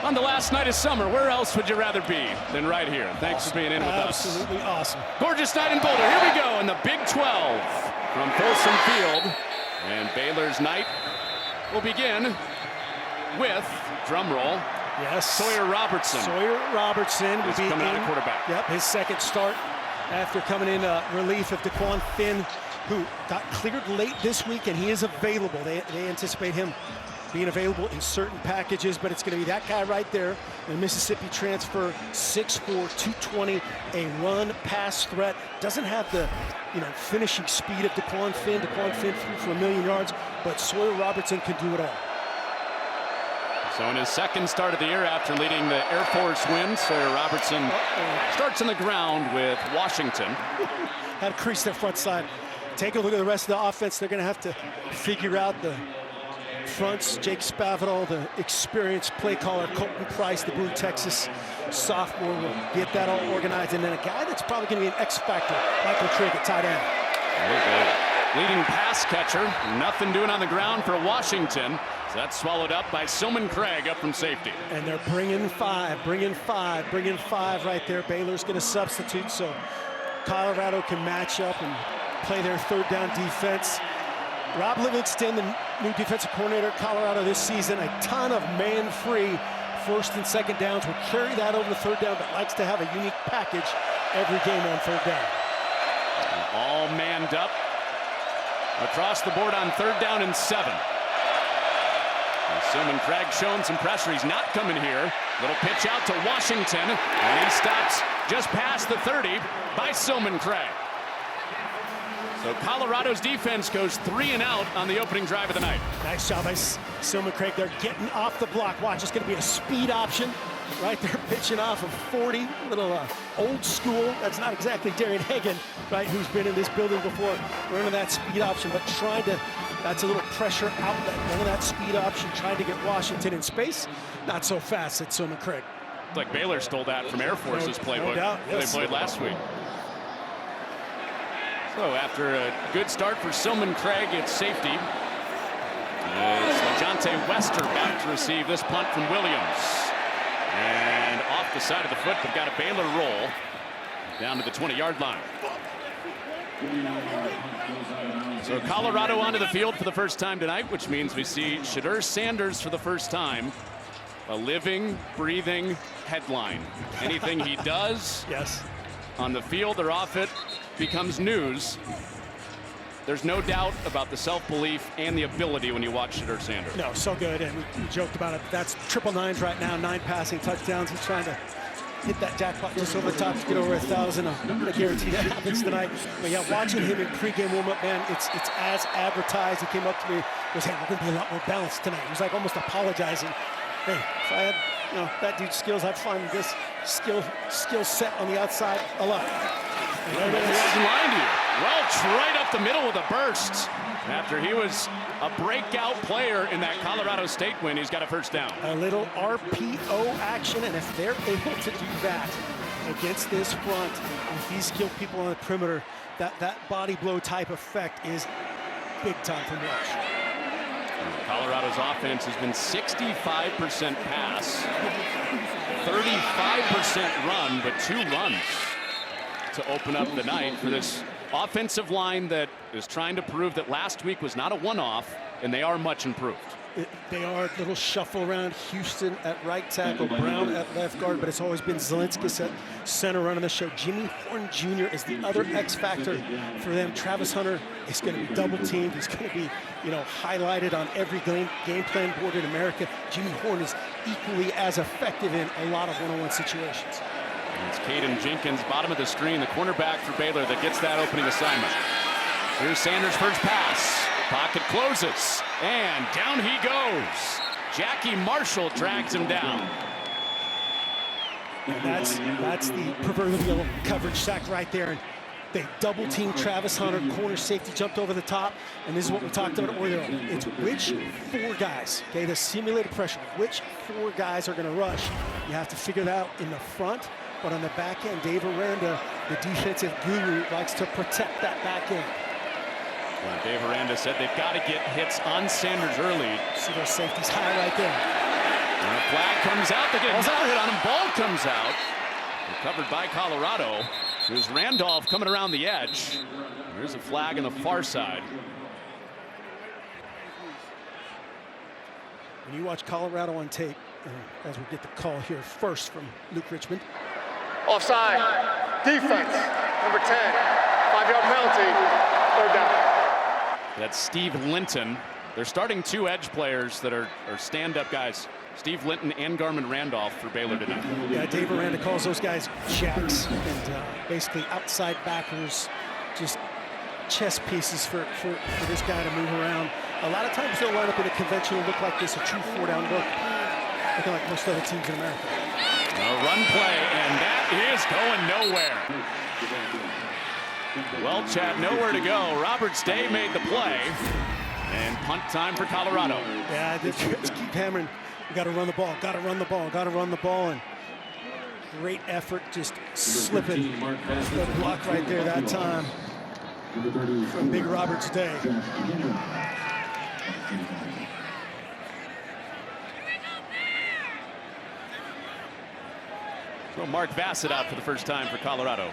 on the last night of summer. Where else would you rather be than right here? Thanks for being in with us. Absolutely awesome. Gorgeous night in Boulder. Here we go in the Big 12 from Folsom Field. And Baylor's night will begin with, drum roll, yes, Sawyer Robertson. Sawyer Robertson will be coming out of quarterback. Yep, his second start after coming in relief of Daquan Finn, who got cleared late this week, and he is available. They anticipate him being available in certain packages, but it's going to be that guy right there, the Mississippi transfer, 6'4", 220, a run-pass threat. Doesn't have the finishing speed of Daquan Finn. Daquan Finn threw for 1,000,000 yards, but Sawyer Robertson can do it all. So in his second start of the year after leading the Air Force win, Sawyer Robertson starts on the ground with Washington. Had to crease their front side. Take a look at the rest of the offense. They're going to have to figure out the fronts. Jake Spavital, the experienced play caller, Colton Price, the Blue Texas sophomore, will get that all organized. And then a guy that's probably going to be an X factor, Michael Trigg at tight end. Leading pass catcher, nothing doing on the ground for Washington. So that's swallowed up by Silman Craig up from safety. And they're bringing five right there. Baylor's going to substitute so Colorado can match up and play their third down defense. Rob Livingston, the new defensive coordinator at Colorado this season, a ton of man-free first and second downs. Will carry that over the third down, but likes to have a unique package every game on third down. All manned up across the board on third down and 7. Silman Craig showing some pressure. He's not coming here. Little pitch out to Washington, and he stops just past the 30 by Silman Craig. So Colorado's defense goes 3 and out on the opening drive of the night. Nice job by Silman Craig. They're getting off the block. Watch, it's going to be a speed option right there, pitching off of 40. Little old school. That's not exactly Darian Hagan, right, who's been in this building before. Running that speed option, but trying to, that's a little pressure outlet. Running that speed option, trying to get Washington in space. Not so fast at Silman Craig. Like Baylor stole that from Air Force's playbook. No doubt, yes. They played last week. So after a good start for Silman Craig at safety, it's LaJohntay Wester back to receive this punt from Williams. And off the side of the foot, they've got a Baylor roll down to the 20-yard line. So Colorado onto the field for the first time tonight, which means we see Shedeur Sanders for the first time. A living, breathing headline. Anything he does yes, on the field or off it becomes news. There's no doubt about the self-belief and the ability when you watch Shedeur Sanders. No, so good, and we joked about it. That's triple nines right now, 9 passing touchdowns. He's trying to hit that jackpot just over the top to get over 1,000. I'm going to guarantee that happens tonight. But yeah, watching him in pregame warm-up, man, it's as advertised. He came up to me, was, hey, we're going to be a lot more balanced tonight. He was like almost apologizing. Hey, if I had that dude's skills, I'd find this skill set on the outside a lot. He wasn't lying to you. Welch right up the middle with a burst. After he was a breakout player in that Colorado State win, he's got a first down. A little RPO action, and if they're able to do that against this front, with these skilled people on the perimeter, that body blow type effect is big time from Welch. Colorado's offense has been 65% pass, 35% run, but 2 runs to open up the night for this offensive line that is trying to prove that last week was not a one-off, and they are much improved. They are a little shuffle around. Houston at right tackle, Brown at left guard, but it's always been Zelinskis at center running the show. Jimmy Horn Jr. is the other X factor for them. Travis Hunter is going to be double teamed. He's going to be, highlighted on every game plan board in America. Jimmy Horn is equally as effective in a lot of one-on-one situations. It's Caden Jenkins, bottom of the screen, the cornerback for Baylor that gets that opening assignment. Here's Sanders' first pass. Pocket closes, and down he goes. Jackie Marshall drags him down. And that's the proverbial coverage sack right there. And they double team Travis Hunter, corner safety jumped over the top, and this is what we talked about earlier. It's which 4 guys, okay, the simulated pressure, which 4 guys are going to rush. You have to figure that out in the front, but on the back end, Dave Aranda, the defensive guru, likes to protect that back end. Well, Dave Aranda said they've got to get hits on Sanders early. See those safeties high right there. Flag comes out. They get another hit on him. Ball comes out. Recovered by Colorado. There's Randolph coming around the edge. There's a flag on the far side. When you watch Colorado on tape, as we get the call here first from Luke Richmond. Offside. Defense. Number 10. 5-yard penalty. 3rd down. That's Steve Linton. They're starting 2 edge players that are stand-up guys. Steve Linton and Garmin Randolph for Baylor tonight. Yeah, Dave Aranda calls those guys jacks, and basically outside backers, just chess pieces for this guy to move around. A lot of times they'll line up in a conventional look like this, a true 4-down look, looking like most other teams in America. A run play, and that is going nowhere. Well, Chad, nowhere to go. Roberts Day made the play, and punt time for Colorado. Yeah, just keep hammering. We got to run the ball, got to run the ball, got to run the ball, and great effort, just slipping the block right there that time from Big Roberts Day. So Mark Bassett out for the first time for Colorado.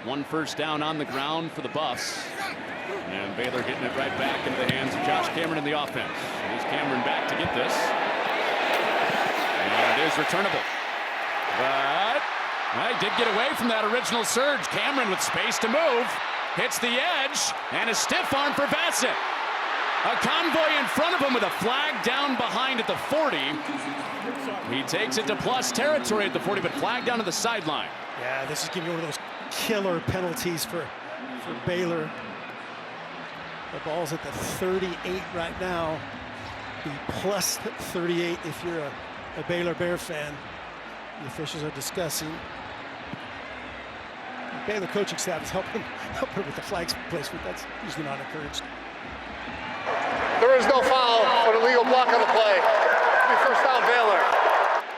1 first down on the ground for the Buffs. And Baylor getting it right back into the hands of Josh Cameron in the offense. Here's Cameron back to get this. And it is returnable. But he did get away from that original surge. Cameron with space to move. Hits the edge. And a stiff arm for Bassett. A convoy in front of him with a flag down behind at the 40. He takes it to plus territory at the 40, but flag down to the sideline. Yeah, this is giving you one of those killer penalties for Baylor. The ball's at the 38 right now. The plus 38 if you're a Baylor Bear fan. The officials are discussing. The Baylor coaching staff is helping with the flags placement. That's usually not encouraged. There is no foul for the legal block on the play. It'll be 1st down Baylor.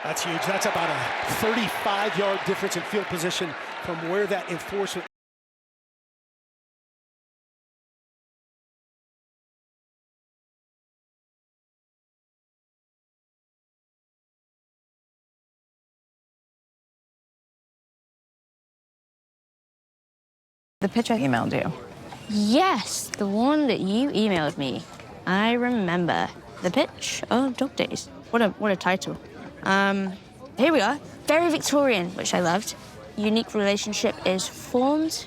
That's huge. That's about a 35-yard difference in field position from where that enforcement. The pitch I emailed you. Yes, the one that you emailed me. I remember. The pitch of Dog Days. What a title. Here we are. Very Victorian, which I loved. Unique relationship is formed.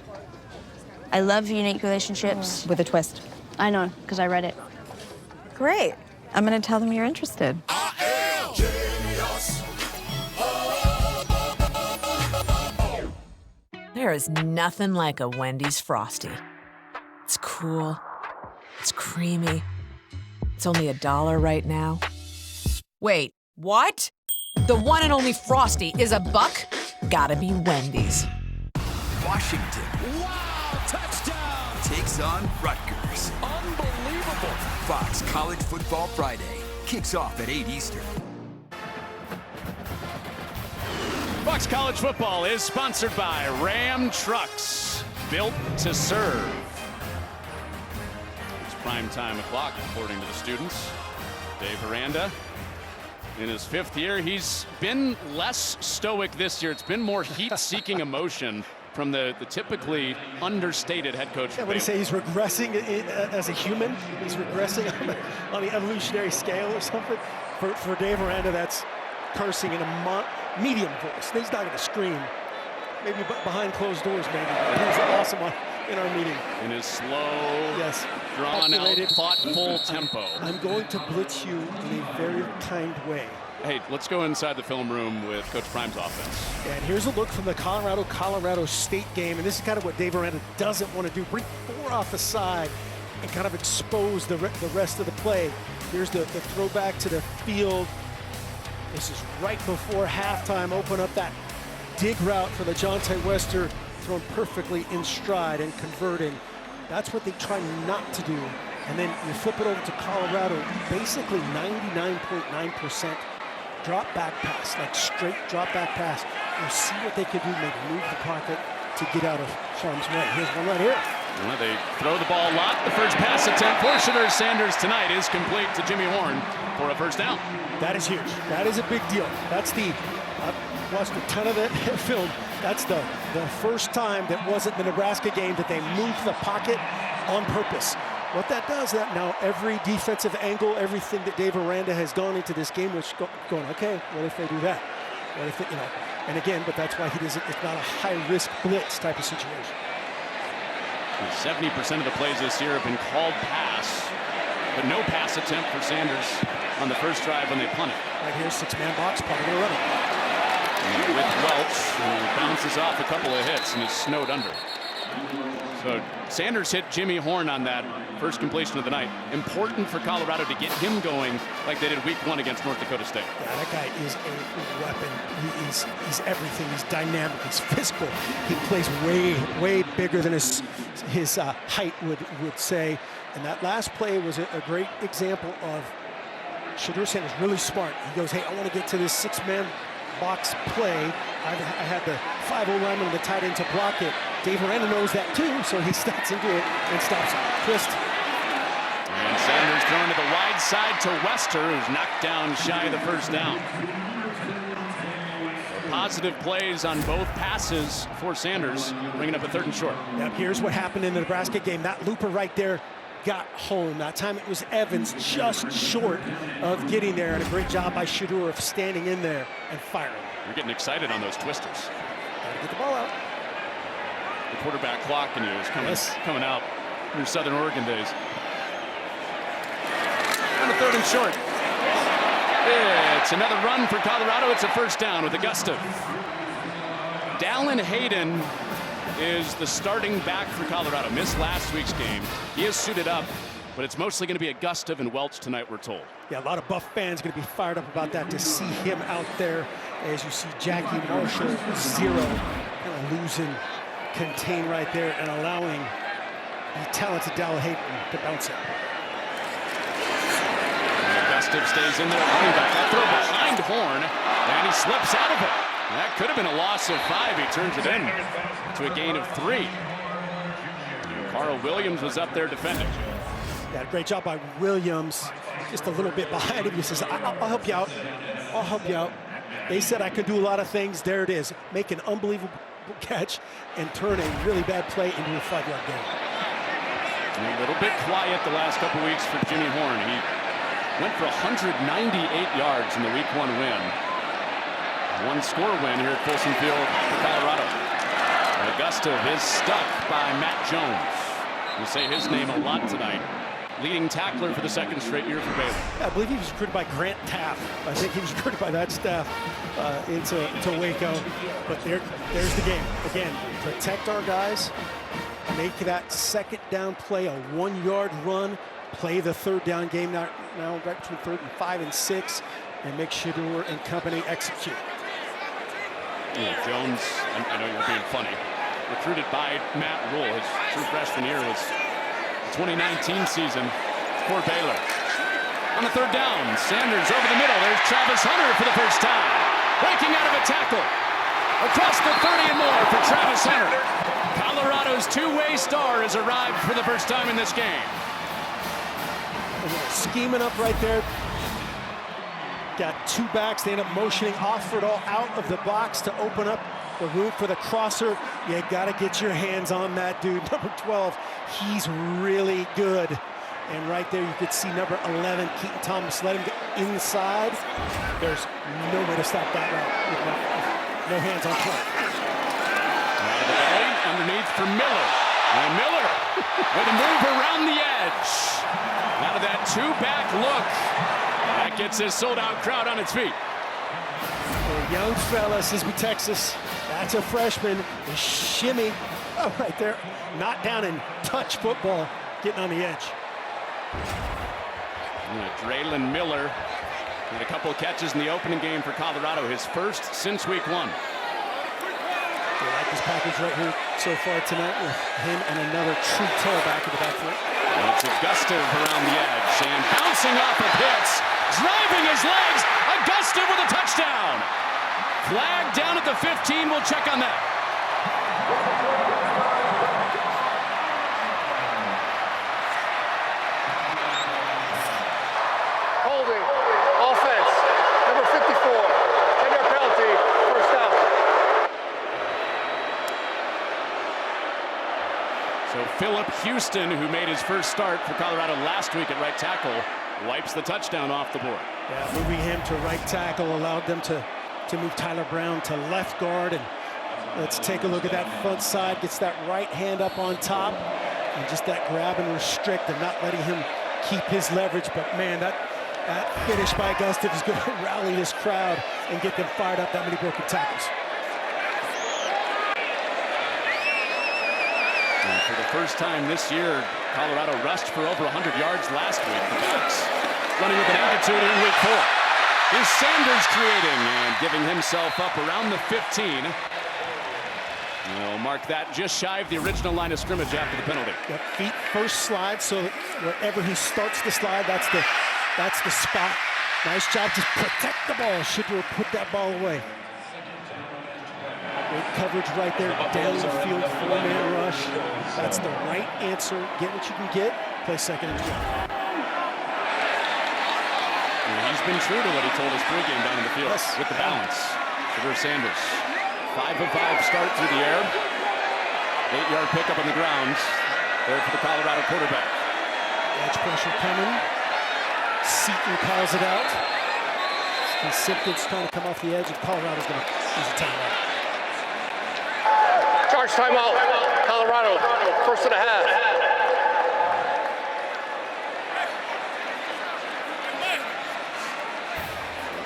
I love unique relationships. With a twist. I know, because I read it. Great. I'm going to tell them you're interested. There is nothing like a Wendy's Frosty. It's cool. It's creamy. It's only $1 right now. Wait, what? The one and only Frosty is $1? Gotta be Wendy's. Washington. Wow, touchdown! Takes on Rutgers. Unbelievable. Fox College Football Friday kicks off at 8 Eastern. Fox College Football is sponsored by Ram Trucks, built to serve. It's prime time o'clock, according to the students. Dave Aranda, in his 5th year, he's been less stoic this year. It's been more heat-seeking emotion from the typically understated head coach. Yeah, what do you say? He's regressing as a human. He's regressing on the evolutionary scale or something. For Dave Aranda, that's cursing in a medium voice. He's not going to scream. Maybe behind closed doors, maybe. He was awesome in our meeting. In his slow, yes, drawn-out, thoughtful tempo. I'm going to blitz you in a very kind way. Hey, let's go inside the film room with Coach Prime's offense. And here's a look from the Colorado State game. And this is kind of what Dave Aranda doesn't want to do. Bring 4 off the side and kind of expose the rest of the play. Here's the throwback to the field. This is right before halftime. Open up that dig route for the Jonte Wester, thrown perfectly in stride and converting. That's what they try not to do. And then you flip it over to Colorado, basically 99.9% drop back pass, like straight drop back pass. We'll see what they can do, maybe move the pocket to get out of harm's way. Here's one right here. Well, they throw the ball a lot. The first pass attempt for Shedeur Sanders tonight is complete to Jimmy Horn for a first down. That is huge. That is a big deal. That's I've watched a ton of that film. That's the first time that wasn't the Nebraska game that they moved the pocket on purpose. What that does, that now every defensive angle, everything that Dave Aranda has gone into this game, which going, okay, what if they do that? What if they, and again, but that's why he doesn't, it's not a high-risk blitz type of situation. 70% of the plays this year have been called pass, but no pass attempt for Sanders on the first drive when they punt it. Right here, six-man box, probably going to run it. And with Welch, who bounces off a couple of hits and is snowed under. So Sanders hit Jimmy Horn on that first completion of the night. Important for Colorado to get him going like they did week 1 against North Dakota State. Yeah, that guy is a weapon. He's everything. He's dynamic. He's physical. He plays way bigger than his height would say. And that last play was a great example of Shedeur Sanders really smart. He goes, hey, I want to get to this six-man box play. I had the 5-0 lineman and the tight end to block it. Dave Aranda knows that too, so he steps into it and stops it. Twist. And Sanders thrown to the wide side to Wester, who's knocked down shy of the first down. Positive plays on both passes for Sanders, bringing up a 3rd and short. Now here's what happened in the Nebraska game. That looper right there got home. That time it was Evans just short of getting there, and a great job by Shedeur of standing in there and firing. You're getting excited on those twisters. Gotta get the ball out. The quarterback clock in you is coming out in your Southern Oregon days. On the 3rd and short. It's another run for Colorado. It's a first down with Augusta. Dallin Hayden is the starting back for Colorado. Missed last week's game. He is suited up, but it's mostly going to be Augusta and Welch tonight, we're told. Yeah, a lot of Buff fans going to be fired up about that, to see him out there. As you see Jackie Marshall, 0, kind of losing contain right there and allowing the talented Dallin Hayden to bounce it. Augusta stays in there, running back. That throw behind Horn, and he slips out of it. That could have been a loss of 5. He turns it in to a gain of 3. Carl Williams was up there defending. Yeah, great job by Williams. Just a little bit behind him. He says, I'll help you out. I'll help you out. They said I could do a lot of things. There it is. Make an unbelievable catch and turn a really bad play into a 5-yard gain. A little bit quiet the last couple weeks for Jimmy Horn. He went for 198 yards in the week 1 win. 1-score win here at Folsom Field for Colorado. Augusta is stuck by Matt Jones. We'll say his name a lot tonight. Leading tackler for the 2nd straight year for Baylor. I believe he was recruited by Grant Taft. I think he was recruited by that staff into Waco. But there's the game. Again, protect our guys. Make that 2nd down play a 1-yard run. Play the 3rd down game now right between 3rd and 5 and 6. And make Shedeur and company execute. Yeah, Jones, I know you're being funny. Recruited by Matt Rule. His true freshman year was the 2019 season for Baylor. On the 3rd down, Sanders over the middle. There's Travis Hunter for the first time. Breaking out of a tackle. Across the 30 and more for Travis Hunter. Colorado's two-way star has arrived for the first time in this game. Scheming up right there. Got 2 backs. They end up motioning Offerdahl out of the box to open up the room for the crosser. You got to get your hands on that dude. Number 12, he's really good. And right there you could see number 11, Keaton Thomas, let him get inside. There's no way to stop that route with no hands on play. Out of the belly, underneath for Miller. And Miller with a move around the edge. Out of that 2-back look. That gets his sold-out crowd on its feet. A young fella, Sisby, Texas. That's a freshman. The shimmy, right there. Not down and touch football, getting on the edge. Draylon Miller had a couple of catches in the opening game for Colorado, his first since week 1. They like this package right here so far tonight with him and another true tailback in the backfield. It's Augusta around the edge and bouncing off of hits, driving his legs. Augusta with a touchdown. Flag down at the 15. We'll check on that. Philip Houston, who made his first start for Colorado last week at right tackle, wipes the touchdown off the board. Yeah, moving him to right tackle allowed them to move Tyler Brown to left guard. And let's take a look at that front side. Gets that right hand up on top. And just that grab and restrict and not letting him keep his leverage. But man, that finish by Gustav is going to rally this crowd and get them fired up. That many broken tackles. And for the first time this year, Colorado rushed for over 100 yards last week. The Bucks running with an attitude in week 4. Here's Sanders creating and giving himself up around the 15. We'll mark that just shy of the original line of scrimmage after the penalty. Yep, feet first slide, so wherever he starts the slide, that's the spot. Nice job, just protect the ball. Shipper put that ball away. Great coverage right there, down the field, 4-man rush. That's the right answer. Get what you can get, play second and 12. He's been true to what he told us pregame down in the field with the balance. Shedeur Sanders, 5 of 5 start through the air. 8-yard pickup on the ground there for the Colorado quarterback. Edge pressure coming. Seaton calls it out. Simpkins trying to come off the edge, and Colorado's going to use a timeout. Charge timeout. Colorado, first and a half.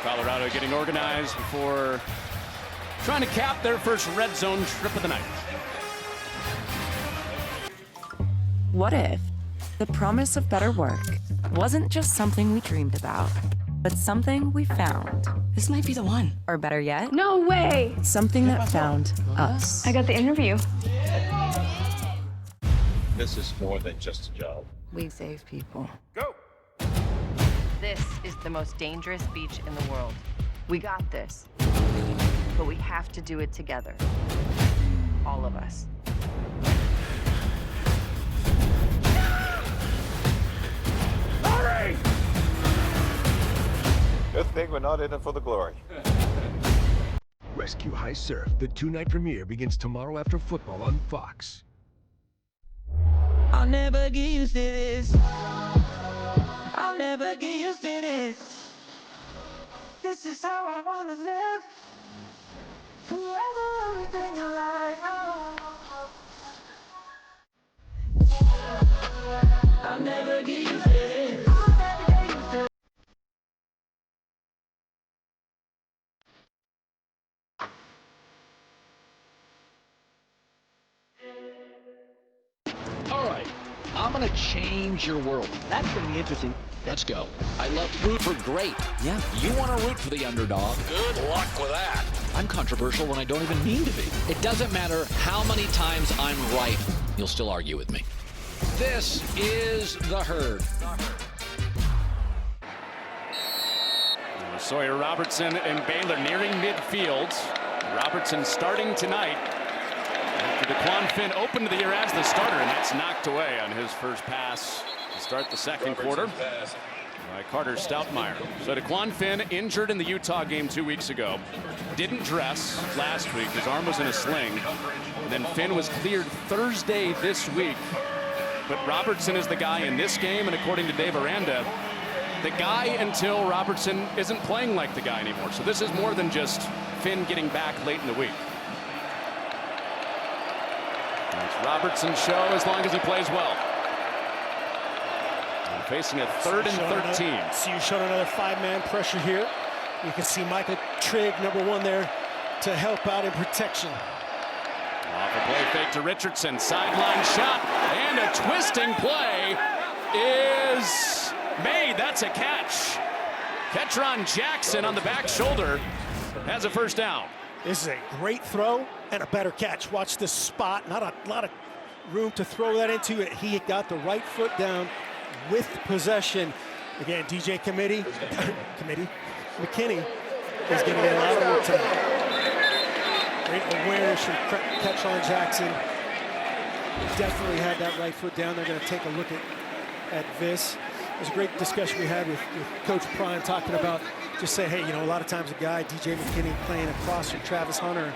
Colorado getting organized before trying to cap their first red zone trip of the night. What if the promise of better work wasn't just something we dreamed about, but something we found? This might be the one. Or better yet, No way! something that found us. I got the interview. This is more than just a job. We save people. Go! This is the most dangerous beach in the world. We got this, but we have to do it together. All of us. Hurry! Good thing we're not in it for the glory. Rescue High Surf, the 2-night premiere, begins tomorrow after football on Fox. I'll never get used to this. I'll never get used to this. This is how I wanna live. Forever, everything alive. I'll never get used to this. I'll never get used to this. All right, I'm gonna change your world. That's gonna be interesting. Let's go. I love root for great. Yeah, you want to root for the underdog. Good luck with that. I'm controversial when I don't even mean to be. It doesn't matter how many times I'm right. You'll still argue with me. This is The Herd. Sawyer Robertson and Baylor nearing midfield. Robertson starting tonight. After DeQuan Finn opened the year as the starter, and that's knocked away on his first pass to start the second quarter by Carter Stoutmeyer. So DeQuan Finn injured in the Utah game 2 weeks ago. Didn't dress last week. His arm was in a sling. And then Finn was cleared Thursday this week. But Robertson is the guy in this game, and according to Dave Aranda, the guy until Robertson isn't playing like the guy anymore. So this is more than just Finn getting back late in the week. It's Robertson's show as long as he plays well. And facing a 3rd and 13. So you showed another 5-man pressure here. You can see Michael Trigg, number 1 there, to help out in protection. Off a play fake to Richardson, sideline shot, and a twisting play is made. That's a catch. Ketron Jackson on the back shoulder has a first down. This is a great throw and a better catch. Watch this spot. Not a lot of room to throw that into it. He got the right foot down with possession. Again, DJ McKinney is getting a lot of work tonight. Great awareness from Ketron Jackson. Definitely had that right foot down. They're going to take a look at this. There's a great discussion we had with Coach Prime talking about just say, hey, you know, a lot of times a guy, DJ McKinney, playing across from Travis Hunter,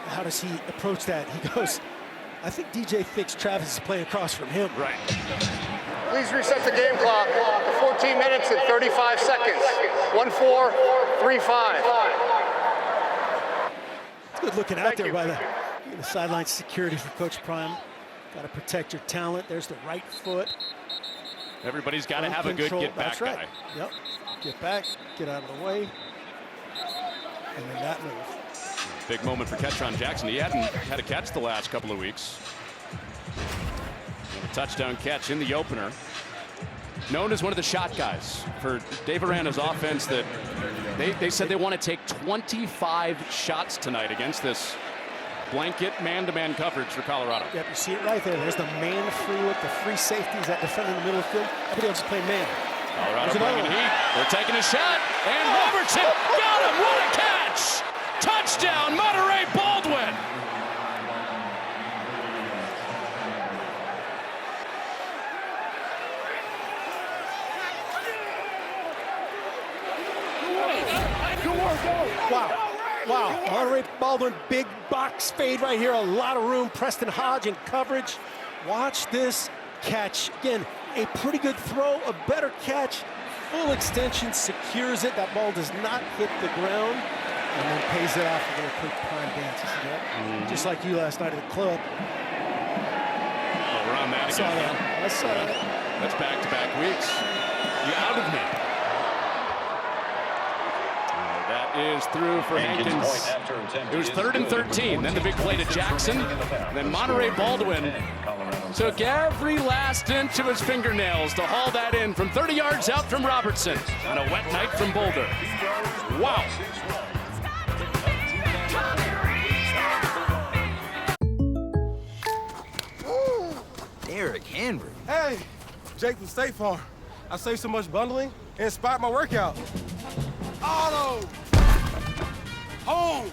how does he approach that? He goes, I think DJ thinks Travis is playing across from him. Right. Please reset the game clock to 14 minutes and 35 seconds. 1-4-3-5. It's good looking out there by the sideline security for Coach Prime. Got to protect your talent. There's the right foot. Everybody's got to have a good get-back guy. Yep. Get back, get out of the way. And then that move. Big moment for Ketron Jackson. He hadn't had a catch the last couple of weeks. And a touchdown catch in the opener. Known as one of the shot guys for Dave Aranda's offense, that they said they want to take 25 shots tonight against this blanket man-to-man coverage for Colorado. Yep, you see it right there. There's the man free look, the free safeties that defend in the middle of the field. Everybody else is playing man. Colorado bringing heat. They're taking a shot, and Robertson got him. What a catch! Touchdown, Monterey Baldwin. Wow, Monterey Baldwin, big box fade right here, a lot of room. Preston Hodge in coverage. Watch this catch. Again, a pretty good throw, a better catch. Full extension, secures it. That ball does not hit the ground, and then pays it off with a little quick prime dance. You see that? Just like you last night at the club. Oh, we're on that again. I saw that. That's back-to-back weeks. You out of me. That is through for Hankins. It was 3rd and 13. Then the big play to Jackson. And then Monterey Baldwin took every last inch of his fingernails to haul that in from 30 yards out from Robertson on a wet night from Boulder. Wow. Derrick Henry. Hey, Jake from State Farm. I saved so much bundling, it inspired my workout. Auto! Home!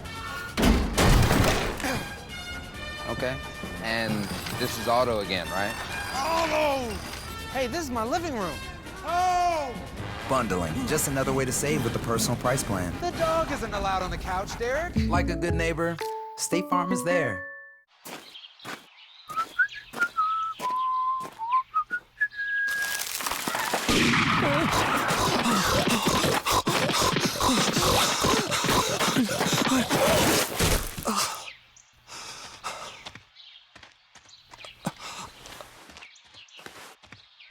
Okay. And this is auto again, right? Auto! Hey, this is my living room. Oh! Bundling, just another way to save with the personal price plan. The dog isn't allowed on the couch, Derek. Like a good neighbor, State Farm is there.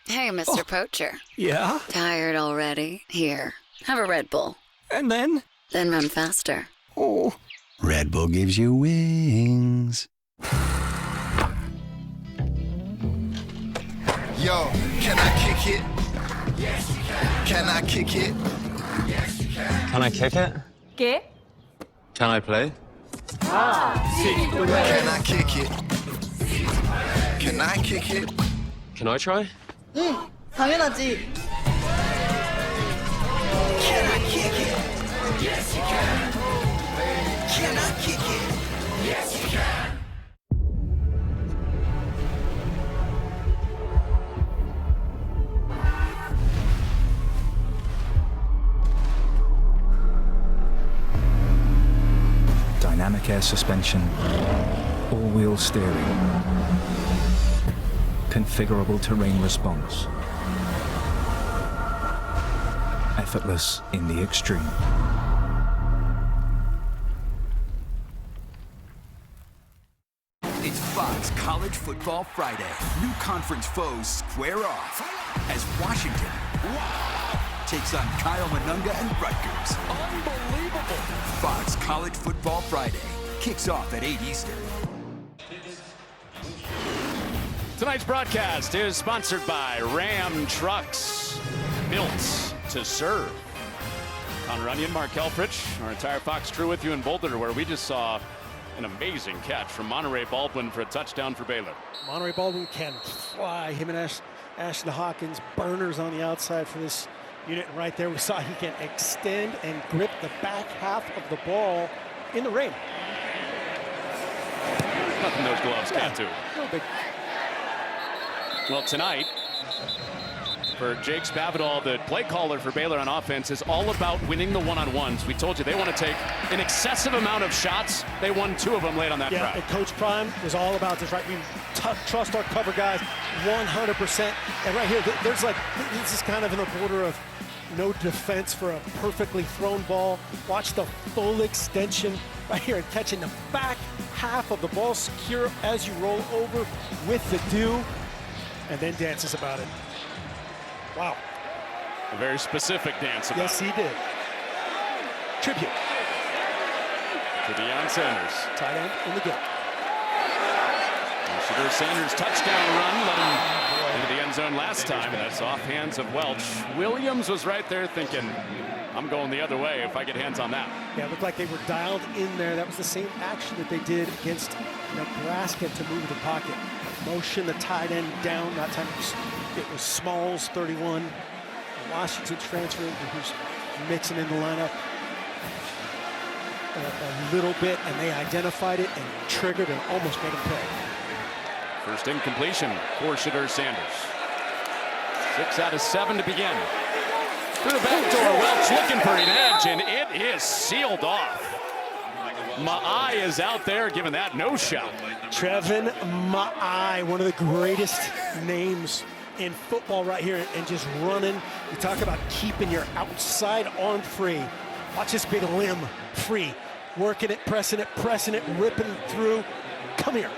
Hey, Mr. Poacher. Yeah? Tired already? Here, have a Red Bull. And then? Then run faster. Oh. Red Bull gives you wings. Yo, can I kick it? Yes, you can. Can I kick it? Yes, you can. Can I kick it? ¿Qué? Can I play? Can I kick it? Can I kick it? Can I try? 응, 당연하지. Can I kick it? Yes, you can. Can I kick it? Yes, you can. Dynamic air suspension, all-wheel steering, configurable terrain response, effortless in the extreme. It's Fox College Football Friday. New conference foes square off as Washington takes on Kyle Monunga and Rutgers. Unbelievable! Fox College Football Friday kicks off at 8 Eastern. Tonight's broadcast is sponsored by Ram Trucks, built to serve. Connor Onion, Mark Helfrich, our entire Fox crew with you in Boulder, where we just saw an amazing catch from Monterey Baldwin for a touchdown for Baylor. Monterey Baldwin can fly. Him and Ashton Hawkins, burners on the outside for this unit. And right there, we saw he can extend and grip the back half of the ball in the rain. Nothing those gloves can't do. No big. Well, tonight, For Jake Spavital, the play caller for Baylor on offense, is all about winning the one-on-ones. We told you they want to take an excessive amount of shots. They won 2 of them late on that drive. And Coach Prime was all about this, right? We trust our cover guys 100%. And right here, there's like, this is kind of in the border of no defense for a perfectly thrown ball. Watch the full extension right here and catching the back half of the ball secure as you roll over with the dew, and then dances about it. Wow. A very specific dance about Yes, he did. Tribute to Deion Sanders. Tight end in the game. Shedeur Sanders' touchdown run led him into the end zone last time, and that's off hands of Welch. Williams was right there thinking, I'm going the other way if I get hands on that. Yeah, it looked like they were dialed in there. That was the same action that they did against Nebraska to move the pocket. Motion the tight end down. That time it was Smalls, 31. Washington transferring, who's mixing in the lineup a little bit, and they identified it and triggered and almost made him pay. First incompletion for Shedeur Sanders. 6 out of 7 to begin. Through the back door, Welch looking for an edge, and it is sealed off. Ma'ai is out there giving that no shot. Trevin Ma'ai, one of the greatest names in football right here, and just running. You talk about keeping your outside arm free. Watch this big limb free. Working it, pressing it, ripping through. Come here.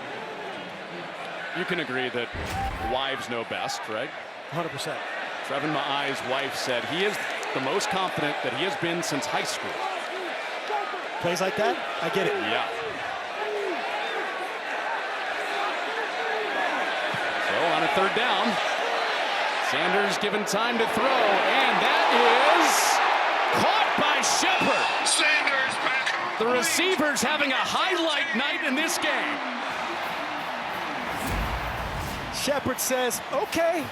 You can agree that wives know best, right? 100%. Trevin Ma'ai's wife said he is the most confident that he has been since high school. Plays like that, I get it. Yeah. So on a 3rd down, Sanders given time to throw, and that is caught by Shepard. Sanders back. The receiver's having a highlight night in this game. Shepard says, okay,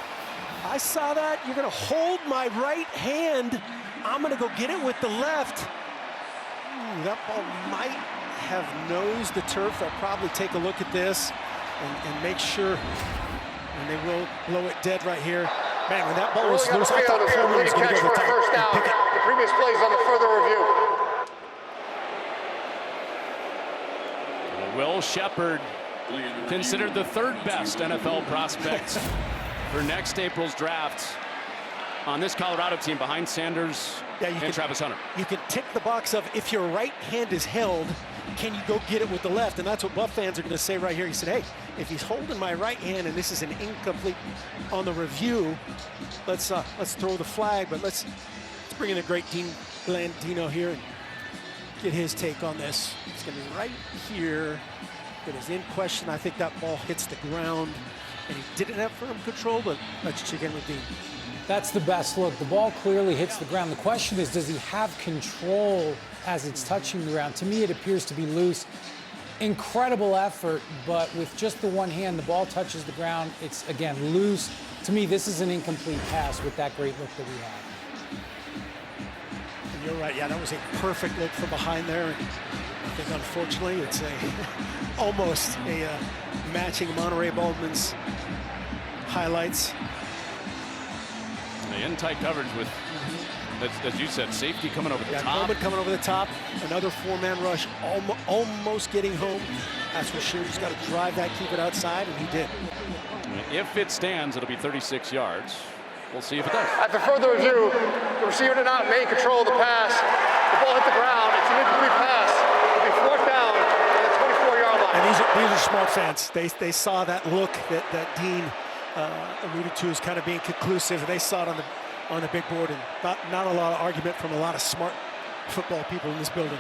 I saw that. You're going to hold my right hand. I'm going to go get it with the left. That ball might have nosed the turf. They'll probably take a look at this and make sure, and they will blow it dead right here. Man, when that ball was loose, I thought Coleman was going to go to the first down. The previous plays on the further review. Will Shepard, considered the 3rd best NFL prospect for next April's draft on this Colorado team behind Sanders and Travis Hunter. You can tick the box of, if your right hand is held, can you go get it with the left? And that's what Buff fans are going to say right here. He said, hey, if he's holding my right hand and this is an incomplete on the review, let's throw the flag, but let's bring in the great Dean Blandino here and get his take on this. It's going to be right here. It is in question. I think that ball hits the ground, and he didn't have firm control, but let's check in with Dean. That's the best look. The ball clearly hits the ground. The question is, does he have control as it's touching the ground? To me, it appears to be loose. Incredible effort, but with just the one hand, the ball touches the ground. It's, again, loose. To me, this is an incomplete pass with that great look that we have. And you're right. Yeah, that was a perfect look from behind there. I think, unfortunately, it's almost a matching Monterey Baldwin's highlights. In tight coverage with, as you said, safety coming over the top. Coleman coming over the top. Another 4-man rush, almost getting home. That's for sure. He's got to drive that, keep it outside, and he did. If it stands, it'll be 36 yards. We'll see if it does. At the further review, the receiver did not make control of the pass. The ball hit the ground. It's an incomplete pass. It'll be 4th down at the 24-yard line. And these are smart fans. They saw that look that Dean alluded to as kind of being conclusive. They saw it on the big board, and not a lot of argument from a lot of smart football people in this building.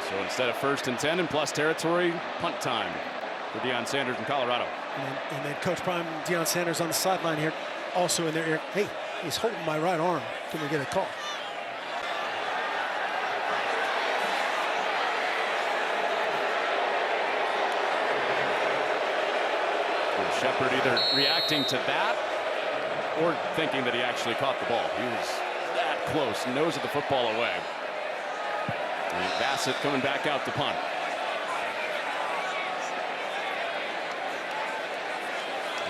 So instead of 1st and 10 in plus territory, punt time for Deion Sanders in Colorado. And then Coach Prime, Deion Sanders on the sideline here, also in their ear. Hey, he's holding my right arm. Can we get a call? Shepard either reacting to that or thinking that he actually caught the ball. He was that close, nose of the football away. And Bassett coming back out to punt.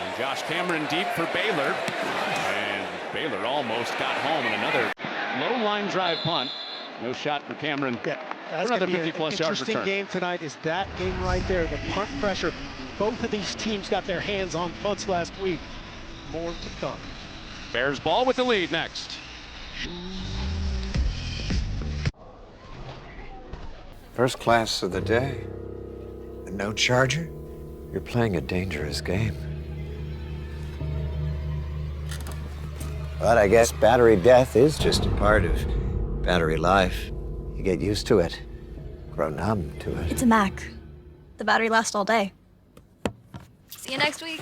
And Josh Cameron deep for Baylor. And Baylor almost got home, and another low line drive punt. No shot for Cameron. Yeah, that's another going to be 50-plus an yard interesting return. game tonight. Is that game right there, the punt pressure. Both of these teams got their hands on punts last week. More to come. Bears ball with the lead next. First class of the day. And no charger? You're playing a dangerous game. But I guess battery death is just a part of battery life. You get used to it, grow numb to it. It's a Mac. The battery lasts all day. See you next week.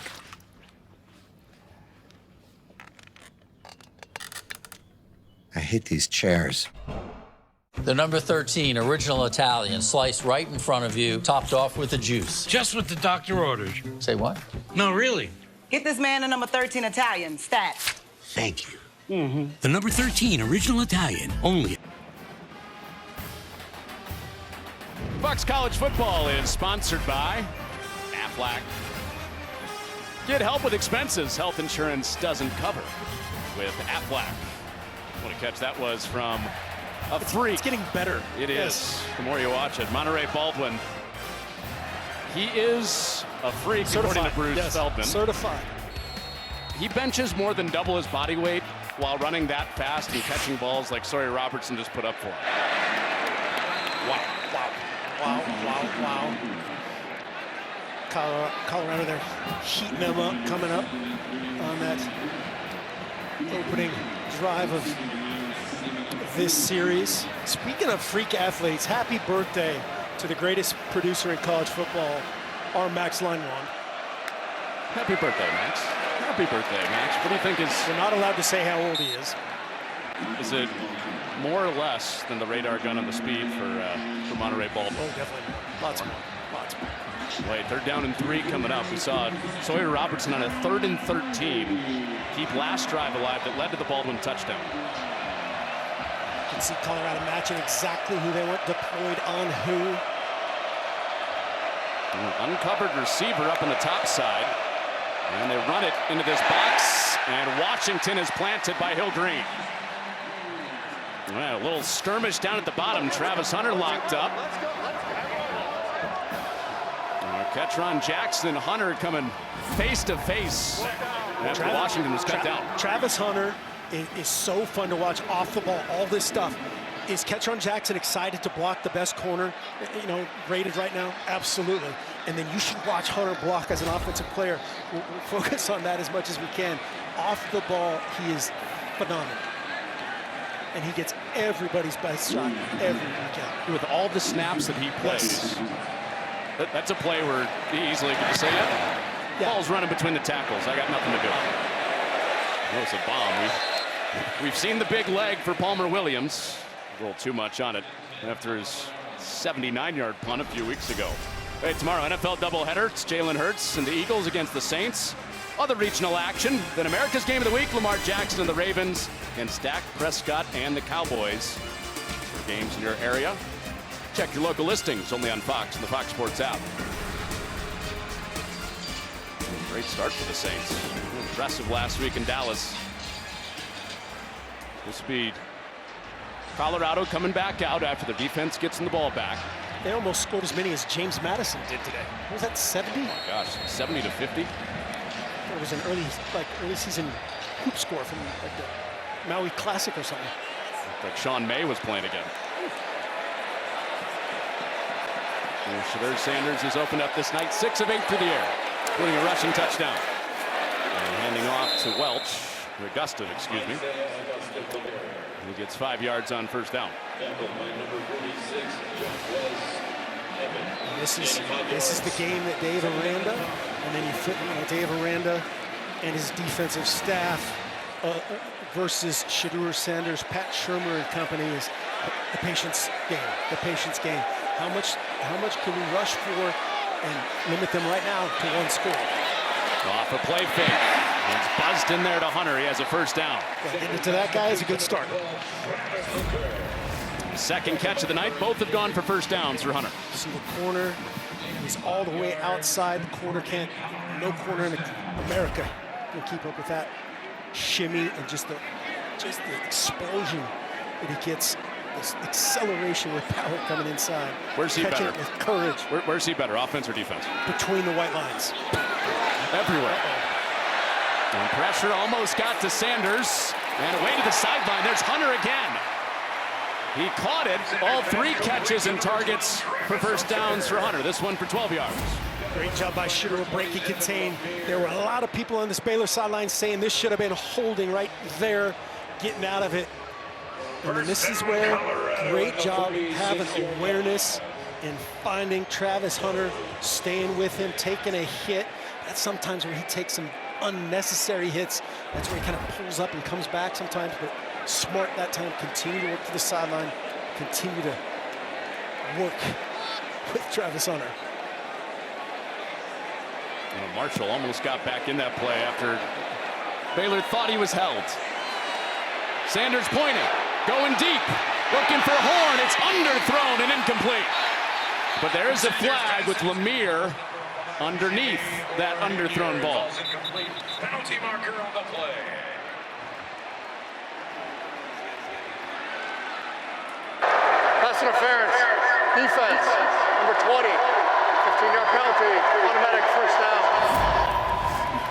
I hate these chairs. The number 13 original Italian, sliced right in front of you, topped off with the juice. Just what the doctor ordered. Say what? No, really. Get this man a number 13 Italian, stat. Thank you. The number 13 original Italian, only. Fox College Football is sponsored by Aflac. Get help with expenses health insurance doesn't cover with Aflac. What a catch that was from a freak. It's getting better. It is. The more you watch it. Monterey Baldwin. He is a freak, according to Bruce Feldman. Certified. He benches more than double his body weight while running that fast and catching balls like Sawyer Robertson just put up for him. Wow. Colorado, they're heating them up, coming up on that opening drive of this series. Speaking of freak athletes, happy birthday to the greatest producer in college football, our Max Leinwand. Happy birthday, Max. Happy birthday, Max. What do you think is... We're not allowed to say how old he is. Is it more or less than the radar gun on the speed for Monterey Baldwin? Oh, definitely. Lots more. Wait, 3rd down and 3 coming up. We saw Sawyer Robertson on a 3rd and 13 keep last drive alive that led to the Baldwin touchdown. You can see Colorado matching exactly who they want deployed on who. Uncovered receiver up on the top side. And they run it into this box. And Washington is planted by Hill Green. Well, a little skirmish down at the bottom. Travis Hunter locked up. Ketron Jackson and Hunter coming face to face after Washington was cut down. Travis Hunter is so fun to watch off the ball, all this stuff. Is Ketron Jackson excited to block the best corner, rated right now? Absolutely. And then you should watch Hunter block as an offensive player. We'll focus on that as much as we can. Off the ball, he is phenomenal. And he gets everybody's best shot every weekend. With all the snaps that he plays. Yes. That's a play where he easily could just say, ball's running between the tackles. I got nothing to do. That was a bomb. We've seen the big leg for Palmer Williams. A little too much on it after his 79-yard punt a few weeks ago. Hey, tomorrow, NFL doubleheader. It's Jalen Hurts and the Eagles against the Saints. Other regional action. Then America's Game of the Week, Lamar Jackson and the Ravens against Dak Prescott and the Cowboys. For games in your area, check your local listings only on Fox and the Fox Sports app. Great start for the Saints. Impressive last week in Dallas. This speed. Colorado coming back out after the defense gets in the ball back. They almost scored as many as James Madison did today. What was that, 70? Oh my gosh, 70 to 50. It was an early season hoop score from the Maui Classic or something. Like Sean May was playing again. And Shadur Sanders has opened up this night, 6 of 8 through the air, including a rushing touchdown. And handing off to Augusta, excuse me. He gets 5 yards on first down. This is the game that Dave Aranda, and then you flip Dave Aranda and his defensive staff versus Shadur Sanders, Pat Shurmur and company is the patience game. The patience game. How much can we rush for and limit them right now to 1 score? Off a play fake. It's buzzed in there to Hunter. He has a first down. Getting it to that guy is a good start. Second catch of the night. Both have gone for first downs for Hunter. See the corner. He's all the way outside. The corner can't. No corner in the America can keep up with that shimmy and just the explosion that he gets. This acceleration with power coming inside. Where's he catching better? it with courage. Where's he better, offense or defense? Between the white lines. Everywhere. And pressure almost got to Sanders. And away to the sideline. There's Hunter again. He caught it. All 3 catches and targets for first downs for Hunter. This one for 12 yards. Great job by Shedeur breaking contain. There were a lot of people on this Baylor sideline saying this should have been holding right there, getting out of it. And then this is where great job having awareness and finding Travis Hunter, staying with him, taking a hit. That's sometimes where he takes some unnecessary hits. That's where he kind of pulls up and comes back sometimes, but smart that time. Continue to work to the sideline. Continue to work with Travis Hunter. Marshall almost got back in that play after Baylor thought he was held. Sanders pointing. Going deep, looking for Horn. It's underthrown and incomplete. But there is a flag with Lemire underneath that underthrown ball. Penalty marker on the play. Pass interference. Defense. Number 20. 15-yard penalty. Automatic first down.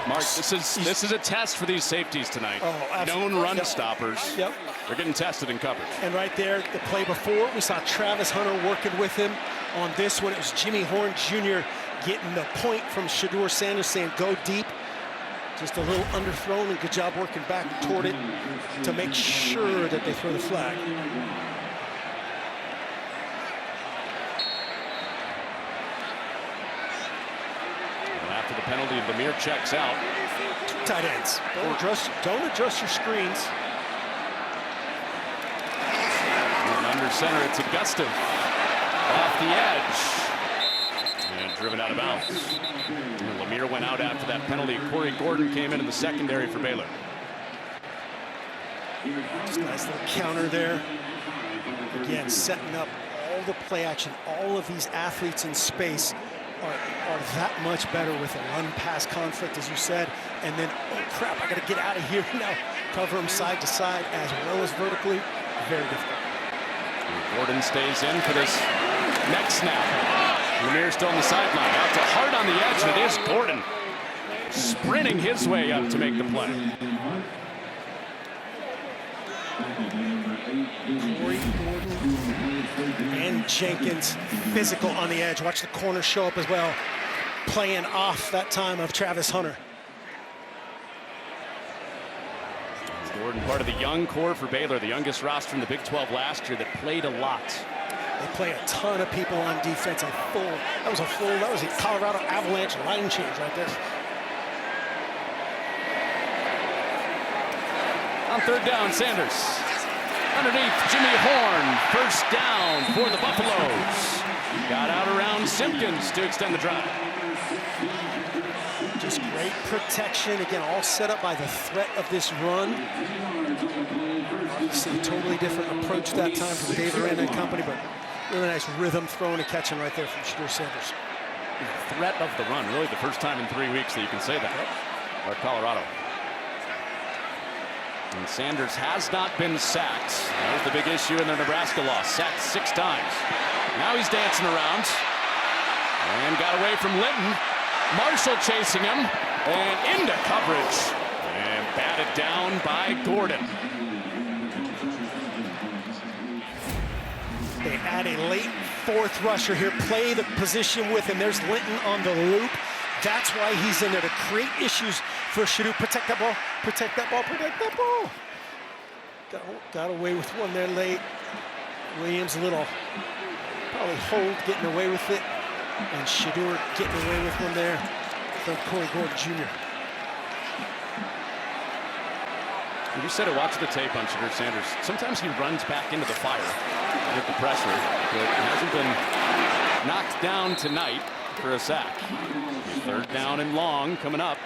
Mark, this is a test for these safeties tonight. Oh, known run stoppers. Yep. They're getting tested in coverage. And right there, the play before, we saw Travis Hunter working with him. On this one, it was Jimmy Horn Jr. getting the point from Shedeur Sanders saying, go deep. Just a little underthrown, and good job working back toward it to make sure that they throw the flag. After the penalty, Lemire checks out. 2 tight ends. Don't adjust your screens. And under center, it's Augustin off the edge. And driven out of bounds. And Lemire went out after that penalty. Corey Gordon came in the secondary for Baylor. Just a nice little counter there. Again, setting up all the play action. All of these athletes in space are that much better with a run-pass conflict, as you said. And then, oh crap, I got to get out of here now. Cover them side to side as well as vertically. Very difficult. Gordon stays in for this next snap. Lemire still on the sideline. Out to Hart on the edge, and it is Gordon sprinting his way up to make the play. Corey Gordon and Jenkins physical on the edge. Watch the corner show up as well. Playing off that time of Travis Hunter. Gordon, part of the young core for Baylor, the youngest roster in the Big 12 last year that played a lot. They play a ton of people on defense. That was a Colorado Avalanche line change right there. On third down, Sanders. Underneath, Jimmy Horn. First down for the Buffaloes. Got out around Simpkins to extend the drive. Just great protection. Again, all set up by the threat of this run. Obviously, a totally different approach that time from Dave Aranda and company, but really nice rhythm throwing and catching right there from Shedeur Sanders. The threat of the run, really the first time in 3 weeks that you can say that. Or Colorado. And Sanders has not been sacked. That was the big issue in their Nebraska loss. Sacked 6 times. Now he's dancing around. And got away from Linton. Marshall chasing him. And into coverage. And batted down by Gordon. They add a late 4th rusher here. Play the position with him. There's Linton on the loop. That's why he's in there, to create issues for Shedeur. Protect that ball, protect that ball, protect that ball. Got away with one there late. Williams a little, probably hold, getting away with it. And Shedeur getting away with one there from Corey Gordon Jr. You said it, watch the tape on Shedeur Sanders. Sometimes he runs back into the fire with the pressure, but hasn't been knocked down tonight for a sack. Third down and long coming up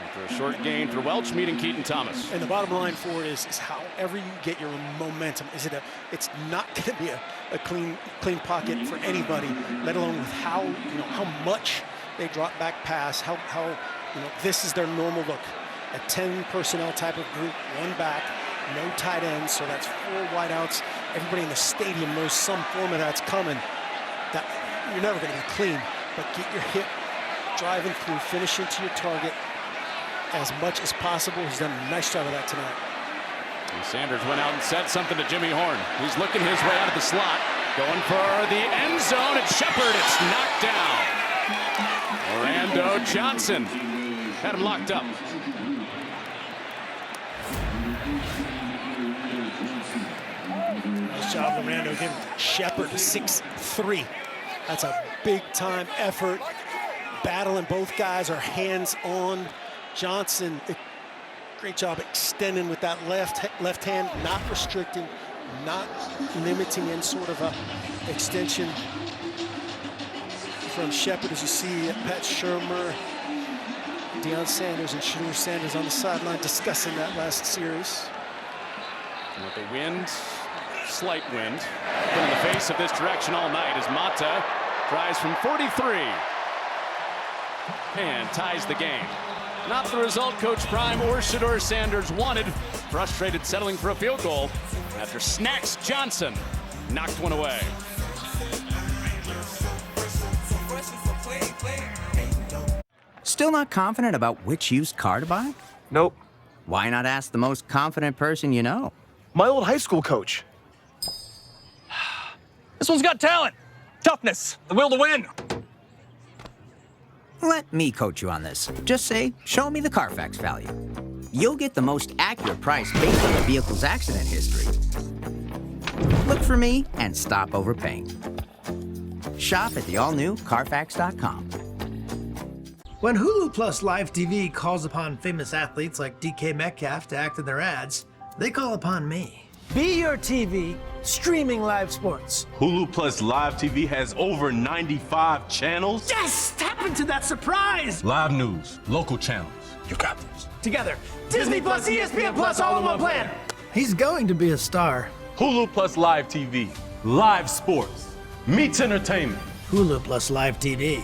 after a short gain for Welch, meeting Keaton Thomas. And the bottom line for it is however you get your momentum. It's not going to be a clean pocket for anybody, let alone with how much they drop back pass, how this is their normal look. A 10 personnel type of group, one back, no tight ends, so that's 4 wideouts. Everybody in the stadium knows some form of that's coming. That you're never going to be clean, but get your hip driving through, finishing to your target as much as possible. He's done a nice job of that tonight. And Sanders went out and said something to Jimmy Horn. He's looking his way out of the slot, going for the end zone. It's Shepard. It's knocked down. Orlando Johnson had him locked up. Nice job, Orlando. Again, Shepard, 6'3". That's a big-time effort. Battling, both guys are hands-on. Johnson, great job extending with that left hand, not restricting, not limiting any sort of a extension from Shepard. As you see, Pat Shermer, Deion Sanders, and Shedeur Sanders on the sideline discussing that last series. And with the wind, slight wind, been in the face of this direction all night as Mata tries from 43 and ties the game. Not the result Coach Prime or Shedeur Sanders wanted. Frustrated, settling for a field goal after Snacks Johnson knocked one away. Still not confident about which used car to buy? Nope. Why not ask the most confident person you know? My old high school coach. This one's got talent, toughness, the will to win. Let me coach you on this. Just say, show me the Carfax value. You'll get the most accurate price based on the vehicle's accident history. Look for me and stop overpaying. Shop at the all-new Carfax.com. When Hulu Plus Live TV calls upon famous athletes like DK Metcalf to act in their ads, they call upon me. Be your TV, streaming live sports. Hulu Plus Live TV has over 95 channels. Yes! Tap into that surprise! Live news, local channels. You got this. Together, Disney Plus, ESPN Plus, all in one plan. He's going to be a star. Hulu Plus Live TV, live sports, meets entertainment. Hulu Plus Live TV.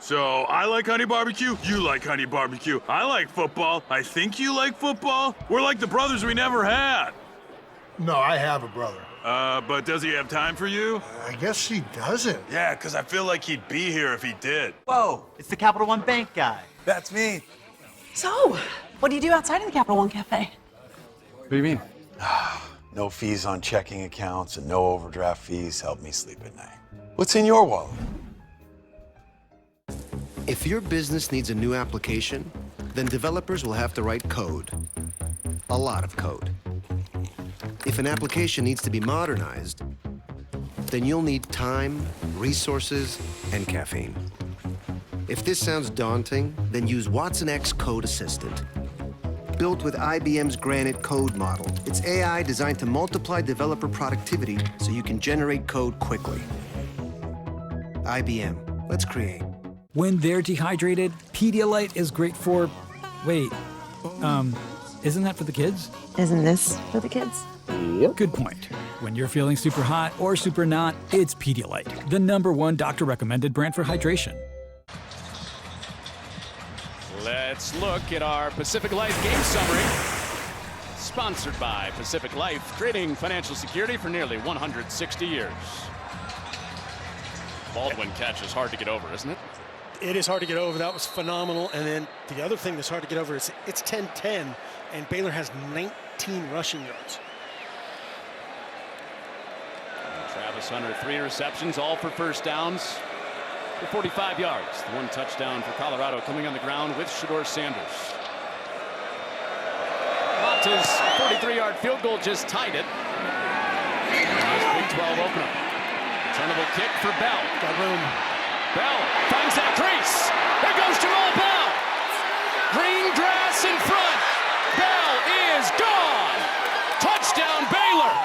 So, I like honey barbecue, you like honey barbecue. I like football, I think you like football. We're like the brothers we never had. No, I have a brother. But does he have time for you? I guess he doesn't. Yeah, because I feel like he'd be here if he did. Whoa, it's the Capital One Bank guy. That's me. So, what do you do outside of the Capital One Cafe? What do you mean? No fees on checking accounts and no overdraft fees help me sleep at night. What's in your wallet? If your business needs a new application, then developers will have to write code. A lot of code. If an application needs to be modernized, then you'll need time, resources, and caffeine. If this sounds daunting, then use Watson X Code Assistant. Built with IBM's Granite code model, it's AI designed to multiply developer productivity so you can generate code quickly. IBM, let's create. When they're dehydrated, Pedialyte is great for... Wait, isn't that for the kids? Isn't this for the kids? Yep. Good point. When you're feeling super hot or super not, it's Pedialyte, the #1 doctor-recommended brand for hydration. Let's look at our Pacific Life game summary. Sponsored by Pacific Life, creating financial security for nearly 160 years. Baldwin catch is hard to get over, isn't it? It is hard to get over. That was phenomenal. And then the other thing that's hard to get over is it's 10-10, and Baylor has 19 rushing yards. And Travis Hunter, 3 receptions, all for first downs for 45 yards. The 1 touchdown for Colorado coming on the ground with Shedeur Sanders. Mata's 43-yard field goal just tied it. Nice Big 12 opener. Returnable kick for Bell. Got room. Bell finds that crease. There goes Jamal Bell. Green grass in front. Bell is gone. Touchdown Baylor.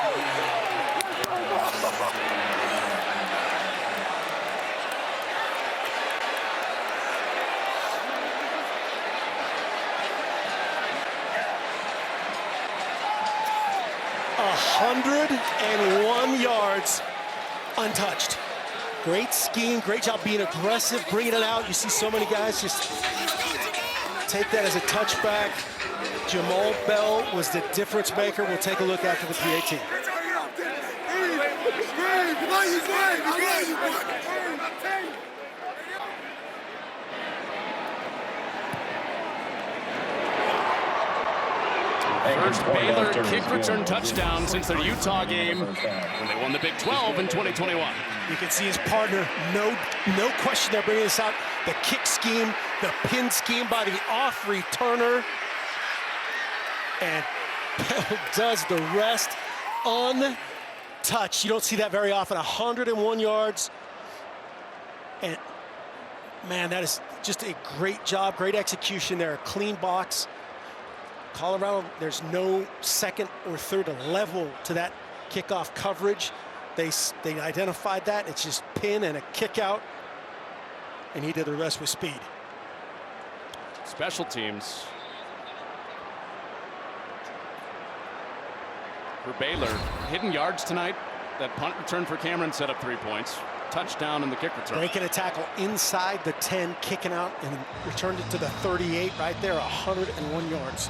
$101 yards untouched. Great scheme, great job being aggressive, bringing it out. You see so many guys just take that as a touchback. Jamal Bell was the difference maker. We'll take a look after the PAT. First Baylor kick return touchdown since their Utah game when they won the Big 12 in 2021. You can see his partner, no question they're bringing this out. The kick scheme, the pin scheme by the off returner. And Bell does the rest untouched. You don't see that very often. 101 yards. And man, that is just a great job, great execution there. A clean box. Colorado, there's no second or third level to that kickoff coverage. They identified that. It's just pin and a kick out. And he did the rest with speed. Special teams. For Baylor, hidden yards tonight. That punt return for Cameron set up 3 points. Touchdown in the kick return. Breaking a tackle inside the 10, kicking out, and returned it to the 38 right there, 101 yards.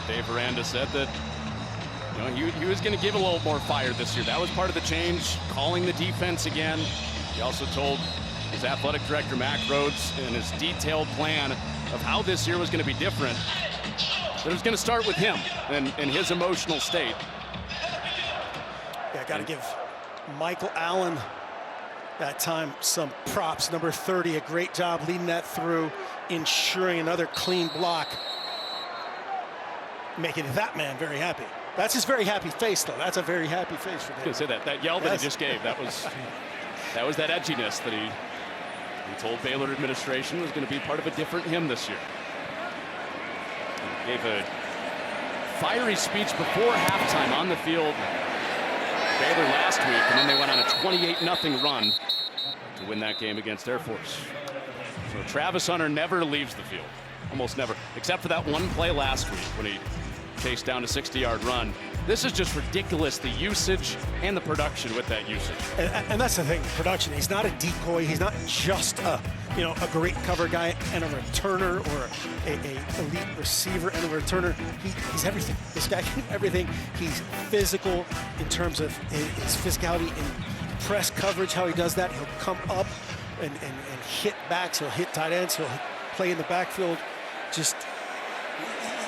Dave Aranda said that he was going to give a little more fire this year. That was part of the change, calling the defense again. He also told his athletic director, Mac Rhodes, in his detailed plan of how this year was going to be different, that it was going to start with him and his emotional state. Yeah, got to give Michael Allen that time some props. Number 30, a great job leading that through, ensuring another clean block, making that man very happy. That's his very happy face, though. That's a very happy face for him. I was going to say that yell that he just gave, that was that edginess that he told Baylor administration was going to be part of a different him this year. He gave a fiery speech before halftime on the field, Baylor last week, and then they went on a 28-0 run to win that game against Air Force. So Travis Hunter never leaves the field, almost never, except for that one play last week when he chased down a 60-yard run. This is just ridiculous, the usage and the production with that usage. And that's the thing, production. He's not a decoy. He's not just a great cover guy and a returner, or a elite receiver and a returner. He's everything. This guy can do everything. He's physical in terms of his physicality in press coverage, how he does that. He'll come up and hit backs. He'll hit tight ends. He'll play in the backfield. Just,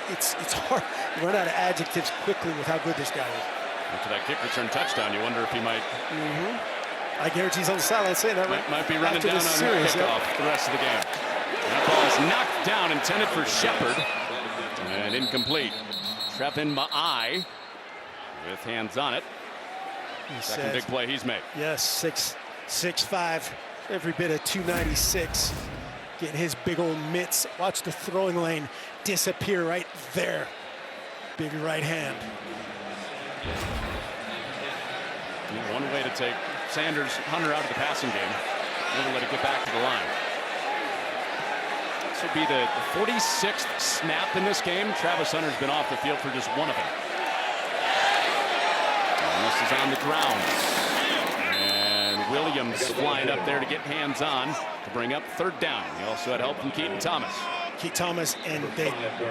it's hard. You run out of adjectives quickly with how good this guy is. After that kick return touchdown, you wonder if he might. I guarantee he's on the sideline saying that. Might be running down on kickoff the rest of the game. That ball is knocked down, intended for Shepard, and incomplete. Trevin Ma'ai with hands on it. Second big play he's made. Yes, 6'5", every bit of 296. Getting his big old mitts. Watch the throwing lane disappear right there. Big right hand. One way to take Hunter out of the passing game. Never let it get back to the line. This will be the 46th snap in this game. Travis Hunter's been off the field for just one of them. And this is on the ground. And Williams flying up there to get hands on to bring up third down. He also had help from Keaton Thomas. Keaton Thomas, and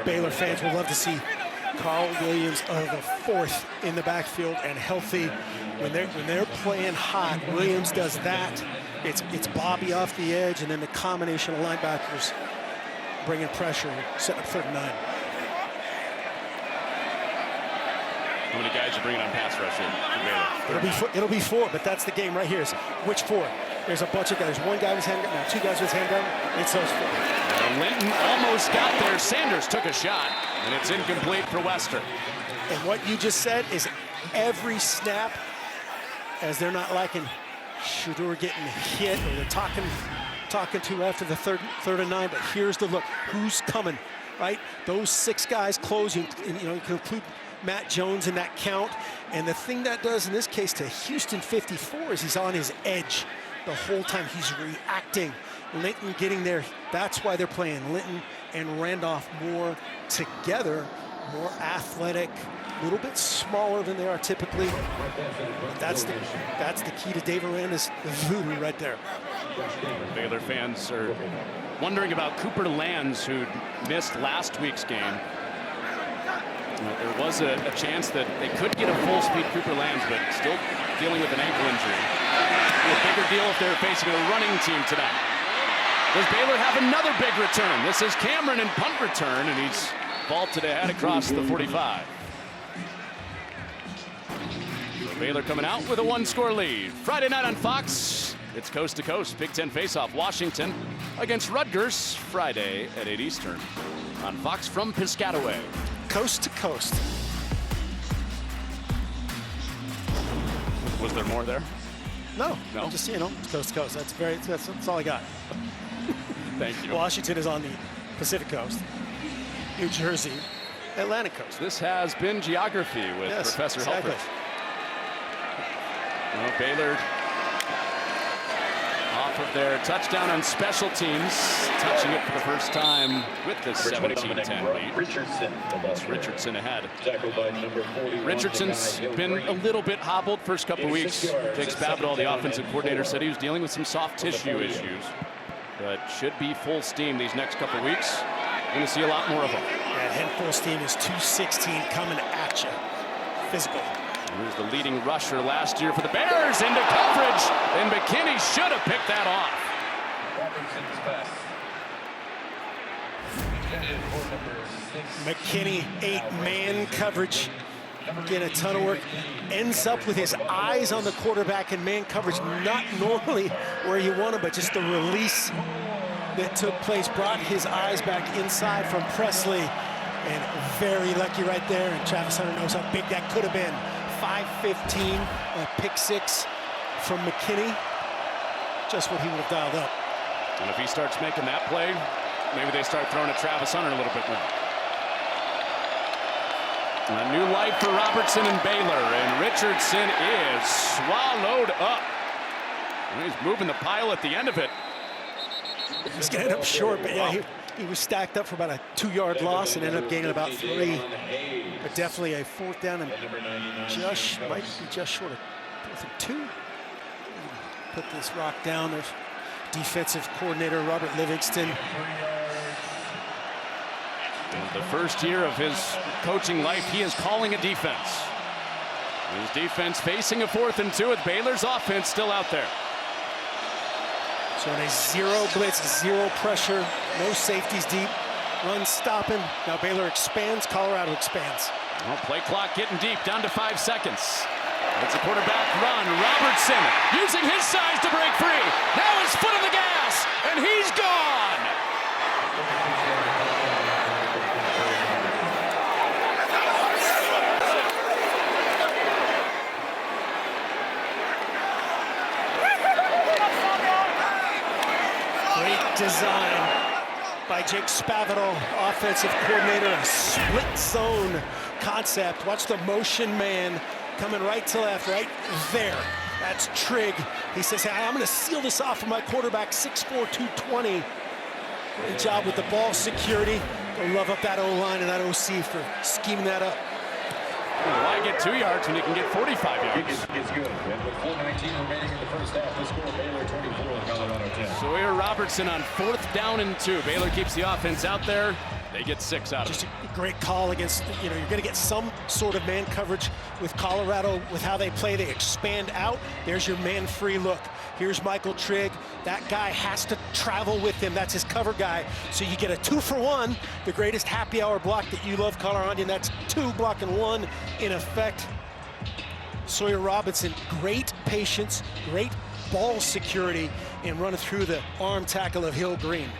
Baylor fans will love to see Carl Williams of the fourth in the backfield and healthy. When they're playing hot, Williams does that. It's Bobby off the edge, and then the combination of linebackers bringing pressure, setting up 3rd and 9. How many guys are bringing on pass rush here? It'll be 4, but that's the game right here. Is which 4? There's a bunch of guys. One guy with his handgun, now 2 guys with his handgun. It's those 4. Linton almost got there. Sanders took a shot, and it's incomplete for Wester. And what you just said is every snap, as they're not liking Shedeur getting hit, or they're talking to after the third and 9, but here's the look. Who's coming, right? Those 6 guys closing, and you can include Matt Jones in that count. And the thing that does in this case to Houston 54 is he's on his edge the whole time. He's reacting. Linton getting there. That's why they're playing Linton and Randolph more together. more athletic, a little bit smaller than they are typically. But that's the key to Dave Aranda's voodoo right there. Baylor fans are wondering about Cooper Lands, who missed last week's game. There was a chance that they could get a full-speed Cooper Lands, but still dealing with an ankle injury. It'll be a bigger deal if they're facing a running team tonight. Does Baylor have another big return? This is Cameron in punt return, and he's vaulted ahead across the 45. So Baylor coming out with a one-score lead. Friday night on Fox, it's coast to coast Big Ten face-off. Washington against Rutgers, Friday at 8 Eastern on Fox from Piscataway. Coast to coast. Was there more there? No, No? just, it's coast to coast. That's all I got. Thank you. Washington is on the Pacific coast. New Jersey, Atlantic coast. This has been Geography with Professor exactly. Helfrich. Well, Baylor off of their touchdown on special teams, touching it for the first time with this 17-10 lead. Richardson ahead. Richardson's been a little bit hobbled first couple weeks. Jake Spavital, the offensive coordinator, said he was dealing with some soft tissue issues, but should be full steam these next couple weeks. Going to see a lot more of them. And head full steam is 216 coming at you. Physical. He was the leading rusher last year for the Bears into coverage, and McKinney should have picked that off. McKinney, 8-man coverage. Getting a ton of work. Ends up with his eyes on the quarterback in man coverage. Not normally where you want him, but just the release that took place brought his eyes back inside from Presley. And very lucky right there. And Travis Hunter knows how big that could have been. 5-15, a pick 6 from McKinney. Just what he would have dialed up. And if he starts making that play, maybe they start throwing at Travis Hunter a little bit more. A new life for Robertson and Baylor, and Richardson is swallowed up. And he's moving the pile at the end of it. He's getting up short, but yeah, he was stacked up for about a 2-yard loss and ended up gaining about 3. But definitely a 4th down and might be just short of 2. Put this rock down. There's defensive coordinator Robert Livingston. The first year of his coaching life, he is calling a defense. His defense facing a 4th and 2 with Baylor's offense still out there. So in a 0 blitz, 0 pressure, no safeties deep, run stopping. Now Baylor expands, Colorado expands. Well, play clock getting deep, down to 5 seconds. It's a quarterback run. Robertson using his size to break free. Now his foot on the gas, and he's gone. Great design by Jake Spavital, offensive coordinator, a split zone concept. Watch the motion man coming right to left, right there. That's Trigg. He says, hey, I'm gonna seal this off for my quarterback, 6'4", 220. Great job with the ball security. Go love up that O-line and that OC for scheming that up. Why get 2 yards when you can get 45 yards? It's good. With 4:19 remaining in the first half, the score Baylor 24, Colorado 10. Sawyer Robertson on 4th down and 2. Baylor keeps the offense out there. They get 6 out of it. Just a great call against, you're going to get some sort of man coverage with Colorado with how they play. They expand out. There's your man-free look. Here's Michael Trigg. That guy has to travel with him. That's his cover guy. So you get a 2-for-1, the greatest happy hour block that you love, Colorado. And that's 2 blocking 1 in effect. Sawyer Robinson, great patience, great ball security, and running through the arm tackle of Hill Green.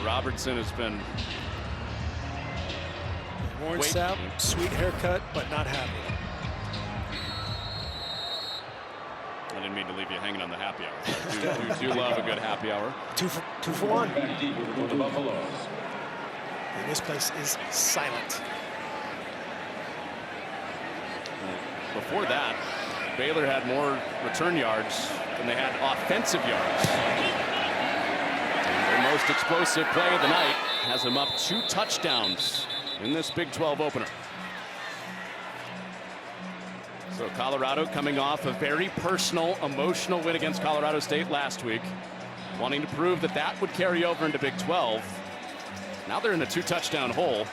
Robertson has been worn out, sweet haircut, but not happy. I didn't mean to leave you hanging on the happy hour. You do love a good happy hour. 2 for 1. And this place is silent. Before that, Baylor had more return yards than they had offensive yards. Their most most explosive play of the night. Has him up 2 touchdowns in this Big 12 opener. So Colorado coming off a very personal, emotional win against Colorado State last week, wanting to prove that that would carry over into Big 12. Now they're in a 2-touchdown hole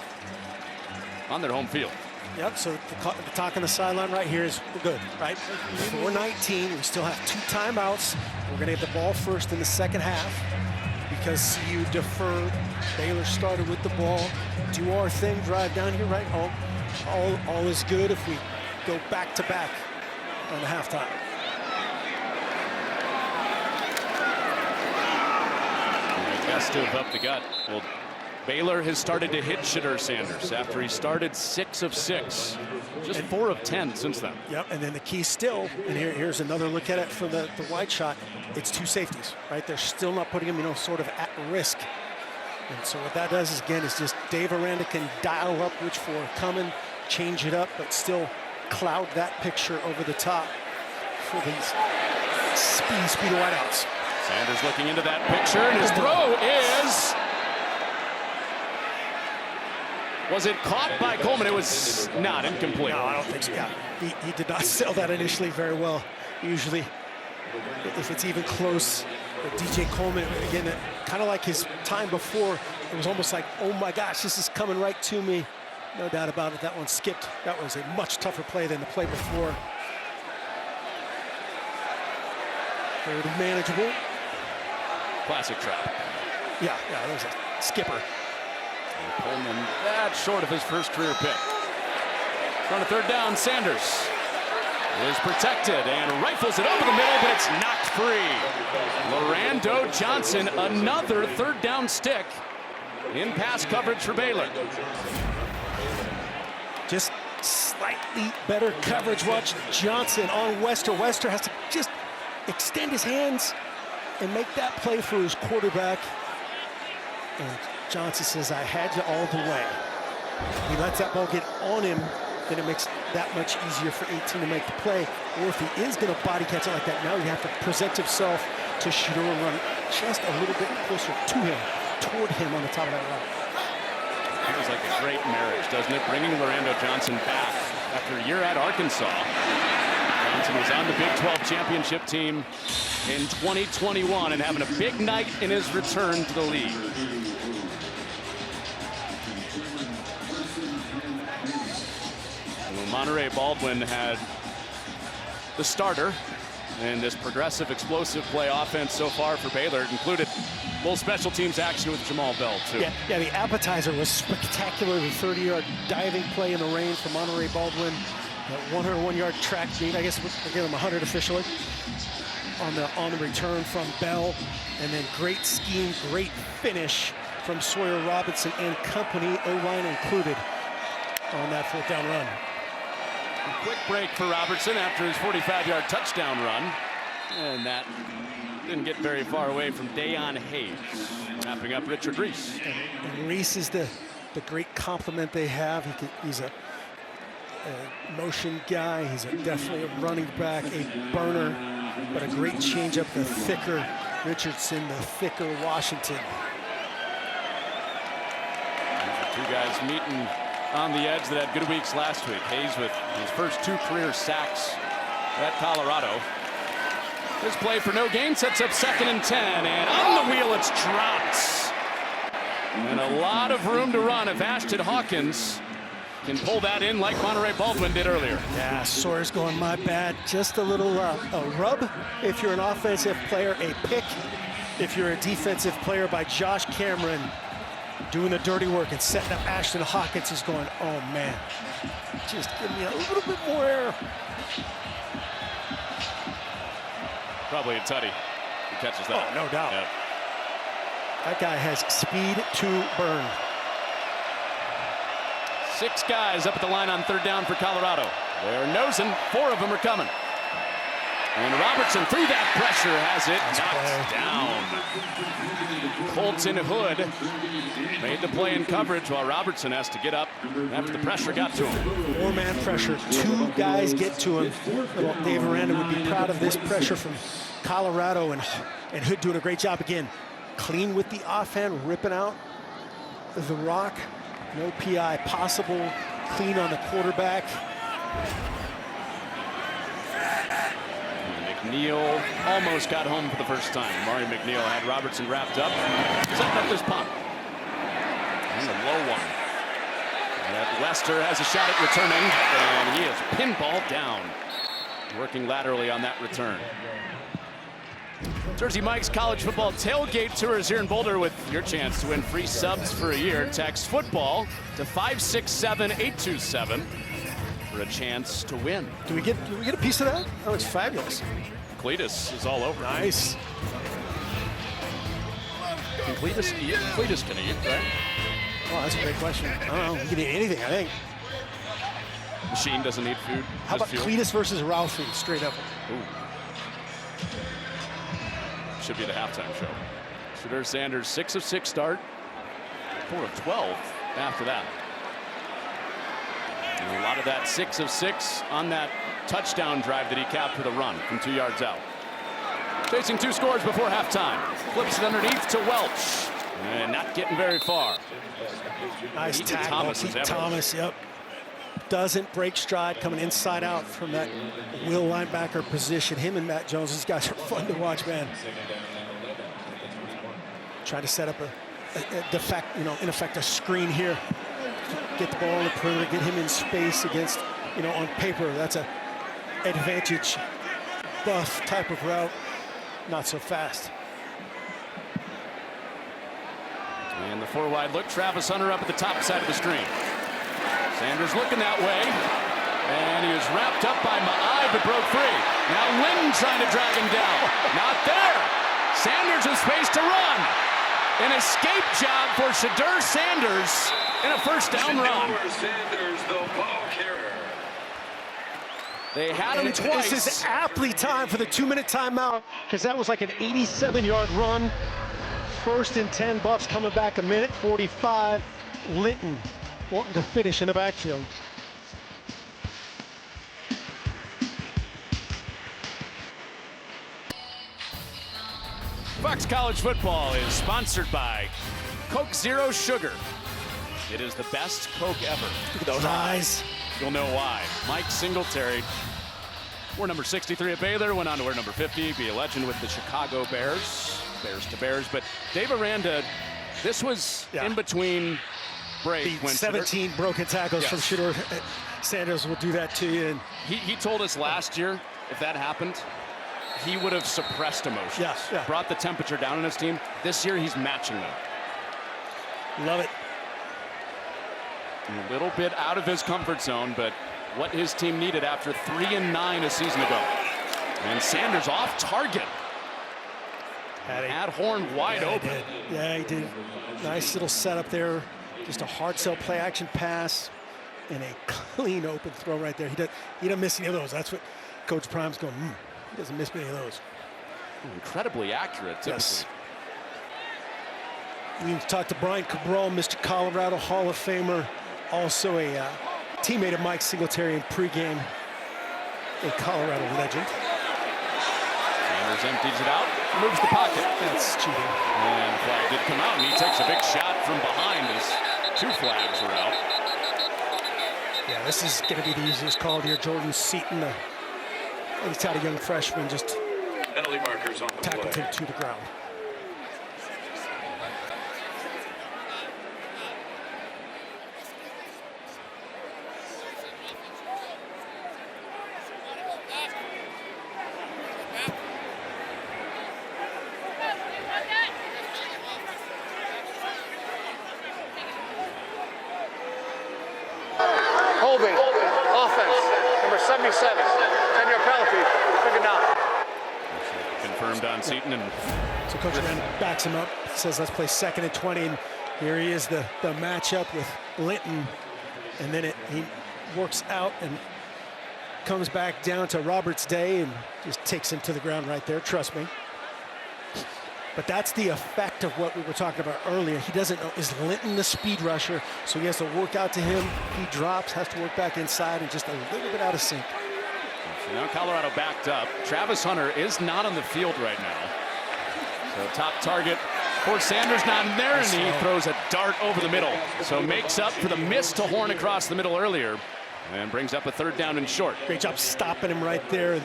on their home field. Yep, so the talk on the sideline right here is we're good, right? 4:19, we still have 2 timeouts. We're gonna get the ball first in the second half because CU deferred. Baylor started with the ball. Do our thing, drive down here, right? All is good if we go back to back on the halftime. Festive up the gut. Well, Baylor has started to hit Shedeur Sanders after he started 6 of 6. Just 4 of 10 since then. Yep, and then the key still, and here's another look at it from the wide shot. It's 2 safeties, right? They're still not putting him, sort of at risk. And so what that does is, again, is just Dave Aranda can dial up which 4 are coming, change it up, but still cloud that picture over the top for these speedy wideouts. Sanders looking into that picture, and his throw is... Was it caught by Coleman? It was not incomplete. No, I don't think so. Yeah, he did not sell that initially very well. Usually, if it's even close, DJ Coleman, again, kind of like his time before, it was almost like, oh my gosh, this is coming right to me. No doubt about it, that one skipped. That was a much tougher play than the play before. Very manageable. Classic trap. Yeah, that was a skipper. And Coleman that short of his first career pick. On a 3rd down, Sanders is protected and rifles it over the middle, but it's knocked free. Lorando Johnson, another 3rd down stick in pass coverage for Baylor. Just slightly better coverage. Watch Johnson on Wester. Wester has to just extend his hands and make that play for his quarterback. And Johnson says, I had you all the way. He lets that ball get on him, then it makes that much easier for 18 to make the play. Or if he is going to body catch it like that, now you have to present himself to Shedeur and run just a little bit closer to him, toward him on the top of that route. Feels like a great marriage, doesn't it? Bringing Lorando Johnson back after a year at Arkansas. Johnson was on the Big 12 championship team in 2021 and having a big night in his return to the league. Monterey Baldwin had the starter in this progressive, explosive play offense so far for Baylor. It included full special teams action with Jamal Bell, too. Yeah, the appetizer was spectacular. The 30-yard diving play in the rain for Monterey Baldwin. That 101-yard track meet. I guess we'll give him 100 officially on the return from Bell. And then great scheme, great finish from Sawyer Robinson and company, O-line included, on that 4th down run. A quick break for Robertson after his 45-yard touchdown run. And that didn't get very far away from Dayon Hayes. Wrapping up Richard Reese. And Reese is the great compliment they have. He's a motion guy. He's definitely a running back, a burner, but a great changeup. The thicker Richardson, the thicker Washington. Two guys meeting on the edge that had good weeks last week. Hayes with his first 2 career sacks at Colorado. This play for no gain sets up 2nd and 10, and on the wheel it's dropped. And a lot of room to run if Ashton Hawkins can pull that in like Monterey Baldwin did earlier. Yeah, Sawyer's going, my bad. Just a little a rub if you're an offensive player, a pick if you're a defensive player by Josh Cameron. Doing the dirty work and setting up Ashton Hawkins is going, oh man, just give me a little bit more air. Probably a tutty. He catches that. Oh, no doubt. Yep. That guy has speed to burn. 6 guys up at the line on 3rd down for Colorado. They're nosing. 4 of them are coming. And Robertson through that pressure has it knocked down. Colton Hood made the play in coverage while Robertson has to get up after the pressure got to him. 4-man pressure. 2 guys get to him. Well, Dave Aranda would be proud of this pressure from Colorado, and Hood doing a great job again. clean with the offhand, ripping out the rock. No PI possible. Clean on the quarterback. McNeil almost got home for the first time. Mari McNeil had Robertson wrapped up, setting up this punt. And a low one. And Lester has a shot at returning, and he is pinballed down. Working laterally on that return. Jersey Mike's College Football Tailgate Tour is here in Boulder with your chance to win free subs for a year. Text football to 567-827 for a chance to win. Do we get a piece of that? Oh, it's fabulous. Cletus is all over. Nice. Can Cletus eat? Cletus can eat, right? Oh, that's a great question. I don't know. You can eat anything, I think. Machine doesn't need food. How about fuel? Cletus versus Ralphie, straight up? Ooh. Should be the halftime show. Shedeur Sanders, 6 of 6 start, 4 of 12 after that. And a lot of that 6 of 6 on that touchdown drive that he capped with a run from 2 yards out. Chasing 2 scores before halftime. Flips it underneath to Welch. And not getting very far. Nice tackle. Thomas, yep. Doesn't break stride, coming inside out from that will linebacker position. Him and Matt Jones, these guys are fun to watch, man. Try to set up a defect, in effect, a screen here. Get the ball on the perimeter, get him in space against, on paper, that's a advantage buff type of route. Not so fast. And the 4 wide look, Travis Hunter up at the top side of the screen. Sanders looking that way, and he was wrapped up by Ma'ai, but broke free. Now Linton trying to drag him down. Not there. Sanders in space to run. An escape job for Shedeur Sanders and a first down run. Sanders, the ball carrier. They had him twice. This is aptly timed for the 2-minute timeout, because that was like an 87-yard run. 1st and 10, Buffs coming back a minute 45. Linton wanting to finish in the backfield. Fox College Football is sponsored by Coke Zero Sugar. It is the best Coke ever. Look at those eyes. You'll know why. Mike Singletary wore number 63 at Baylor, went on to wear number 50, be a legend with the Chicago Bears. Bears to Bears, but Dave Aranda, this was in between break. The 17 broken tackles from Shedeur Sanders will do that to you. And he told us last year, if that happened, he would have suppressed emotions. Yeah. Brought the temperature down on his team. This year, he's matching them. Love it. A little bit out of his comfort zone, but what his team needed after 3-9 a season ago. And Sanders off target. Had Horn wide open. He did. Nice little setup there. Just a hard sell play action pass and a clean open throw right there. He doesn't miss any of those. That's what Coach Prime's going, he doesn't miss any of those. Incredibly accurate, typically. Yes. We've talked to Brian Cabral, Mr. Colorado Hall of Famer, also a teammate of Mike Singletary in pregame, a Colorado legend. Sanders empties it out, moves the pocket. That's cheating. And the flag did come out, and he takes a big shot from behind as 2 flags are out. Yeah, this is going to be the easiest call here. Jordan Seaton, he's got a young freshman, just Penalty markers on the tackled play. him to the ground. Holding, offense, number 77, 10-yard penalty, second down. Confirmed on Seaton. And so Coach Aranda backs him up, says let's play 2nd and 20, and here he is, the matchup with Linton, and then he works out and comes back down to Roberts Day and just takes him to the ground right there, trust me. But that's the effect of what we were talking about earlier. He doesn't know, is Linton the speed rusher? So he has to work out to him. He drops, has to work back inside, and just a little bit out of sync. So now Colorado backed up. Travis Hunter is not on the field right now. So top target For Sanders not in there, and he throws a dart over the middle. So makes up for the miss to Horn across the middle earlier, and brings up a 3rd down and short. Great job stopping him right there,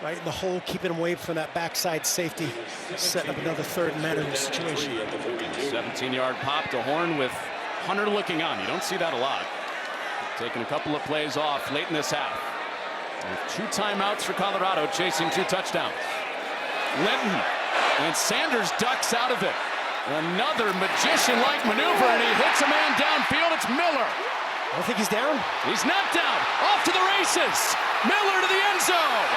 right in the hole, keeping him away from that backside safety, setting up another 3rd and manageable situation. 17-yard pop to Horn with Hunter looking on. You don't see that a lot. Taking a couple of plays off late in this half. With 2 timeouts for Colorado, chasing 2 touchdowns. Linton, and Sanders ducks out of it. Another magician-like maneuver, and he hits a man downfield. It's Miller. I don't think he's down. He's not down. Off to the races. Miller to the end zone.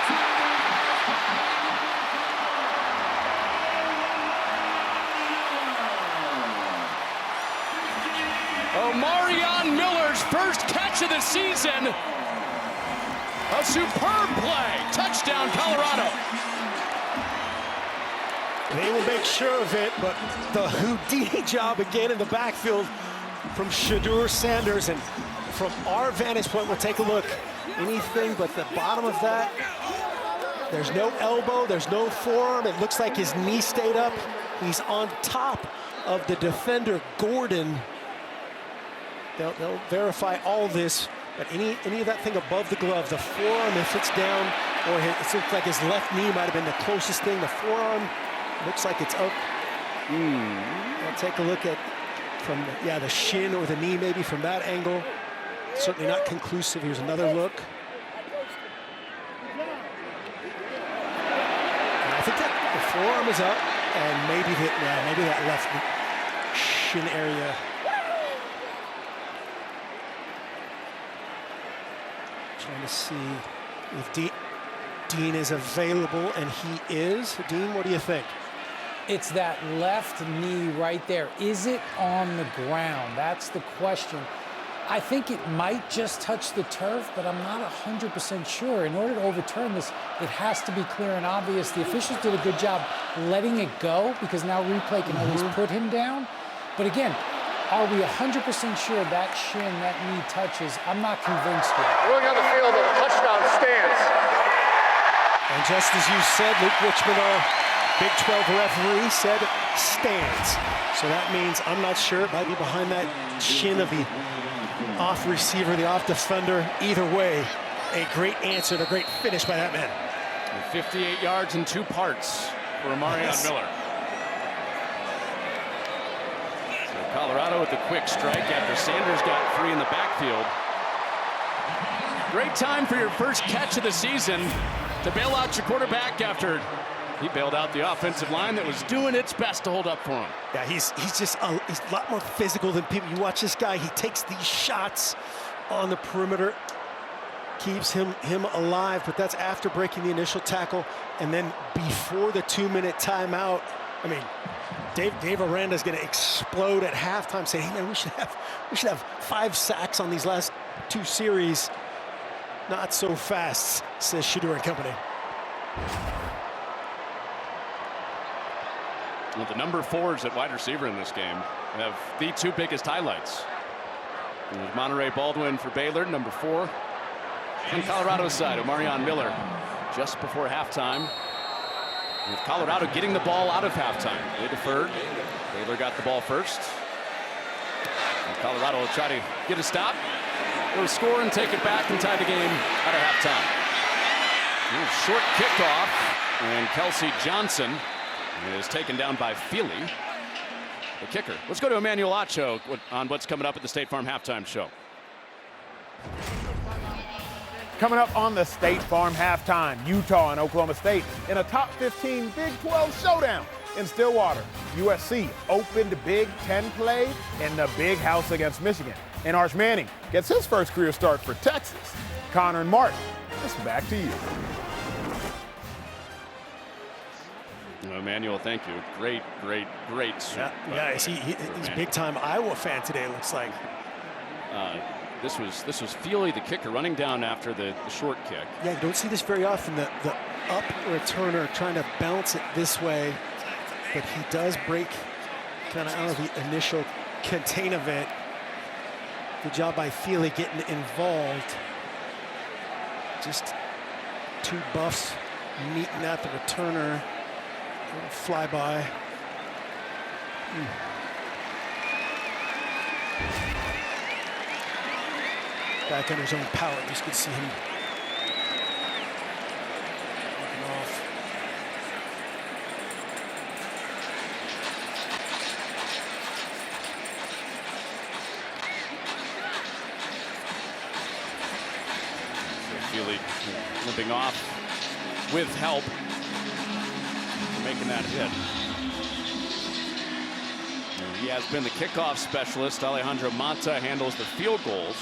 Omarion Miller's first catch of the season. A superb play. Touchdown, Colorado. They will make sure of it, but the Houdini job again in the backfield from Shadur Sanders. And from our vantage point, we'll take a look. Anything but the bottom of that. There's no elbow, there's no forearm. It looks like his knee stayed up. He's on top of the defender, Gordon. They'll verify all this, but any of that thing above the glove, the forearm, if it's down, or it looks like his left knee might have been the closest thing. The forearm looks like it's up. I'll take a look at from the shin or the knee maybe from that angle. Certainly not conclusive. Here's another look. And I think that the forearm is up, and maybe that left shin area. Trying to see if Dean is available, and he is. Dean, what do you think? It's that left knee right there. Is it on the ground? That's the question. I think it might just touch the turf, but I'm not 100% sure. In order to overturn this, it has to be clear and obvious. The officials did a good job letting it go, because now replay can always put him down. But again, are we 100% sure that shin, that knee touches? I'm not convinced yet. Ruling on the field, the touchdown stands. And just as you said, Luke Richmond, our Big 12 referee, said stands. So that means, I'm not sure, it might be behind that shin of the off receiver, the off defender. Either way, a great answer and a great finish by that man. 58 yards in 2 parts for Omarion Miller. So Colorado with the quick strike after Sanders got 3 in the backfield. Great time for your first catch of the season to bail out your quarterback after he bailed out the offensive line that was doing its best to hold up for him. Yeah, he's just he's a lot more physical than people. You watch this guy, he takes these shots on the perimeter, keeps him alive, but that's after breaking the initial tackle. And then before the 2-minute timeout, I mean, Dave Aranda's going to explode at halftime saying, hey man, we should have 5 sacks on these last 2 series. Not so fast, says Shadur and company. Well, the number 4s at wide receiver in this game have the 2 biggest highlights. There's Monterey Baldwin for Baylor, number 4. On Colorado's side, Omarion Miller just before halftime. With Colorado getting the ball out of halftime. They deferred. Baylor got the ball first. And Colorado will try to get a stop. They'll score and take it back and tie the game out of halftime. Short kickoff, and Kelsey Johnson is taken down by Feely, the kicker. Let's go to Emmanuel Acho on what's coming up at the State Farm Halftime Show. Coming up on the State Farm Halftime, Utah and Oklahoma State in a top 15 Big 12 showdown in Stillwater. USC opened Big 10 play in the Big House against Michigan. And Arch Manning gets his first career start for Texas. Connor and Martin, it's back to you. Emmanuel, thank you. Great. Yeah, he's big-time Iowa fan today, it looks like. This was Feely, the kicker, running down after the short kick. Yeah, you don't see this very often, the up returner trying to bounce it this way, but he does break kind of out of the initial contain event. Good job by Feely getting involved. Just 2 buffs meeting at the returner. Flyby. Back under his own power. Just could see him walking off. Feely limping off with help, making that hit. And he has been the kickoff specialist. Alejandro Manta handles the field goals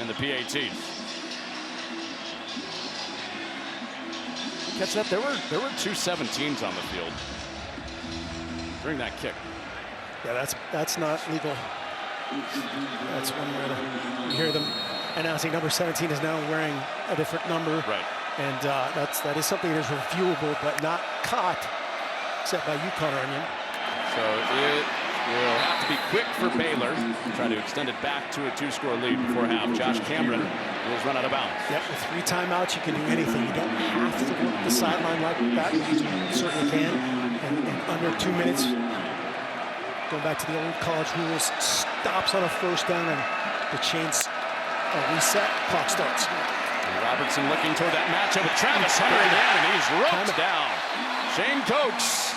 and the PATs. Catch that? There were 2 17s on the field during that kick. Yeah, that's not legal. That's one where you hear them announcing number 17 is now wearing a different number. Right. And that is something that is reviewable, but not caught, except by you, Connor Onion. So it will have to be quick for Baylor. Try to extend it back to a 2-score lead before half. Josh Cameron will run out of bounds. Yep, with 3 timeouts, you can do anything. You don't have to go to the sideline like that. You certainly can. And under 2 minutes, going back to the old college rules, stops on a first down and the chains reset, clock starts. And Robertson looking toward that matchup with Travis Hunter again, and he's roped down. Shane Coates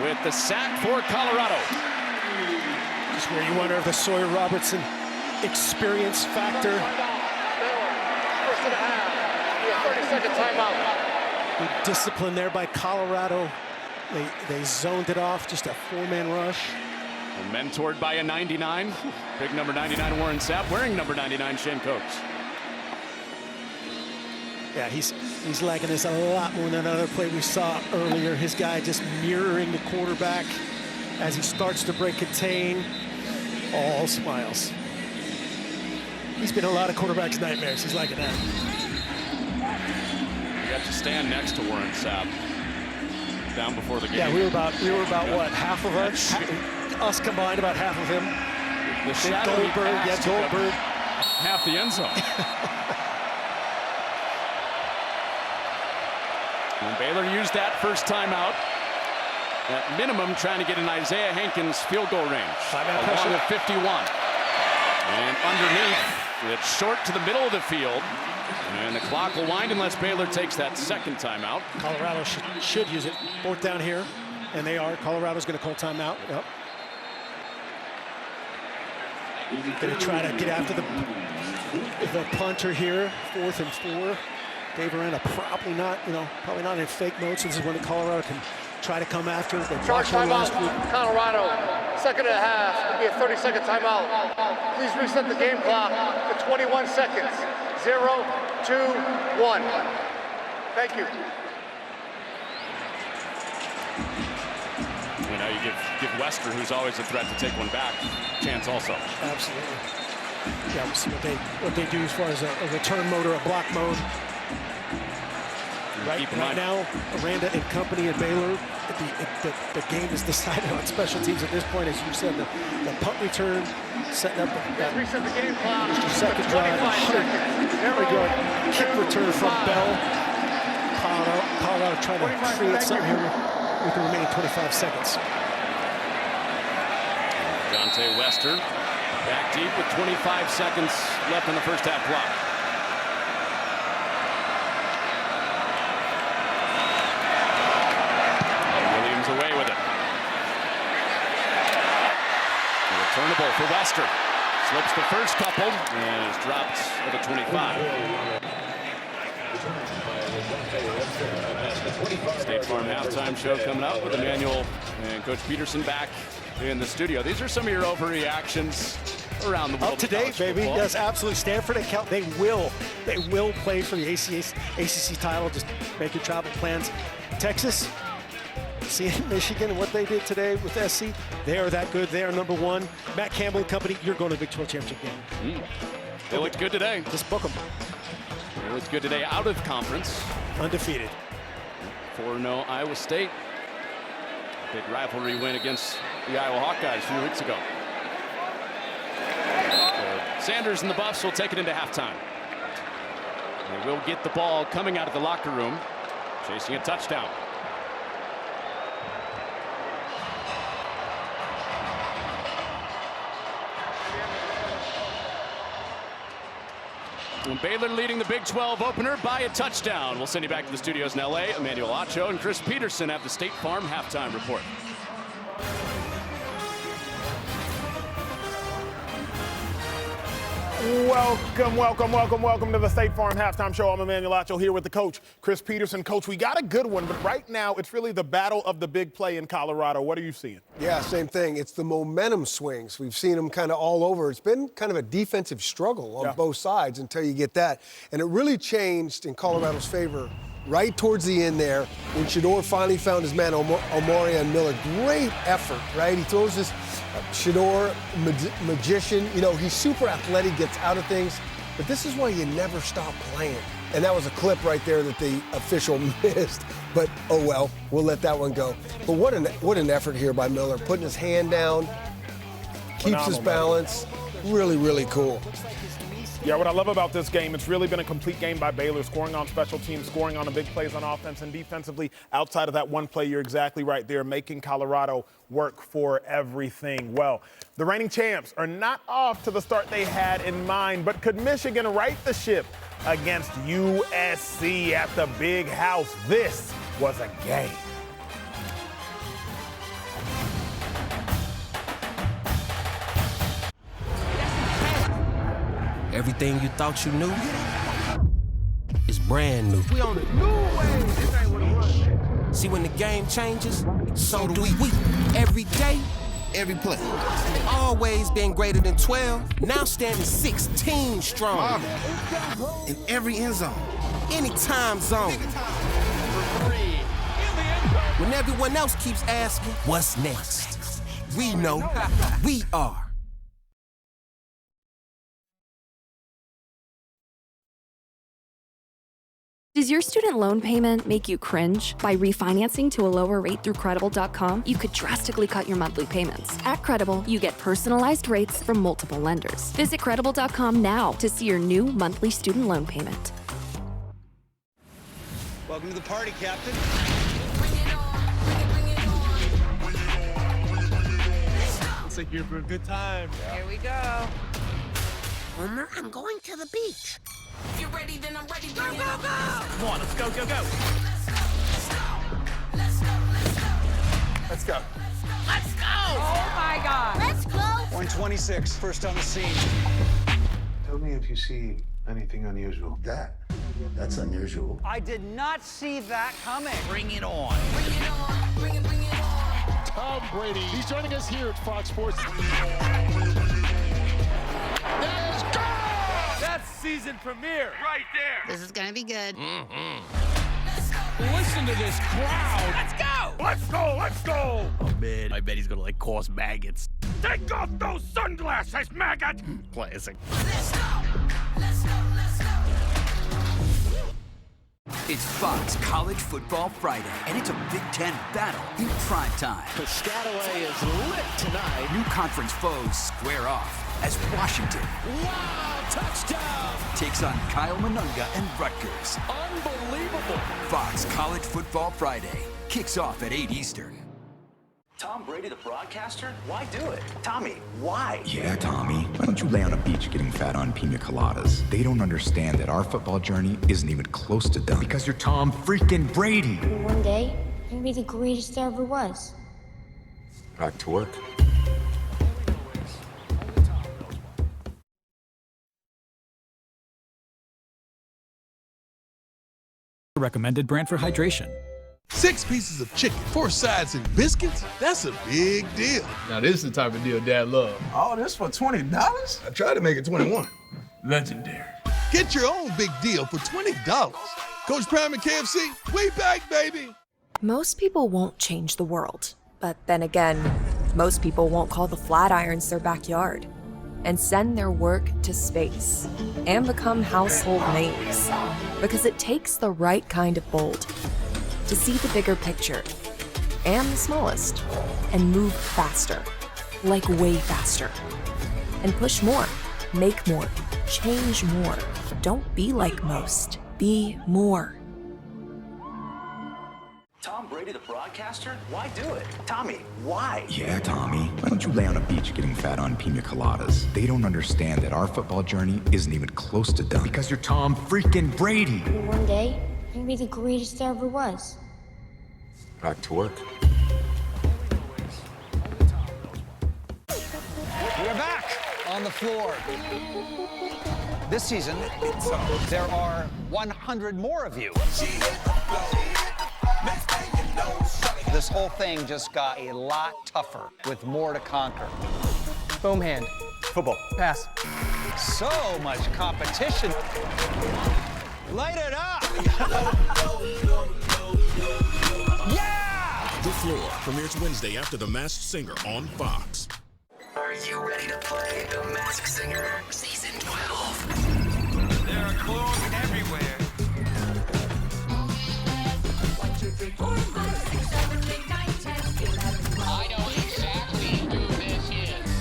with the sack for Colorado. Just where you wonder if the Sawyer Robertson experience factor. First and a half. 30-second timeout. Good discipline there by Colorado. They zoned it off, just a 4-man rush. And mentored by a 99. Big number 99 Warren Sapp, wearing number 99 Shane Coates. Yeah, he's liking this a lot more than another play we saw earlier. His guy just mirroring the quarterback as he starts to break contain. All smiles. He's been a lot of quarterbacks' nightmares. He's liking that. You have to stand next to Warren Sapp. Down before the game. Yeah, we were about what, half of us combined, about half of him. The shadow Goldberg, yeah, Goldberg. Half the end zone. And Baylor used that first timeout. At minimum, trying to get in Isaiah Hankins' field goal range. Along with 51. And underneath, it's short to the middle of the field. And the clock will wind unless Baylor takes that second timeout. Colorado should use it. 4th down here, and they are. Colorado's going to call timeout. Yep. Going to try to get after the punter here. 4th and 4. Dave Aranda probably not in fake mode, since this is when Colorado can try to come after. Charge timeout, Colorado. 2nd and a half. It'll be a 30-second timeout. Please reset the game clock to 21 seconds. 0, 2, 1. Thank you. You know, you give Wester, who's always a threat to take one back, a chance also. Absolutely. Yeah, we'll see what they do as far as a return mode or a block mode. Right now, Aranda and company at Baylor, the game is decided on special teams at this point. As you said, the punt return, setting up that second drive. 100-yard kick return from Bell. Colorado trying to create something here with the remaining 25 seconds. Dante Wester back deep with 25 seconds left on the first half clock. Away with it. Returnable for Wester. Slips the first couple and is dropped at the 25. State Farm halftime show coming up with Emmanuel and Coach Peterson back in the studio. These are some of your overreactions around the world. Up to date, baby. Football. Yes, absolutely. Stanford and Cal, they will play for the ACC title. Just make your travel plans. Texas. See Michigan and what they did today with SC. They are that good. They are number 1. Matt Campbell and company, you're going to the Big 12 championship game. They looked good today. Just book them. They looked good today out of conference. Undefeated. 4-0 Iowa State. Big rivalry win against the Iowa Hawkeyes a few weeks ago. So Sanders and the Buffs will take it into halftime. They will get the ball coming out of the locker room, chasing a touchdown. And Baylor leading the Big 12 opener by a touchdown. We'll send you back to the studios in L.A. Emmanuel Acho and Chris Peterson have the State Farm halftime report. Welcome to the State Farm Halftime Show. I'm Emmanuel Acho here with the coach, Chris Peterson. Coach, we got a good one, but right now it's really the battle of the big play in Colorado. What are you seeing? Yeah, same thing. It's the momentum swings. We've seen them kind of all over. It's been kind of a defensive struggle on both sides until you get that. And it really changed in Colorado's favor right towards the end there when Shador finally found his man, Omarion Miller. Great effort, right? He throws this Shador magician. You know, he's super athletic, gets out of things. But this is why you never stop playing. And that was a clip right there that the official missed. But, oh well, we'll let that one go. But what an effort here by Miller, putting his hand down, keeps his balance. Really, really cool. Yeah, what I love about this game, it's really been a complete game by Baylor, scoring on special teams, scoring on the big plays on offense, and defensively, outside of that one play, you're exactly right there, making Colorado work for everything. Well, the reigning champs are not off to the start they had in mind, but could Michigan right the ship against USC at the Big House? This was a game. Everything you thought you knew is brand new. We on a new wave. This ain't what it was. See, when the game changes, so do we. Every day, every play. Always been greater than 12, now standing 16 strong. In every end zone, any time zone. When everyone else keeps asking, what's next? We know we are. Does your student loan payment make you cringe? By refinancing to a lower rate through Credible.com, you could drastically cut your monthly payments. At Credible, you get personalized rates from multiple lenders. Visit Credible.com now to see your new monthly student loan payment. Welcome to the party, Captain. Looks like you're for a good time. Here we go. Homer, I'm going to the beach. If you're ready, then I'm ready. Go, go, go! Come on, let's go, go, go. Let's go. Let's go! Oh, my God. Let's go! 126, first on the scene. Tell me if you see anything unusual. That's unusual. I did not see that coming. Bring it on. Bring it on. Bring it on. Tom Brady. He's joining us here at Fox Sports. There's go! That's season premiere. Right there. This is gonna be good. Listen to this crowd. Let's go. Let's go. Let's go. Oh, man. I bet he's gonna, cause maggots. Take off those sunglasses, maggot. Classic. Let's go. Let's go. Let's go. It's Fox College Football Friday, and it's a Big Ten battle in prime time. Piscataway is lit tonight. New conference foes square off as Washington Touchdown. takes on Kyle Monunga and Rutgers. Unbelievable. Fox College Football Friday kicks off at 8 Eastern. Tom Brady, the broadcaster? Why do it? Tommy, why? Yeah, Tommy. Why don't you lay on a beach getting fat on pina coladas? They don't understand that our football journey isn't even close to done. Because you're Tom freaking Brady. One day, you'll be the greatest there ever was. Back to work. Recommended brand for hydration. 6 pieces of chicken, 4 sides, and biscuits? That's a big deal. Now this is the type of deal Dad loves. All this for $20? I tried to make it 21. Legendary. Get your own big deal for $20. Coach Prime and KFC, we back, baby. Most people won't change the world. But then again, most people won't call the Flatirons their backyard and send their work to space and become household names. Because it takes the right kind of bold to see the bigger picture and the smallest and move faster, like way faster, and push more, make more, change more. Don't be like most, be more. Tom Brady, the broadcaster? broadcaster? Why do it? Tommy, why? Yeah, Tommy. Why don't you lay on a beach getting fat on pina coladas? They don't understand that our football journey isn't even close to done. Because you're Tom freaking Brady. One day, I can be the greatest there ever was. Back to work. We're back on the floor. This season, there are 100 more of you. This whole thing just got a lot tougher with more to conquer. Foam hand. Football. Pass. So much competition. Light it up! Yeah! The Floor premieres Wednesday after The Masked Singer on Fox. Are you ready to play The Masked Singer Season 12? There are clones everywhere. 1, 2, 3, 4, 5, 6, 7, 8, 9, 10, 11, 12. I know exactly who this is.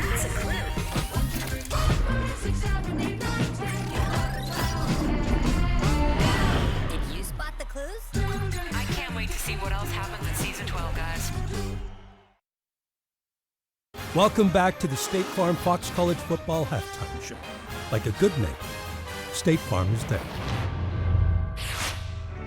That's a clue. 1, 2, 3, 4, 5, 6, 7, 8, 9, 10, 11, 12. Did you spot the clues? I can't wait to see what else happens in Season 12, guys. Welcome back to the State Farm Fox College Football Halftime Show. Like a good neighbor, State Farm is there.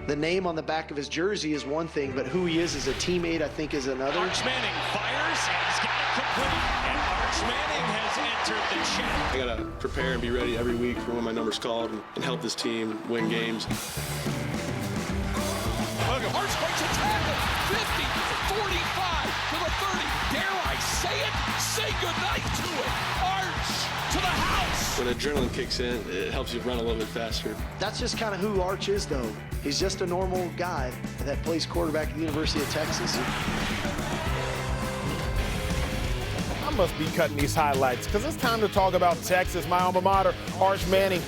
The name on the back of his jersey is one thing, but who he is as a teammate, I think, is another. Arch Manning fires, and he's got it complete, and Arch Manning has entered the chat. I gotta prepare and be ready every week for when my number's called and help this team win games. Arch breaks a tackle. 50, 45, to the 30. Dare I say it? Say goodnight to it. Arch to the house. When adrenaline kicks in, it helps you run a little bit faster. That's just kind of who Arch is, though. He's just a normal guy that plays quarterback at the University of Texas. I must be cutting these highlights because it's time to talk about Texas, my alma mater, Arch Manning.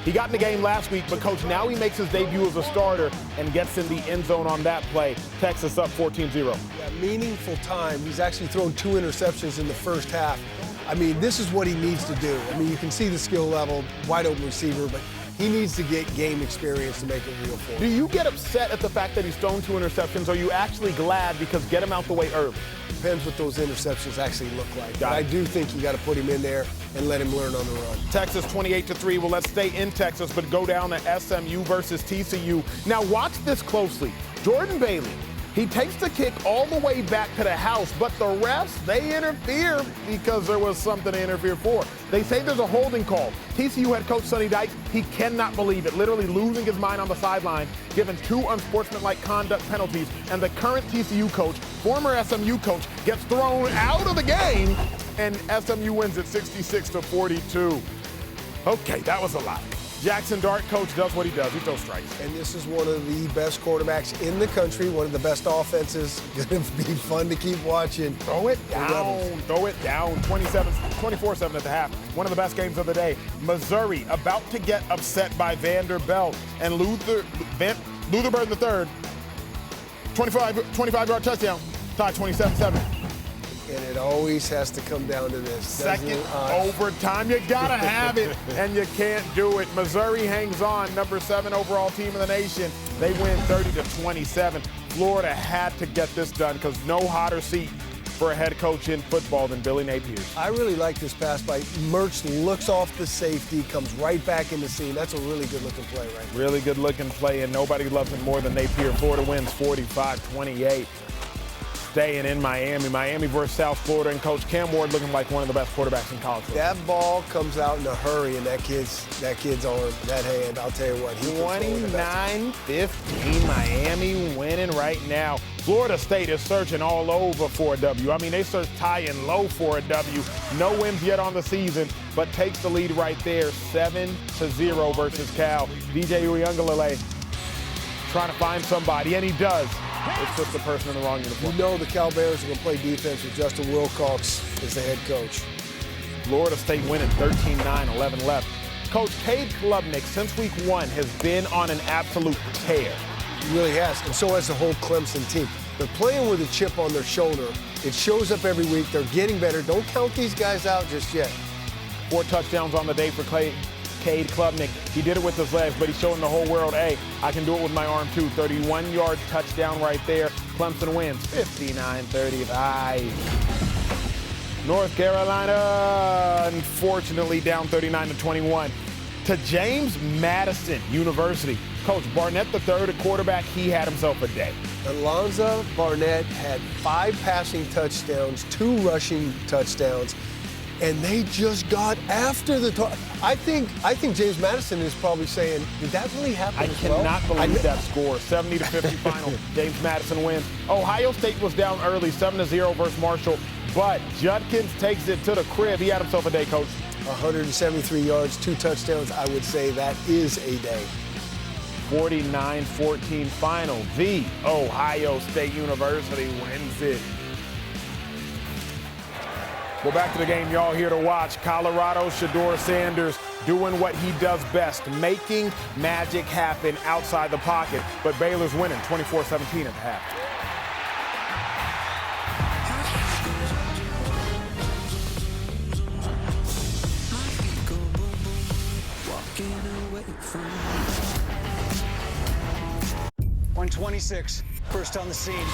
He got in the game last week, but, Coach, now he makes his debut as a starter and gets in the end zone on that play. Texas up 14-0. Yeah, meaningful time. He's actually thrown 2 interceptions in the first half. I mean, this is what he needs to do. I mean, you can see the skill level, wide open receiver, but he needs to get game experience to make it real for him. Do you get upset at the fact that he's thrown 2 interceptions, or are you actually glad because get him out the way early? Depends what those interceptions actually look like. But I do think you got to put him in there and let him learn on the run. Texas 28-3. Well, let's stay in Texas, but go down to SMU versus TCU. Now watch this closely. Jordan Baylor, he takes the kick all the way back to the house, but the refs, they interfere because there was something to interfere for. They say there's a holding call. TCU head coach Sonny Dykes, he cannot believe it, literally losing his mind on the sideline, given 2 unsportsmanlike conduct penalties, and the current TCU coach, former SMU coach, gets thrown out of the game, and SMU wins it 66-42. Okay, that was a lot. Jackson Dart, coach, does what he does. He throws strikes. And this is one of the best quarterbacks in the country, one of the best offenses. Going to be fun to keep watching. Throw it down. Throw it down. 24-7 at the half. One of the best games of the day. Missouri about to get upset by Vanderbilt. And Luther Burden the third. 25-yard touchdown. Tie 27-7. And it always has to come down to this. Second overtime. You got to have it, and you can't do it. Missouri hangs on, number 7 overall team in the nation. They win 30-27. Florida had to get this done because no hotter seat for a head coach in football than Billy Napier. I really like this pass by Mertz. Looks off the safety, comes right back in the scene. That's a really good-looking play right there. Really good-looking play, and nobody loves him more than Napier. Florida wins 45-28. Staying in Miami. Miami versus South Florida, and Coach Cam Ward looking like one of the best quarterbacks in college football. That ball comes out in a hurry, and that kid's arm, that hand, I'll tell you what. 29-15, Miami winning right now. Florida State is searching all over for a W. I mean, they searched high and low for a W. No wins yet on the season, but takes the lead right there, 7-0 versus Cal. DJ Uiagalelei trying to find somebody, and he does. It's just the person in the wrong uniform. You know the Cal Bears are going to play defense with Justin Wilcox as the head coach. Florida State winning 13-9, 11 left. Coach Cade Klubnik, since week 1, has been on an absolute tear. He really has, and so has the whole Clemson team. They're playing with a chip on their shoulder. It shows up every week. They're getting better. Don't count these guys out just yet. 4 touchdowns on the day for Cade Klubnik. He did it with his legs, but he's showing the whole world, hey, I can do it with my arm too. 31-yard touchdown right there. Clemson wins 59-35. North Carolina, unfortunately, down 39-21 to James Madison University. Coach Barnett III, a quarterback, he had himself a day. Alonzo Barnett had 5 passing touchdowns, 2 rushing touchdowns, and they just got after the I think James Madison is probably saying, did that really happen? I cannot believe that score. 70-50 final. James Madison wins. Ohio State was down early, 7-0 versus Marshall, but Judkins takes it to the crib. He had himself a day, Coach. 173 yards, 2 touchdowns. I would say that is a day. 49-14 final. The Ohio State University wins it. Well, back to the game, y'all here to watch. Colorado, Shedeur Sanders doing what he does best, making magic happen outside the pocket. But Baylor's winning 24-17 at the half. .126, first on the scene.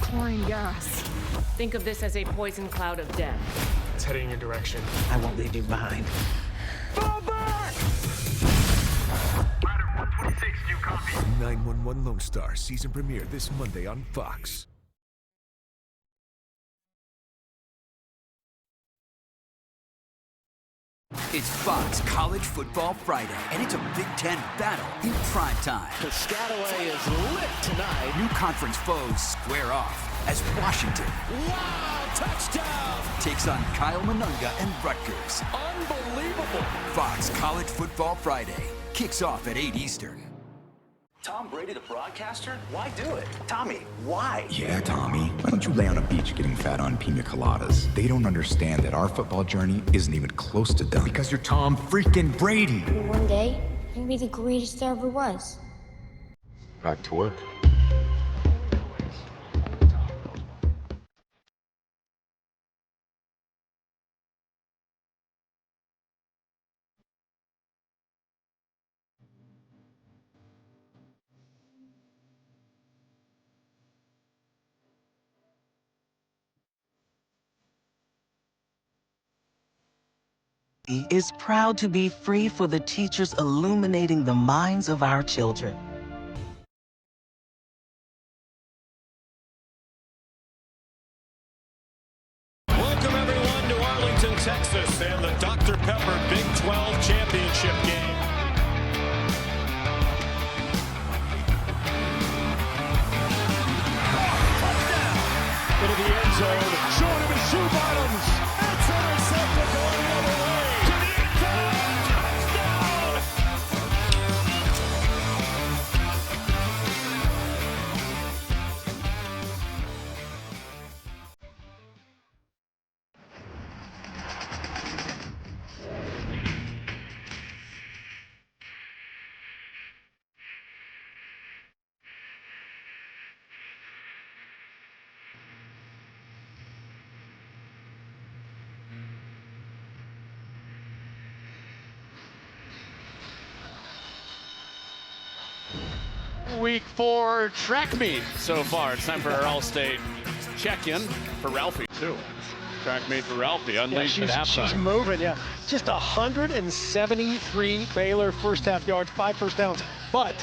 Chlorine gas. Think of this as a poison cloud of death. It's heading in your direction. I won't leave you behind. Fall back! Ladder 126, you copy. 911 Lone Star season premiere this Monday on Fox. It's Fox College Football Friday, and it's a Big Ten battle in primetime. Piscataway is lit tonight. New conference foes square off as Washington Wow, touchdown! takes on Kyle Monunga and Rutgers. Unbelievable. Fox College Football Friday kicks off at 8 Eastern. Tom Brady, the broadcaster? Why do it? Tommy, why? Yeah, Tommy. Why don't you lay on a beach getting fat on pina coladas? They don't understand that our football journey isn't even close to done because you're Tom freaking Brady. One day, you'll be the greatest there ever was. Back to work. Is proud to be free for the teachers illuminating the minds of our children. Welcome everyone to Arlington, Texas, and the Dr. Pepper Big 12 Championship game. Touchdown! Into the end zone, showing him his shoe bottoms. It's intercepted going the other way. To the end zone, touchdown! Week 4 track meet so far. It's time for our All-State check-in for Ralphie, too. Track meet for Ralphie, unleashed at halftime. She's moving, yeah. Just 173 Baylor first half yards, 5 first downs, but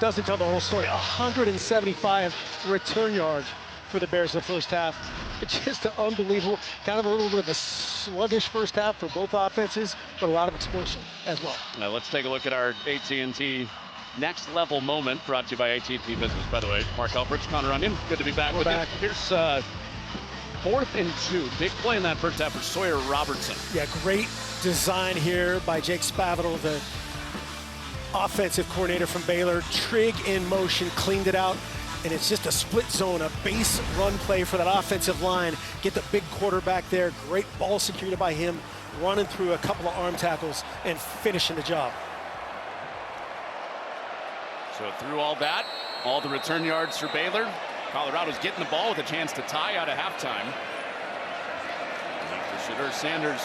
doesn't tell the whole story. 175 return yards for the Bears in the first half. It's just unbelievable. Kind of a little bit of a sluggish first half for both offenses, but a lot of explosion as well. Now let's take a look at our AT&T Next Level Moment, brought to you by AT&T Business. By the way, Mark Elbridge, Connor Onion, good to be back with you. Here's 4th and 2. Big play in that first half for Sawyer Robertson. Yeah, great design here by Jake Spavital, the offensive coordinator from Baylor. Trigg in motion, cleaned it out, and it's just a split zone, a base run play for that offensive line. Get the big quarterback there, great ball security by him, running through a couple of arm tackles and finishing the job. So through all that, all the return yards for Baylor. Colorado's getting the ball with a chance to tie out of halftime. After Shedeur Sanders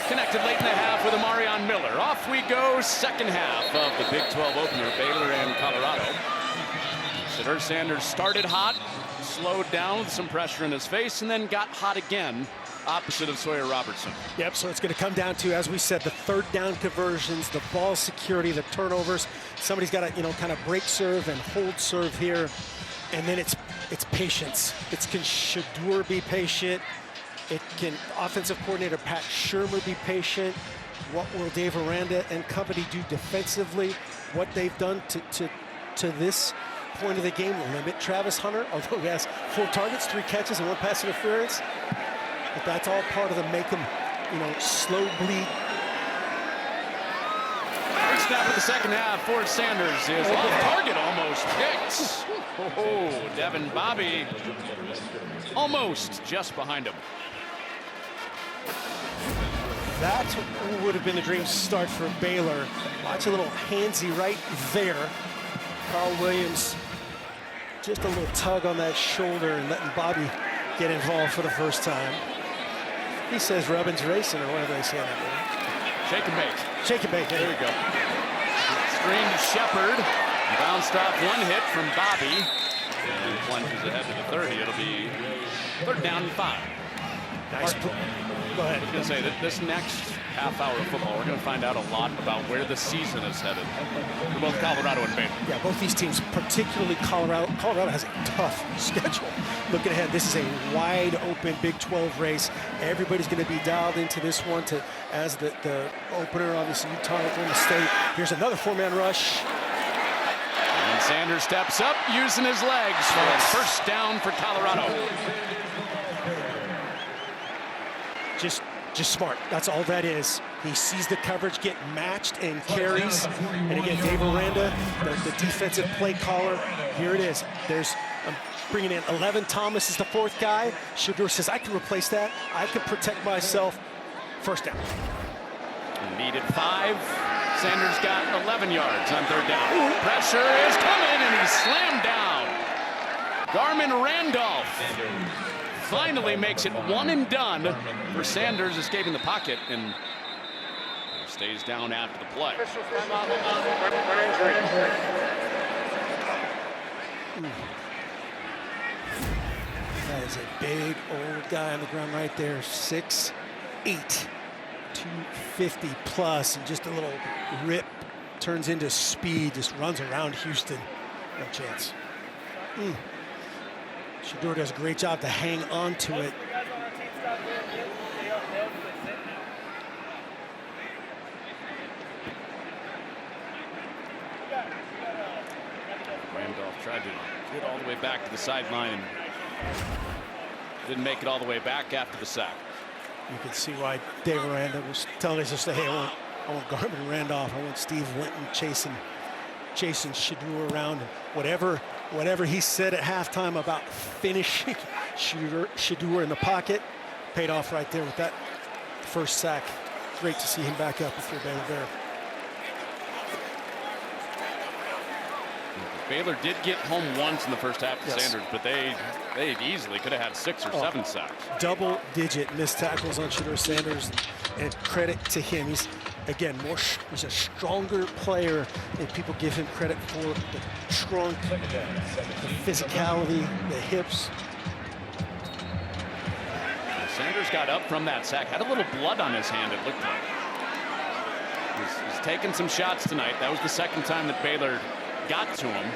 Connected late in the half with Amarion Miller. Off we go, second half of the Big 12 opener, Baylor and Colorado. Shedeur Sanders started hot, slowed down with some pressure in his face, and then got hot again, opposite of Sawyer Robertson. Yep, so it's going to come down to, as we said, the third down conversions, the ball security, the turnovers. Somebody's got to, kind of break serve and hold serve here. And then it's patience. Can Shedeur be patient? It can offensive coordinator Pat Shurmur be patient? What will Dave Aranda and company do defensively? What they've done to this point of the game, limit Travis Hunter, although he has 4 targets, 3 catches, and 1 pass interference. But that's all part of the make him, slow bleed. First snap of the second half for Sanders is off target, almost picked. Oh, Devin Bobby almost just behind him. That's what would have been the dream start for Baylor. Watch a little handsy right there. Carl Williams, just a little tug on that shoulder and letting Bobby get involved for the first time. He says Robbins racing, or whatever they say in that movie. Shake and bake. Shake and bake. There we go. Screen to Shepard. Bounced off 1 hit from Bobby. And plunges ahead to the 30. It'll be 3rd down and 5. Nice. Go ahead. I was going to say that this next half hour of football, we're going to find out a lot about where the season is headed for both Colorado and Baylor. Yeah, both these teams, particularly Colorado. Colorado has a tough schedule. Looking ahead, this is a wide open Big 12 race. Everybody's going to be dialed into this one as the opener, obviously Utah, Oklahoma State. Here's another 4-man rush. And Sanders steps up using his legs for a first down for Colorado. Just smart. That's all that is. He sees the coverage get matched and carries. And again, Dave Aranda, the defensive play caller. Here it is. I'm bringing in 11. Thomas is the 4th guy. Shedeur says, I can replace that. I can protect myself. First down. Needed 5. Sanders got 11 yards on 3rd down. Pressure is coming, and he's slammed down. Garmin Randolph finally makes it 1 and done for Sanders, escaping the pocket and stays down after the play. That is a big old guy on the ground right there, 6'8", 250 plus, and just a little rip turns into speed, just runs around Houston. No chance. Shedeur does a great job to hang on to it. Randolph tried to get all the way back to the sideline and didn't make it all the way back after the sack. You can see why Dave Aranda was telling us just, hey, I want Garmin Randolph, I want Steve Linton chasing Shedeur around, and whatever he said at halftime about finishing Shedeur in the pocket paid off right there with that first sack. Great to see him back up if you're Baylor Bear. Baylor did get home once in the first half to Sanders, but they easily could have had 6 or 7 sacks. Double-digit missed tackles on Shedeur Sanders, and credit to him. He's a stronger player, and people give him credit for the trunk, the physicality, the hips. Sanders got up from that sack, had a little blood on his hand, it looked like. He's taken some shots tonight. That was the 2nd time that Baylor got to him.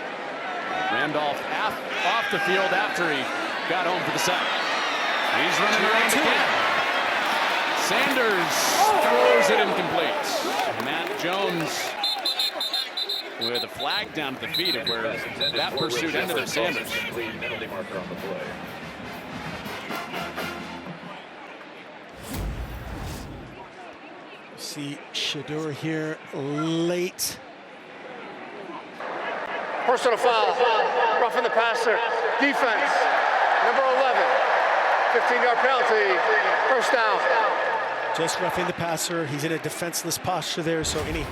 Randolph off the field after he got home for the sack. He's running around again. Sanders throws it incomplete. Matt Jones with a flag down at the feet of where that pursuit ended of Sanders. Penalty marker on the play. See Shedeur here late. Personal foul, roughing the passer, defense, number 11, 15-yard penalty, first down. Just roughing the passer. He's in a defenseless posture there, so any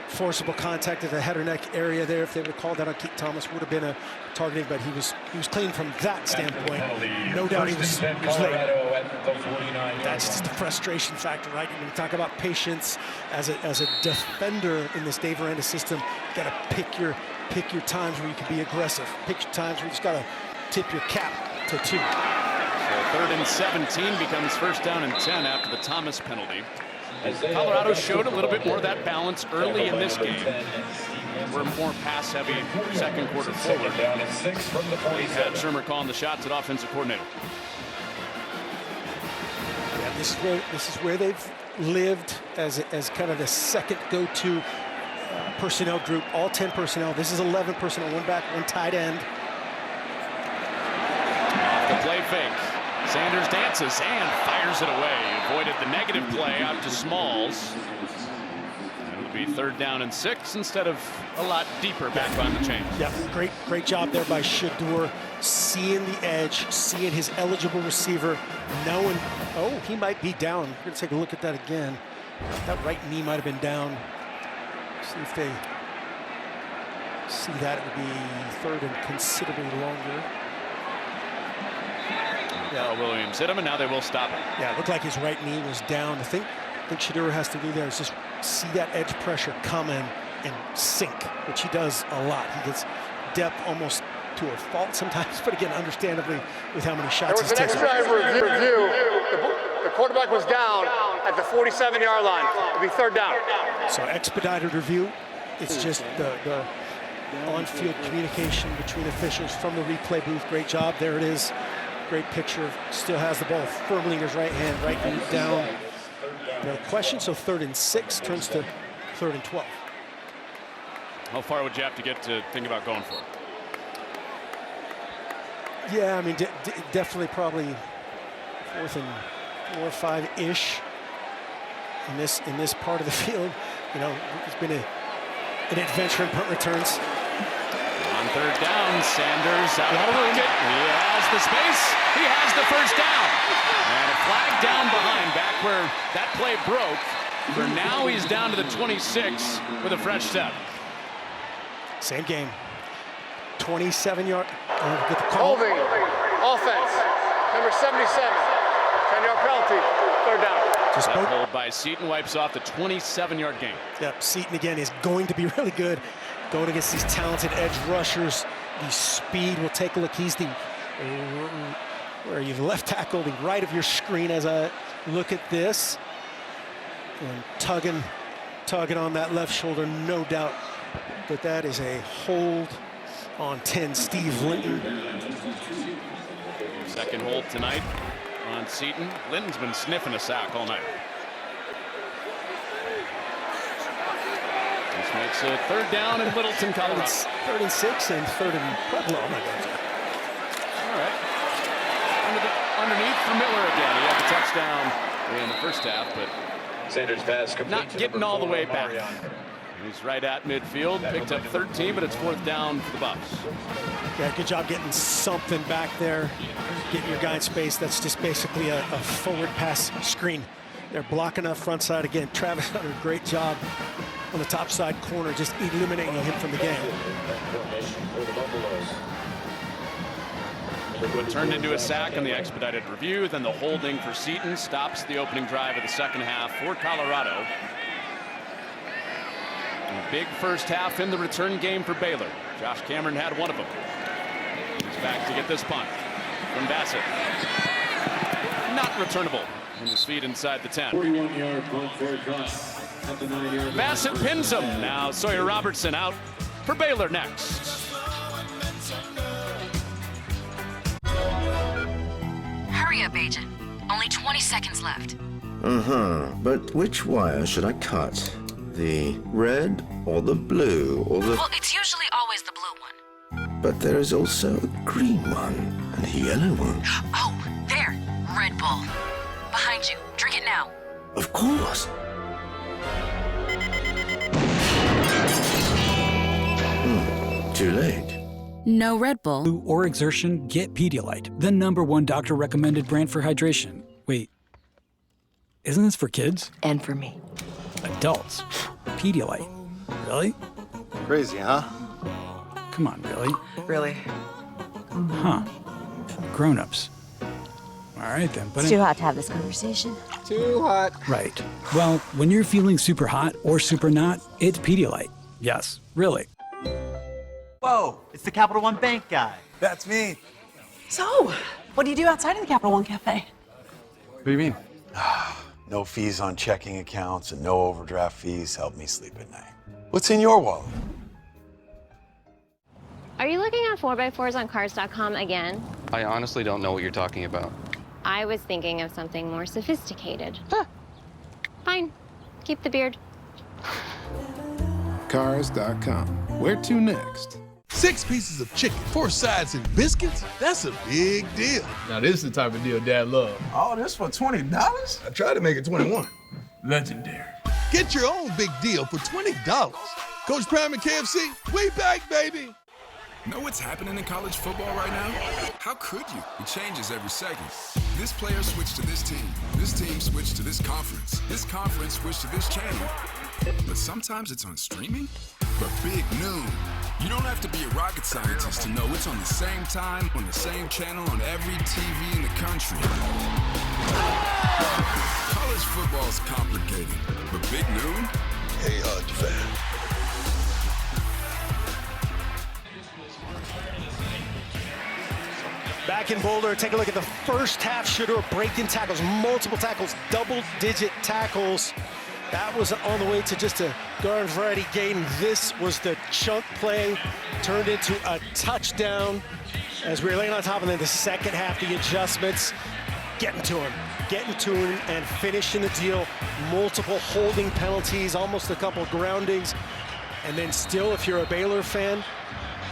forcible contact at the head or neck area there. If they would have called that on Keaton Thomas, would have been a targeting, but he was clean from that standpoint. No doubt he was late. That's just a frustration factor, right? When you talk about patience as a defender in this Dave Aranda system, you got to pick your times where you can be aggressive. Pick your times where you just got to tip your cap to 2. So 3rd and 17 becomes 1st down and 10 after the Thomas penalty. Colorado showed a little bit more of that balance early in this game. We're more pass-heavy second quarter forward. Had Shermer calling the shots at offensive coordinator. Yeah, this is where they've lived as kind of the second go-to personnel group. All 10 personnel. This is 11 personnel. 1 back, 1 tight end. Off the play fake. Sanders dances and fires it away. Avoided the negative play out to Smalls. It'll be 3rd down and 6 instead of a lot deeper back on the chain. Yeah, great job there by Shador, seeing the edge, seeing his eligible receiver, knowing, oh, he might be down. We're gonna take a look at that again. That right knee might have been down. See if they see that. It would be 3rd and considerably longer. Yeah, Williams hit him, and now they will stop it. Yeah, it looked like his right knee was down. I think Shador has to do there is just see that edge pressure come in and sink, which he does a lot. He gets depth almost to a fault sometimes, but again, understandably, with how many shots he's taken. There was an extra review. The quarterback was down at the 47-yard line. It'll be 3rd down. So expedited review. It's just the on-field communication between officials from the replay booth. Great job. There it is. Great picture. Still has the ball firmly in his right hand, right knee down. No question. So 3rd and 6 turns to 3rd and 12. How far would you have to get to think about going for it? Yeah, I mean, definitely probably 4th and 4 or 5-ish in this part of the field. You know, it's been an adventure in punt returns. On 3rd down, Sanders out of the pocket. He has the space. He has the 1st down. And a flag down behind, back where that play broke. For now, he's down to the 26 with a fresh set. Same game. 27-yard. Get the call. Holding. Offense. Number 77. 10-yard penalty. 3rd down. That hold by Seaton wipes off the 27-yard gain. Yep, Seaton again is going to be really good. Going against these talented edge rushers. The speed, we'll take a look. He's the, where are you, the left tackle, the right of your screen as I look at this. And tugging on that left shoulder, no doubt that is a hold on 10, Steve Linton. Second hold tonight on Seaton. Linton's been sniffing a sack all night. This makes it 3rd down in Littleton, Colorado. 3rd and 6 and 3rd and Pueblo. Oh my God. All right. Underneath for Miller again. He had the touchdown in the first half, but Sanders pass not getting all the way back. He's right at midfield. Picked up 13, but it's 4th down for the Buffs. Yeah, good job getting something back there. Getting your guy in space. That's just basically a forward pass screen. They're blocking up front side again. Travis done a great job on the top side corner, just eliminating him from the game. It turned into a sack on the expedited review. Then the holding for Seaton stops the opening drive of the second half for Colorado. A big first half in the return game for Baylor. Josh Cameron had one of them. He's back to get this punt from Bassett. Not returnable. And his feet inside the 10. 41-yard punt for a toss. Bassett pins him. Now Sawyer Robertson out for Baylor next. Hurry up, Agent. Only 20 seconds left. But which wire should I cut? The red or the blue or the... Well, it's usually always the blue one. But there is also a green one and a yellow one. Oh, there. Red Bull. Behind you. Drink it now. Of course. Too late. No Red Bull. Or exertion, get Pedialyte, the #1 doctor-recommended brand for hydration. Wait, isn't this for kids? And for me. Adults. Pedialyte. Really? Crazy, huh? Come on, really? Really? Huh. Grown-ups. All right, then. But It's too hot to have this conversation. Too hot. Right. Well, when you're feeling super hot or super not, it's Pedialyte. Yes, really. Whoa, it's the Capital One Bank guy. That's me. So, what do you do outside of the Capital One Cafe? What do you mean? No fees on checking accounts and no overdraft fees help me sleep at night. What's in your wallet? Are you looking at 4x4s on cars.com again? I honestly don't know what you're talking about. I was thinking of something more sophisticated. Fine. Keep the beard. Cars.com. Where to next? 6 pieces of chicken, 4 sides, and biscuits? That's a big deal. Now this is the type of deal Dad loves. All this for $20? I tried to make it 21. Legendary. Get your own big deal for $20. Coach Prime and KFC, we back, baby. Know what's happening in college football right now? How could you? It changes every second. This player switched to this team. This team switched to this conference. This conference switched to this channel. But sometimes it's on streaming. But Big Noon. You don't have to be a rocket scientist to know it's on the same time, on the same channel, on every TV in the country. College football's complicated, but Big Noon? Hey, fan. Back in Boulder, take a look at the first half. Shooter breaking tackles, multiple tackles, double-digit tackles. That was on the way to just a garden variety gain. This was the chunk play, turned into a touchdown as we were laying on top. And then the second half, the adjustments, getting to him and finishing the deal. Multiple holding penalties, almost a couple groundings. And then still, if you're a Baylor fan,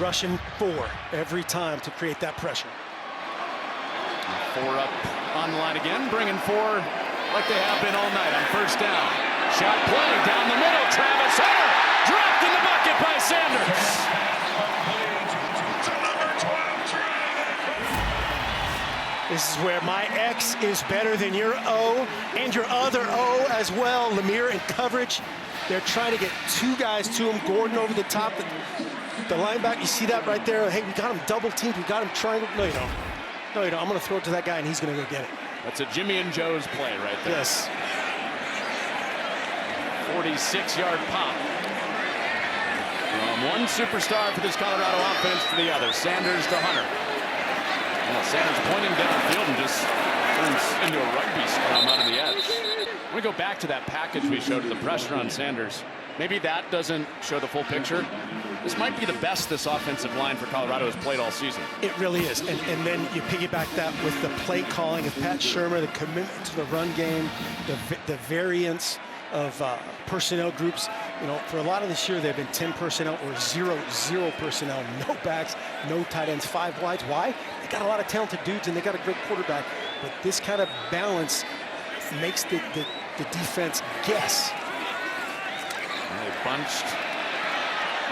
rushing 4 every time to create that pressure. 4 up on the line again, bringing 4 like they have been all night on first down. Shot play down the middle. Travis Hunter dropped in the bucket by Sanders. This is where my X is better than your O and your other O as well. Lemire in coverage. They're trying to get 2 guys to him. Gordon over the top. The linebacker, you see that right there? Hey, we got him double teamed. We got him triangle. No, you don't. No, you don't. I'm going to throw it to that guy, and he's going to go get it. That's a Jimmy and Joe's play right there. Yes. 46-yard pop. From one superstar for this Colorado offense to the other. Sanders to Hunter. Well, Sanders pointing downfield and just turns into a rugby scrum out of the edge. We go back to that package we showed of the pressure on Sanders. Maybe that doesn't show the full picture. This might be the best this offensive line for Colorado has played all season. It really is. And then you piggyback that with the play calling of Pat Shurmur, the commitment to the run game, the variance of personnel groups. You know, for a lot of this year, they've been 10 personnel or 0 personnel, no backs, no tight ends, 5 wides. Why? They got a lot of talented dudes and they got a great quarterback. But this kind of balance makes the defense guess. And they bunched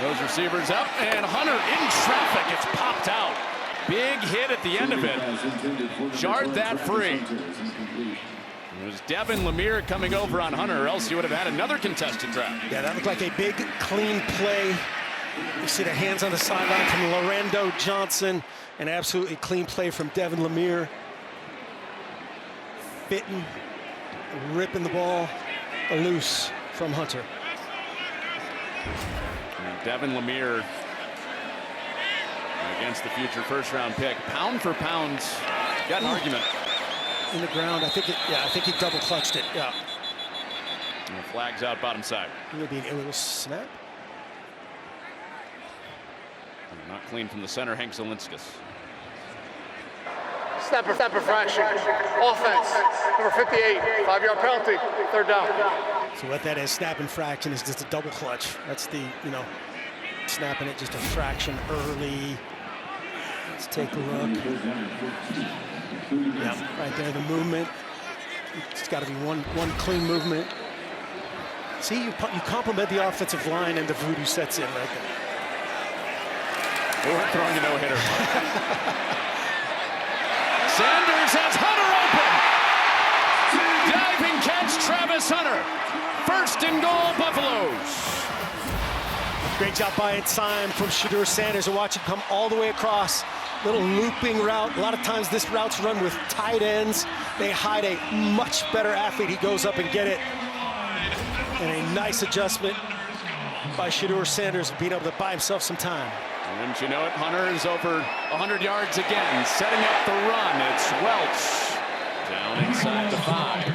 those receivers up, and Hunter in traffic. It's popped out. Big hit at the end of it. Jarred that free. It was Devin Lemire coming over on Hunter, or else he would have had another contested trap. Yeah, that looked like a big, clean play. You see the hands on the sideline from Lorando Johnson. An absolutely clean play from Devin Lemire. Fitting, ripping the ball loose from Hunter. And Devin Lemire against the future first-round pick. Pound for pound, got an argument. In the ground, I think he double clutched it. Yeah. And the flag's out bottom side. Maybe a little snap. Not clean from the center, Hank Zelinskas. Snap infraction. Offense. Number 58. 5-yard penalty. 3rd down. So what that is, snap infraction, is just a double clutch. That's the, snapping it just a fraction early. Let's take a look. Yeah, right there, the movement. It's got to be one clean movement. See, you compliment the offensive line and the voodoo sets in right there. We're throwing a no-hitter. Sanders has Hunter open. Diving catch, Travis Hunter. 1st and goal, Buffaloes. Great job buying time from Shedeur Sanders, and watch him come all the way across. Little looping route. A lot of times this route's run with tight ends. They hide a much better athlete. He goes up and get it. And a nice adjustment by Shedeur Sanders, being able to buy himself some time. And you know it, Hunter is over 100 yards again, setting up the run. It's Welch down inside the 5.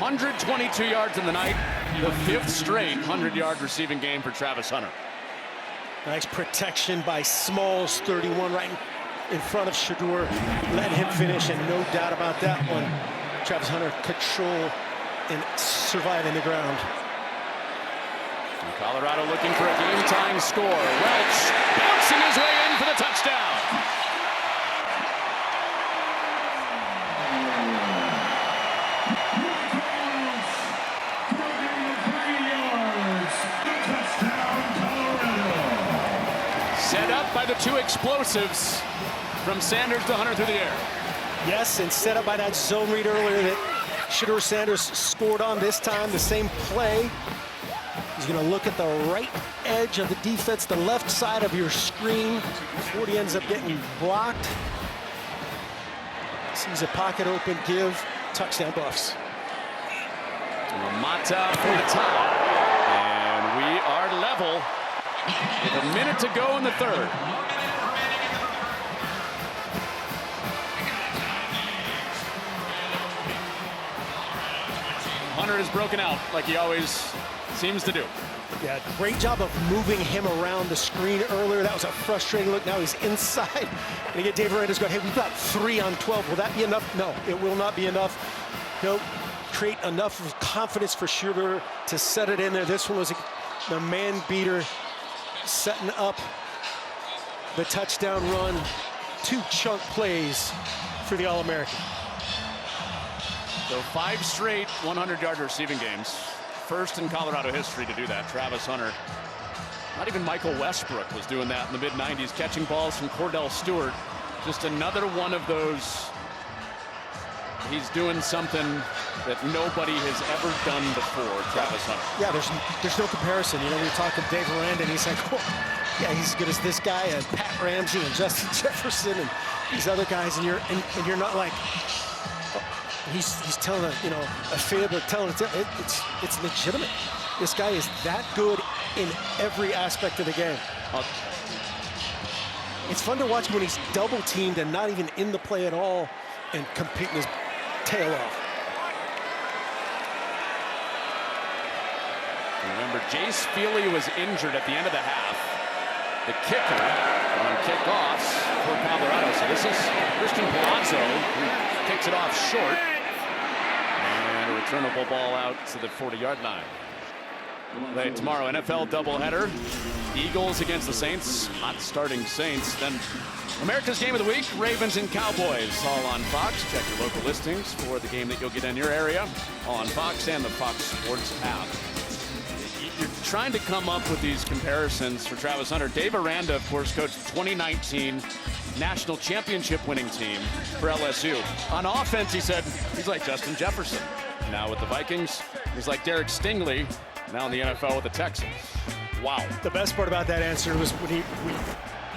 122 yards in the night, the 5th straight 100-yard receiving game for Travis Hunter. Nice protection by Smalls, 31, right in front of Shedeur. Let him finish, and no doubt about that one. Travis Hunter control and surviving the ground. And Colorado looking for a game-time score. Welch bouncing his way in for the touchdown. Set up by the 2 explosives from Sanders to Hunter through the air. Yes, and set up by that zone read earlier that Shedeur Sanders scored on this time. The same play. He's going to look at the right edge of the defense, the left side of your screen before he ends up getting blocked. Sees a pocket open, give, touchdown Buffs. Mata for the tie. And we are level with a minute to go in the 3rd. Hunter is broken out like he always seems to do. Yeah, great job of moving him around the screen earlier. That was a frustrating look. Now he's inside. And you get Dave Aranda's going, hey, we've got 3 on 12. Will that be enough? No, it will not be enough. He'll create enough of confidence for Shedeur to set it in there. This one was the man beater, setting up the touchdown run. 2 chunk plays for the All-American. So 5 straight 100-yard receiving games. First in Colorado history to do that. Travis Hunter. Not even Michael Westbrook was doing that in the mid-90s, catching balls from Cordell Stewart. Just another one of those. He's doing something that nobody has ever done before, Travis Hunter. Yeah, there's no comparison. You know, we talk to Dave Aranda, and he's like, oh, yeah, he's as good as this guy, and Pat Ramsey, and Justin Jefferson, and these other guys, and you're not like, he's telling a fib or telling it's legitimate. This guy is that good in every aspect of the game. It's fun to watch when he's double teamed and not even in the play at all and competing his tail off. Remember, Jace Feely was injured at the end of the half. The kicker on kickoffs for Colorado. So this is Christian Palazzo, who kicks it off short. And a returnable ball out to the 40-yard line. Tomorrow, NFL doubleheader. Eagles against the Saints. Hot starting Saints. Then America's Game of the Week, Ravens and Cowboys, all on Fox. Check your local listings for the game that you'll get in your area on Fox and the Fox Sports app. You're trying to come up with these comparisons for Travis Hunter. Dave Aranda, of course, coached the 2019 national championship winning team for LSU. On offense, he said, he's like Justin Jefferson. Now with the Vikings, he's like Derek Stingley, now in the NFL with the Texans. Wow. The best part about that answer was when he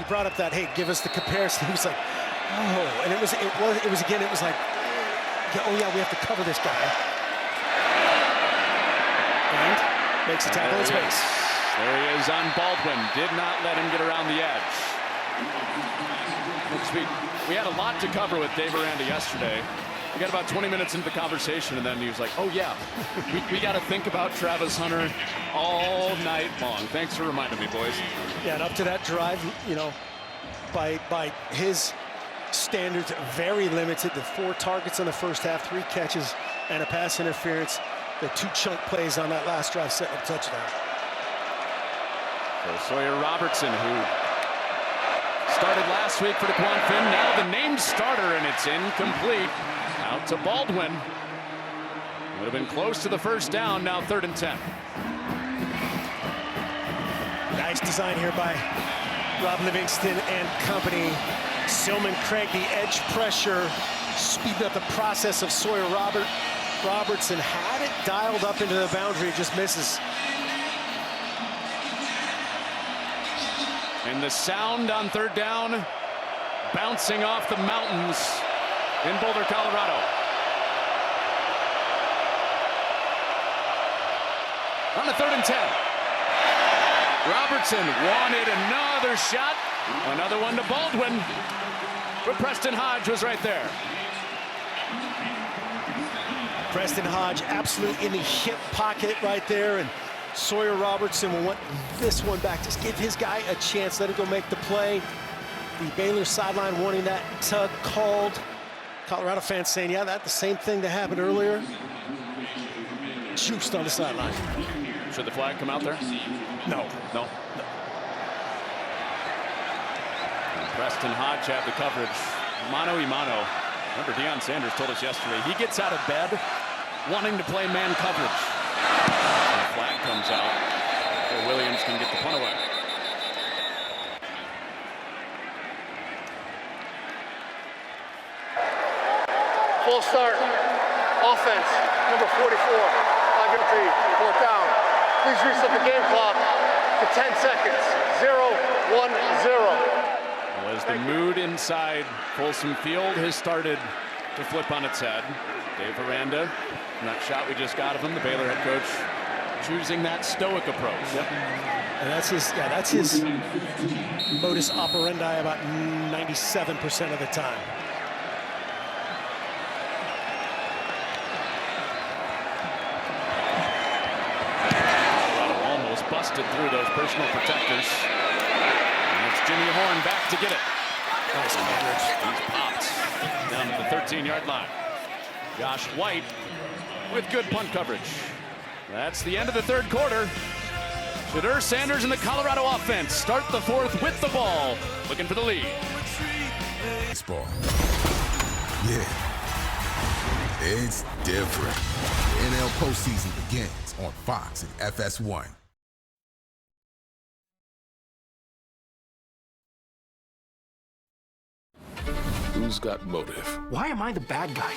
brought up that, hey, give us the comparison. He was like, oh, and it was like, oh yeah, we have to cover this guy. And makes a tackle in space. There he is on Baldwin. Did not let him get around the edge. We had a lot to cover with Dave Aranda yesterday. We got about 20 minutes into the conversation, and then he was like, oh yeah, we got to think about Travis Hunter all night long. Thanks for reminding me, boys. Yeah, and up to that drive, by his standards, very limited. The 4 targets in the first half, 3 catches, and a pass interference. The 2 chunk plays on that last drive set up touchdown. So Sawyer Robertson, who started last week for DeQuan Finn, now the named starter, and it's incomplete. Out to Baldwin. Would have been close to the first down, now 3rd and 10. Nice design here by Rob Livingston and company. Silman Craig, the edge pressure, speeding up the process of Sawyer Robertson had it dialed up into the boundary, just misses. And the sound on third down, bouncing off the mountains in Boulder, Colorado. On the 3rd and 10. Robertson wanted another shot. Another one to Baldwin. But Preston Hodge was right there. Preston Hodge absolutely in the hip pocket right there, and Sawyer Robertson will want this one back. Just give his guy a chance, let him go make the play. The Baylor sideline wanting that tug called. Colorado fans saying, yeah, that's the same thing that happened earlier. Juiced on the sideline. Should the flag come out there? No. No. And Preston Hodge had the coverage. Mano y mano. Remember, Deion Sanders told us yesterday, he gets out of bed wanting to play man coverage. And the flag comes out before Williams can get the punt away. Full start. Offense. Number 44. 5-3. 4th down. Please reset the game clock to 10 seconds. 0-1-0. Well, as the mood inside Folsom Field has started to flip on its head. Dave Aranda, that shot we just got of him, the Baylor head coach, choosing that stoic approach. Yep. And that's his modus operandi about 97% of the time. Almost busted through those personal protectors. And it's Jimmy Horn back to get it. Nice coverage. He's popped down to the 13-yard line. Josh White with good punt coverage. That's the end of the 3rd quarter. Shadur Sanders and the Colorado offense start the 4th with the ball, looking for the lead. Baseball. Yeah. It's different. NL postseason begins on Fox and FS1. Who's got motive? Why am I the bad guy?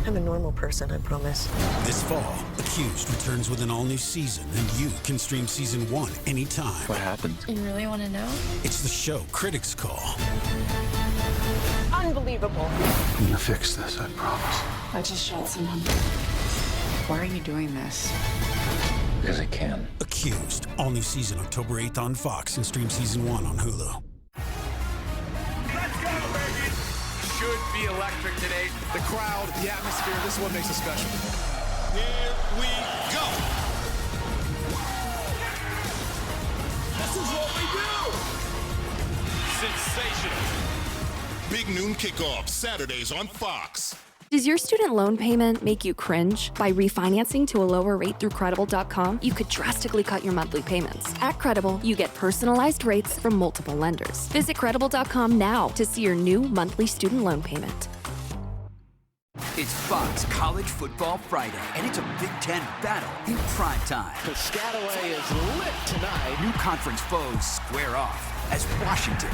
I'm a normal person, I promise. This fall, Accused returns with an all-new season, and you can stream season 1 anytime. What happened? You really want to know? It's the show critics call. Unbelievable. I'm gonna fix this, I promise. I just shot someone. Why are you doing this? Because I can. Accused, all-new season October 8th on Fox, and stream season 1 on Hulu. Should be electric today. The crowd, the atmosphere, this is what makes it special. Here we go. This is what we do. Sensational. Big noon kickoff, Saturdays on Fox. Does your student loan payment make you cringe? By refinancing to a lower rate through Credible.com, you could drastically cut your monthly payments. At Credible, you get personalized rates from multiple lenders. Visit Credible.com now to see your new monthly student loan payment. It's Fox College Football Friday, and it's a Big Ten battle in prime time. Piscataway is lit tonight. New conference foes square off as Washington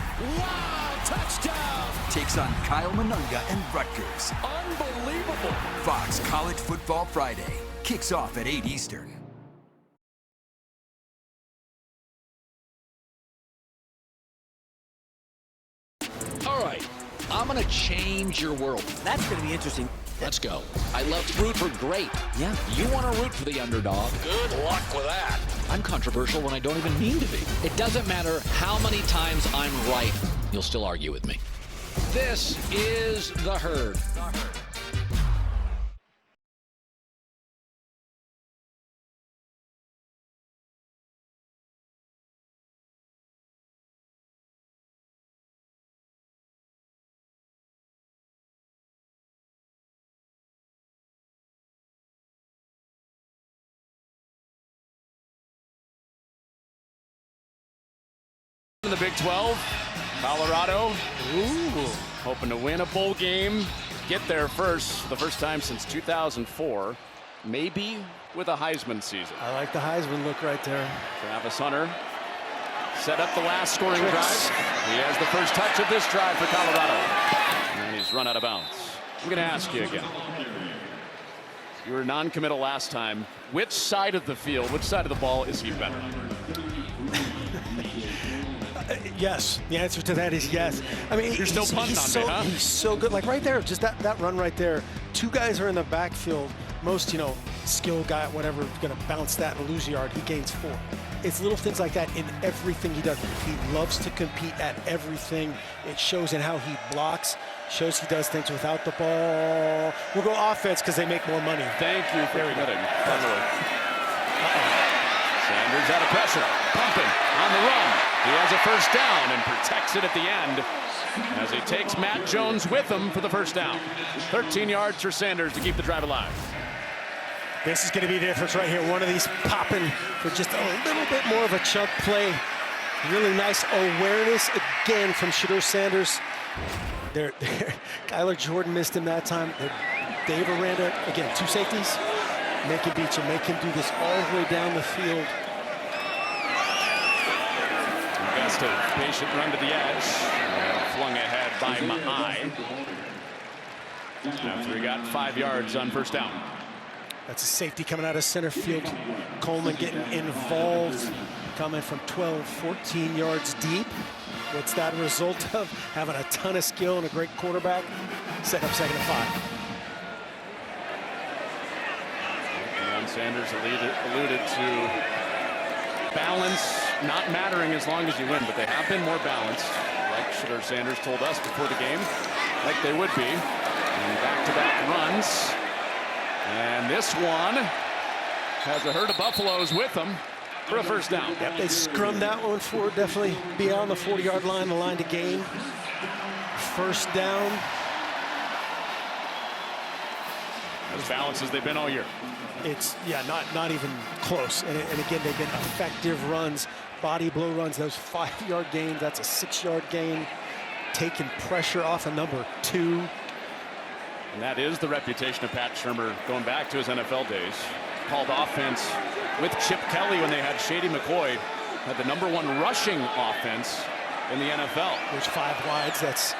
Touchdown! takes on Kyle Monunga and Rutgers. Unbelievable. Fox College Football Friday kicks off at 8 Eastern. All right, I'm gonna change your world. That's gonna be interesting. Let's go. I love to root for great. Yeah. You want to root for the underdog. Good luck with that. I'm controversial when I don't even mean to be. It doesn't matter how many times I'm right. You'll still argue with me. This is The Herd. In the Big 12, Colorado, hoping to win a bowl game, get there first, for the first time since 2004, maybe with a Heisman season. I like the Heisman look right there. Travis Hunter set up the last scoring drive. He has the first touch of this drive for Colorado, and he's run out of bounds. I'm going to ask you again. You were non-committal last time. Which side of the field, which side of the ball is he better? Yes, the answer to that is yes. I mean, you're still punting on me, huh? He's so good. Like right there, just that run right there. Two guys are in the backfield. Most, skill guy, whatever, is going to bounce that and lose a yard. He gains 4. It's little things like that in everything he does. He loves to compete at everything. It shows in how he blocks. Shows he does things without the ball. We'll go offense because they make more money. Thank you for admitting. Sanders out of pressure, pumping on the run. He has a first down and protects it at the end as he takes Matt Jones with him for the first down. 13 yards for Sanders to keep the drive alive. This is going to be the difference right here. One of these popping for just a little bit more of a chunk play. Really nice awareness again from Shedeur Sanders. Kyler Jordan missed him that time. Dave Aranda, again, 2 safeties. Make him beat you, make him do this all the way down the field. Augusta, patient run to the edge. Flung ahead by Mahai. After he got 5 yards on first down. That's a safety coming out of center field. Coleman getting involved, coming from 12, 14 yards deep. What's that a result of? Having a ton of skill and a great quarterback. Set up 2nd and 5. And Sanders alluded to balance not mattering as long as you win, but they have been more balanced, like Shedeur Sanders told us before the game, like they would be. And back-to-back runs. And this one has a herd of Buffaloes with them for a first down. Yep, they scrummed that one forward, definitely beyond the 40-yard line, the line to gain. First down. As balanced as they've been all year. It's, not even close. And again, they've been effective runs, body blow runs, those 5-yard gains, that's a 6-yard gain. Taking pressure off of number 2. And that is the reputation of Pat Shurmur going back to his NFL days. Called offense with Chip Kelly when they had Shady McCoy. Had the #1 rushing offense in the NFL. There's 5 wides. That's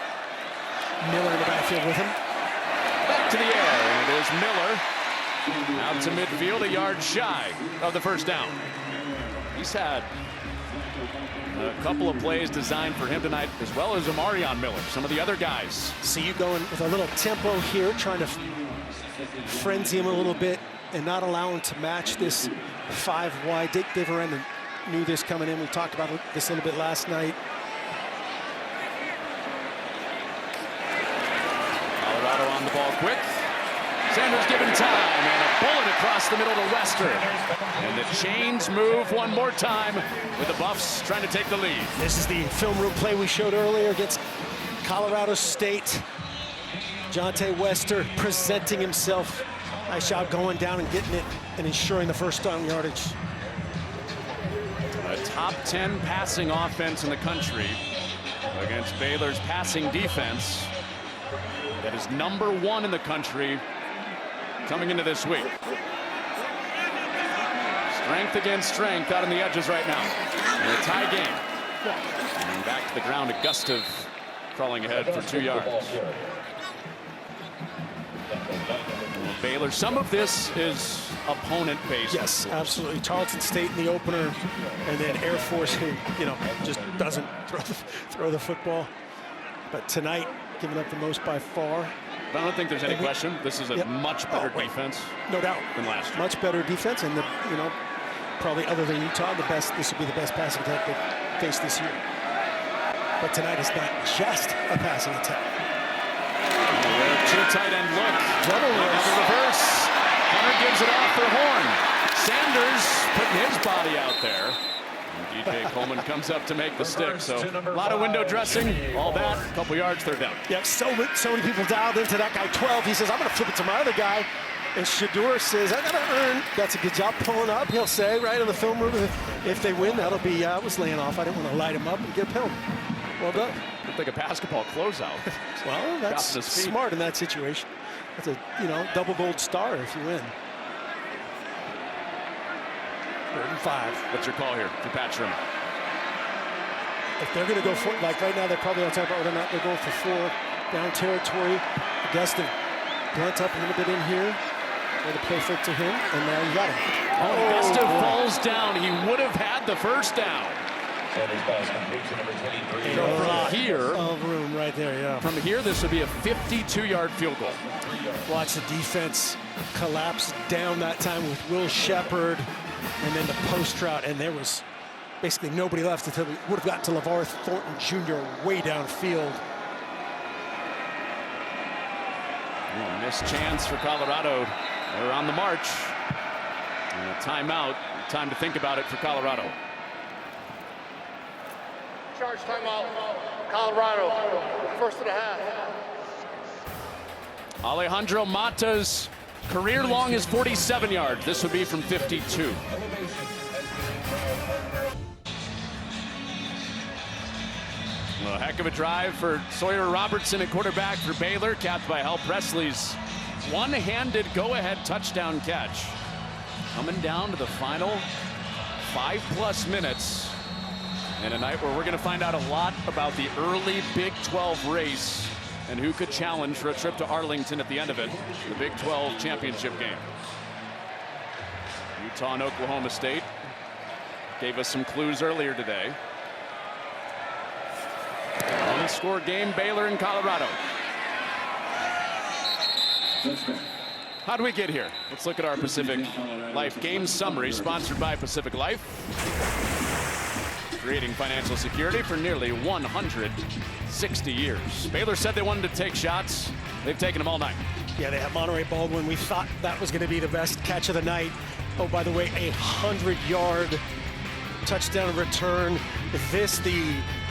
Miller in the backfield with him. Back to the air, and it is Miller. Out to midfield, a yard shy of the first down. He's had a couple of plays designed for him tonight, as well as Amarion Miller, some of the other guys. See you going with a little tempo here, trying to frenzy him a little bit and not allow him to match this 5 wide. Dave Aranda knew this coming in. We talked about this a little bit last night. Colorado on the ball quick. Sanders given time, and a bullet across the middle to Wester. And the chains move one more time with the Buffs trying to take the lead. This is the film room play we showed earlier against Colorado State. Jonte Wester presenting himself. Nice job going down and getting it and ensuring the first down yardage. A top 10 passing offense in the country against Baylor's passing defense. That is #1 in the country coming into this week. Strength against strength out on the edges right now. And a tie game. And back to the ground, Augusta crawling ahead for 2 yards. Baylor, some of this is opponent-based. Yes, absolutely. Tarleton State in the opener, and then Air Force, who, just doesn't throw the football. But tonight, giving up the most by far. But I don't think there's any question. This is a much better defense. No doubt. Than last year. Much better defense, and probably other than Utah, this would be the best passing attack they faced this year. But tonight is not just a passing attack. Two tight end look. Double reverse. Hunter gives it off for Horn. Sanders putting his body out there. And DJ Coleman comes up to make the stick. So a lot of window dressing, all that. A couple yards, third down. Yeah, so many people dialed into that guy 12. He says, I'm going to flip it to my other guy. And Shedeur says, I got to earn. That's a good job pulling up, he'll say, right in the film room. If they win, that'll be, I was laying off. I didn't want to light him up and get a penalty. Well done. Looked like a basketball closeout. Well, that's smart in that situation. That's a, double gold star if you win. 3rd and 5. What's your call here to Pat Shurmur? If they're going to go for, like right now, they're probably on top about whether or not they're going for 4 down territory. Augusta blunt up a little bit in here. Or the play fit to him, and now you got him. Augusta falls down. He would have had the first down. From here, of room right there, yeah. From here, this would be a 52-yard field goal. Watch the defense collapse down that time with Will Shepard and then the post route, and there was basically nobody left until we would have got to LeVar Thornton Jr. way downfield. Missed chance for Colorado. They're on the march. And a timeout. Time to think about it for Colorado. Charge timeout. Colorado. First of the half. Alejandro Mata's career long is 47 yards. This would be from 52. Well, a heck of a drive for Sawyer Robertson at quarterback for Baylor, capped by Hal Presley's one-handed go-ahead touchdown catch. Coming down to the final 5+ minutes in a night where we're going to find out a lot about the early Big 12 race and who could challenge for a trip to Arlington at the end of it, the Big 12 championship game. Utah and Oklahoma State gave us some clues earlier today. One-score game, Baylor and Colorado. How do we get here? Let's look at our Pacific Life game summary, sponsored by Pacific Life. Creating financial security for nearly 160 years. Baylor said they wanted to take shots. They've taken them all night. Yeah, they have Monterey Baldwin. We thought that was going to be the best catch of the night. Oh, by the way, a 100-yard touchdown return. This, the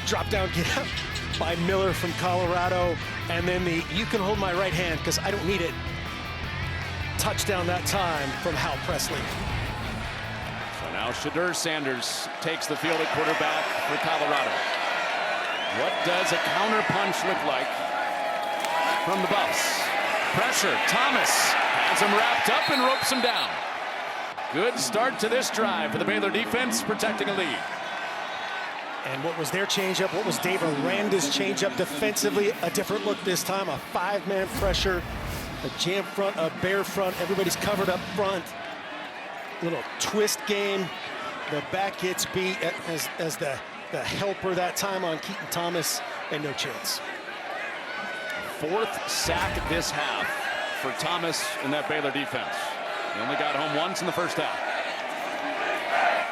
drop-down get up by Miller from Colorado. And then the "you can hold my right hand because I don't need it" touchdown that time from Hal Presley. So now Shadur Sanders takes the field at quarterback for Colorado. What does a counter punch look like from the Buffs? Pressure. Thomas has him wrapped up and ropes him down. Good start to this drive for the Baylor defense, protecting a lead. And what was their changeup? What was Dave Aranda's changeup defensively? A different look this time. A 5-man pressure, a jam front, a bear front. Everybody's covered up front. Little twist game. The back gets beat as the helper that time on Keaton Thomas, and no chance. 4th sack this half for Thomas and that Baylor defense. He only got home once in the first half.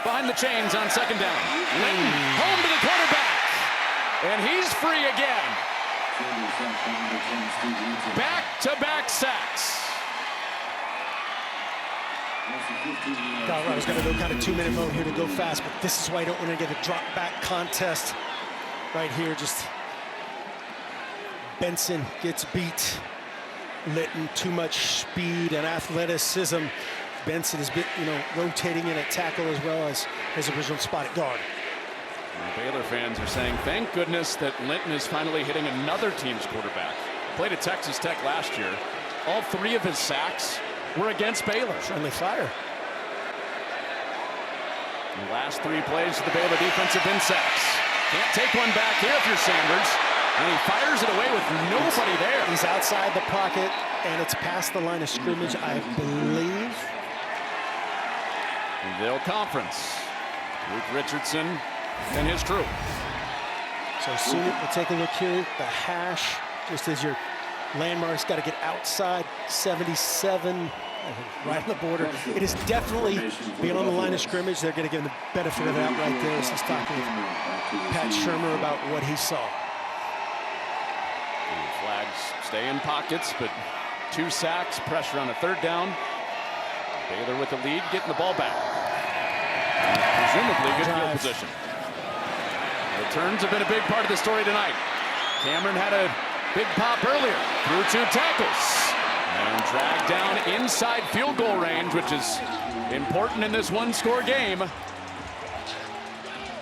Behind the chains on 2nd down. Linton home to the quarterback. And he's free again. Back-to-back sacks. Colorado's going to go kind of 2-minute mode here to go fast, but this is why I don't want to get a drop-back contest right here. Just Benson gets beat. Litton, too much speed and athleticism. Benson has been, rotating in at tackle as well as his original spot at guard. Baylor fans are saying, thank goodness that Linton is finally hitting another team's quarterback. Played at Texas Tech last year. All 3 of his sacks were against Baylor. Friendly fire. The last 3 plays of the Baylor defense have been sacks. Can't take one back here if you're Sanders. And he fires it away with nobody there. He's outside the pocket, and it's past the line of scrimmage, I believe. They'll conference. Luke Richardson and his crew. So soon we'll take a look here. The hash, just as your landmarks, got to get outside 77, right on the border. It is definitely beyond the line of scrimmage. They're going to give him the benefit of that right there. He's talking with Pat Shermer about what he saw. The flags stay in pockets, but 2 sacks, pressure on a 3rd down. Baylor with the lead, getting the ball back. And presumably good field position. Returns have been a big part of the story tonight. Cameron had a big pop earlier, through 2 tackles, and dragged down inside field goal range, which is important in this 1-score game.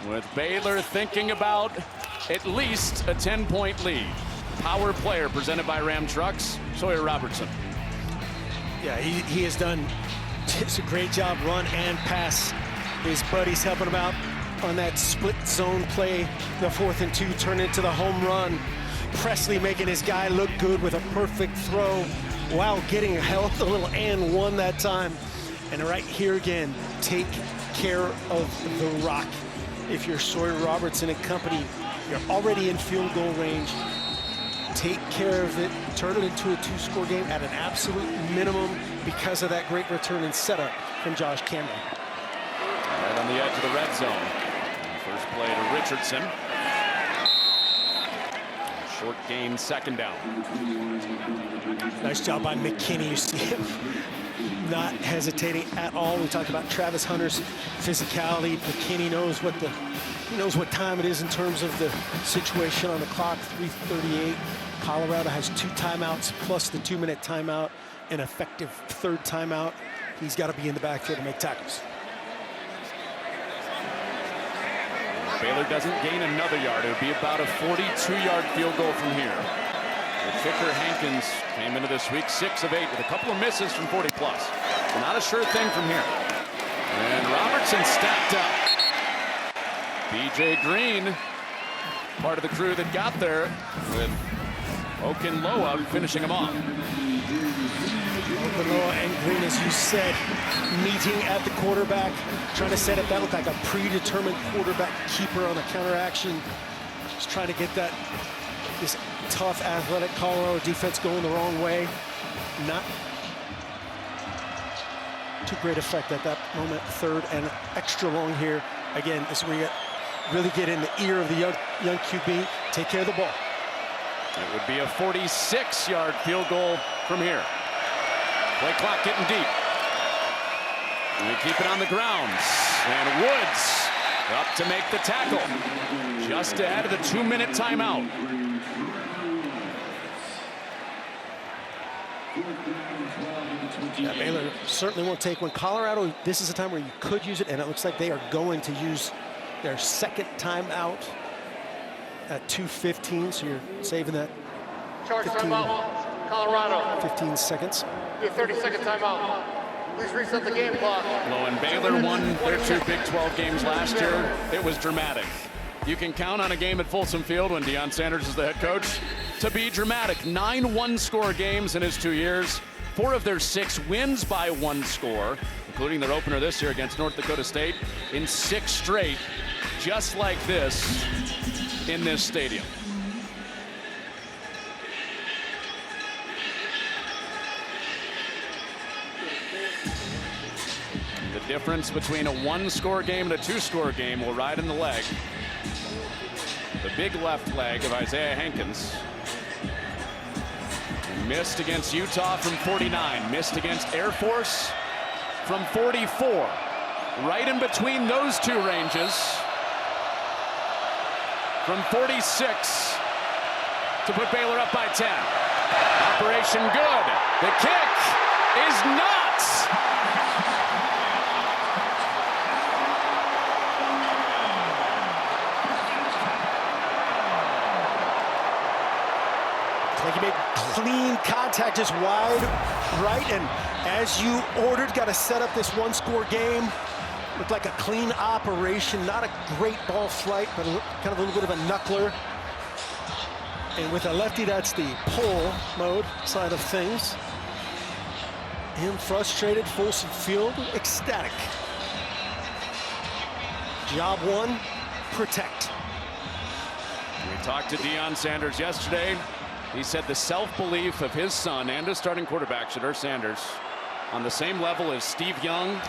With Baylor thinking about at least a 10-point lead. Power player presented by Ram Trucks, Sawyer Robertson. Yeah, he has done just a great job, run and pass. His buddies helping him out on that split zone play. The 4th and 2 turned into the home run. Presley making his guy look good with a perfect throw while getting a hell of a little and one that time. And right here again, take care of the rock. if you're Sawyer Robertson and company, you're already in field goal range. Take care of it, turn it into a 2-score game at an absolute minimum because of that great return and setup from Josh Cameron. Right on the edge of the red zone. First play to Richardson. Short gain, second down. Nice job by McKinney. You see him not hesitating at all. We talked about Travis Hunter's physicality. McKinney knows what time it is in terms of the situation on the clock. 3:38. Colorado has 2 timeouts plus the 2-minute timeout, an effective 3rd timeout. He's got to be in the backfield to make tackles. Baylor doesn't gain another yard. It would be about a 42-yard field goal from here. The kicker Hankins came into this week 6 of 8 with a couple of misses from 40+. So not a sure thing from here. And Robertson stacked up. B.J. Green, part of the crew that got there with Okinloa finishing him off. Okinloa and Green, as you said, meeting at the quarterback, trying to set up that looked like a predetermined quarterback keeper on the counter action. Just trying to get this tough, athletic Colorado defense going the wrong way. Not too great effect at that moment. 3rd and extra long here. Again, this is where you really get in the ear of the young QB. Take care of the ball. It would be a 46-yard field goal from here. Play clock getting deep. And we keep it on the ground. And Woods up to make the tackle. Just ahead of the 2-minute timeout. Yeah, Baylor certainly won't take one. Colorado, this is a time where you could use it, and it looks like they are going to use their 2nd timeout at 2:15, so you're saving that 15 seconds. Your 30-second timeout. Please reset the game clock. Well, when Baylor won their 2 Big 12 games last year, it was dramatic. You can count on a game at Folsom Field when Deion Sanders is the head coach to be dramatic. 9 1-score games in his 2 years. 4 of their 6 wins by 1 score, including their opener this year against North Dakota State in 6 straight, just like this in this stadium. The difference between a 1-score game and a 2-score game will ride in the leg. The big left leg of Isaiah Hankins. Missed against Utah from 49. Missed against Air Force from 44. Right in between those 2 ranges. From 46 to put Baylor up by 10. Operation good. The kick is not. Like he made clean contact, just wide right, and as you ordered, got to set up this 1-score game. Looked like a clean operation, not a great ball flight, but kind of a little bit of a knuckler. And with a lefty, that's the pull mode side of things. Him frustrated, Folsom Field, ecstatic. Job 1, protect. We talked to Deion Sanders yesterday. He said the self-belief of his son and his starting quarterback, Shedeur Sanders, on the same level as Steve Young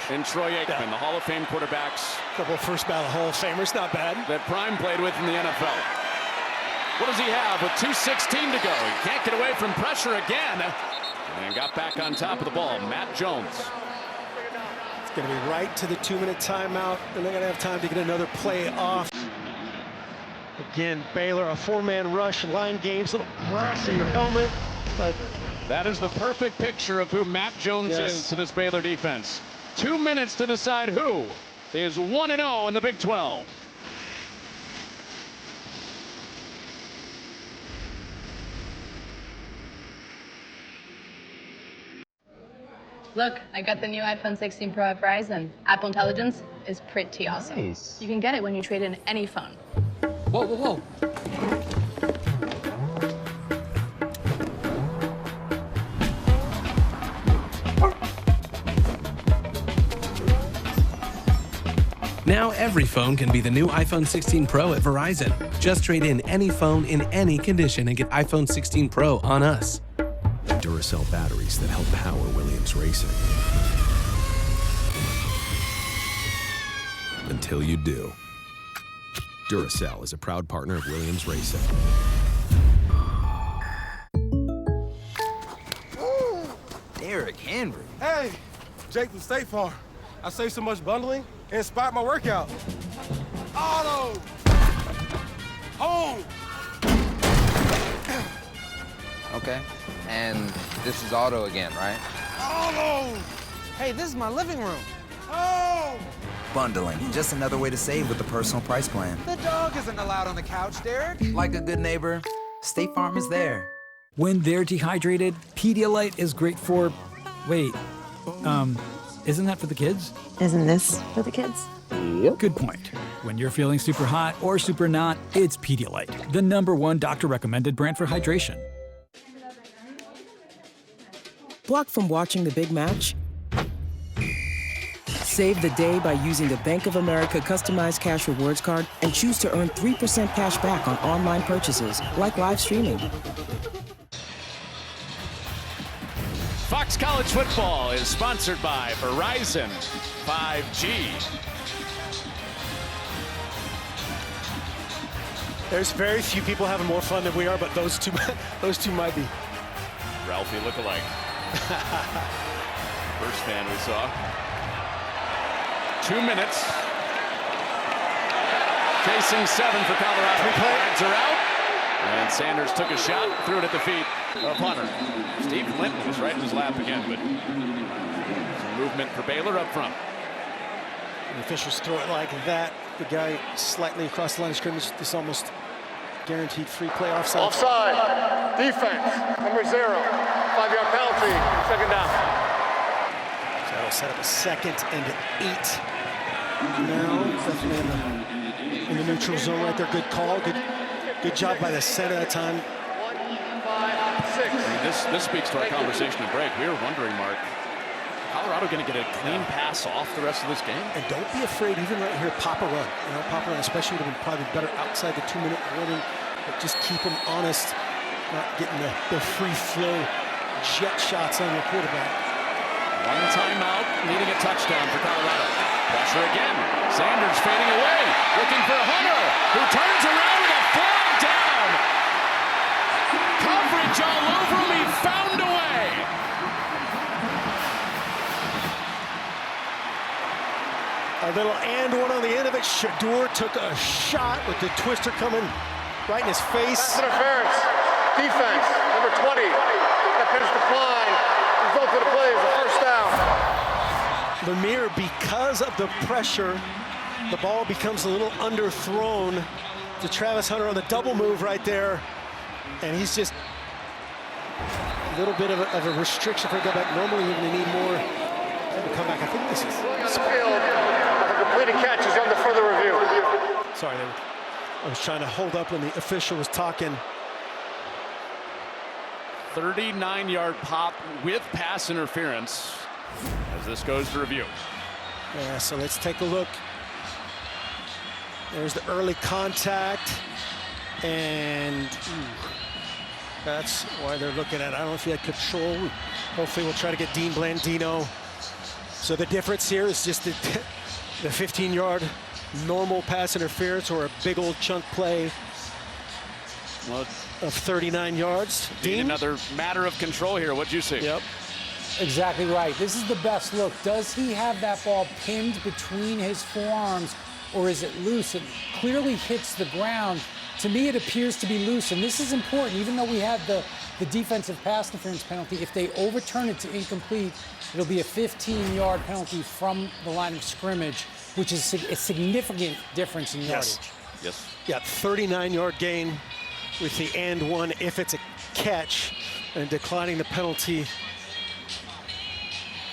and Troy Aikman, the Hall of Fame quarterbacks. A couple of first ballot Hall of Famers, not bad. That Prime played with in the NFL. What does he have with 2:16 to go? He can't get away from pressure again. And got back on top of the ball. Matt Jones. It's going to be right to the 2-minute timeout. They're not going to have time to get another play off. Again, Baylor, a 4-man rush, line games, little brass in your helmet, but that is the perfect picture of who Matt Jones is to this Baylor defense. 2 minutes to decide who is 1-0 in the Big 12. Look, I got the new iPhone 16 Pro at Verizon. Apple Intelligence is pretty awesome. Nice. You can get it when you trade in any phone. Whoa, whoa, whoa. Now every phone can be the new iPhone 16 Pro at Verizon. Just trade in any phone in any condition and get iPhone 16 Pro on us. Duracell batteries that help power Williams racing. Until you do. Duracell is a proud partner of Williams Racing. Derek Henry. Hey, Jake from State Farm. I saved so much bundling, it inspired my workout. Auto! Home! Okay, and this is auto again, right? Auto! Hey, this is my living room. Home! Bundling, just another way to save with the personal price plan. The dog isn't allowed on the couch, Derek. Like a good neighbor, State Farm is there. When they're dehydrated, Pedialyte is great for... Wait, isn't that for the kids? Isn't this for the kids? Yep. Good point. When you're feeling super hot or super not, it's Pedialyte, the #1 doctor-recommended brand for hydration. Blocked from watching the big match? Save the day by using the Bank of America customized cash rewards card and choose to earn 3% cash back on online purchases, like live streaming. Fox College Football is sponsored by Verizon 5G. There's very few people having more fun than we are, but those two might be. Ralphie lookalike. First fan we saw. 2 minutes. Chasing 7 for Colorado. Flags are out. And Sanders took a shot, threw it at the feet of Hunter. Steve Linton was right in his lap again, but some movement for Baylor up front. The officials throw it like that. The guy slightly across the line of scrimmage. This almost guaranteed free play offside. Offside. Defense. Number 0. 5-yard penalty. Second down. So that'll set up a 2nd and 8. Now, definitely in the neutral zone right there. Good call. Good job by the center that time. 1, 5, 6. I mean, this speaks to our conversation at break. We were wondering, Mark, Colorado going to get a clean pass off the rest of this game? And don't be afraid, even right here, pop a run. You know, pop a run, especially would have been probably better outside the 2-minute warning. But just keep them honest, not getting the free flow jet shots on your quarterback. One timeout, needing a touchdown for Colorado. Pressure again. Sanders fading away, looking for Hunter, who turns around with a flag down. Coverage all over him. He found a way. A little and one on the end of it. Shador took a shot with the twister coming right in his face. Pass interference. Defense. Number 20. That pitch decline. Result of the play is a first down. Lemire, because of the pressure, the ball becomes a little underthrown to Travis Hunter on the double move right there. And he's just a little bit of a restriction for a comeback. Normally you're going to need more to come back. I think this is... The completed catch is under further review. Sorry, I was trying to hold up when the official was talking. 39-yard pop with pass interference as this goes to review. Yeah, so let's take a look. There's the early contact, and that's why they're looking at it. I don't know if he had control. Hopefully we'll try to get Dean Blandino. So the difference here is just the 15-yard normal pass interference or a big old chunk play of 39 yards. Dean, another matter of control here. What'd you see? Yep. Exactly right. This is the best look. Does he have that ball pinned between his forearms, or is it loose? It clearly hits the ground. To me, it appears to be loose, and this is important. Even though we have the defensive pass interference penalty, if they overturn it to incomplete, it'll be a 15-yard penalty from the line of scrimmage, which is a significant difference in yardage. Yes. Yeah, 39-yard gain with the and one if it's a catch, and declining the penalty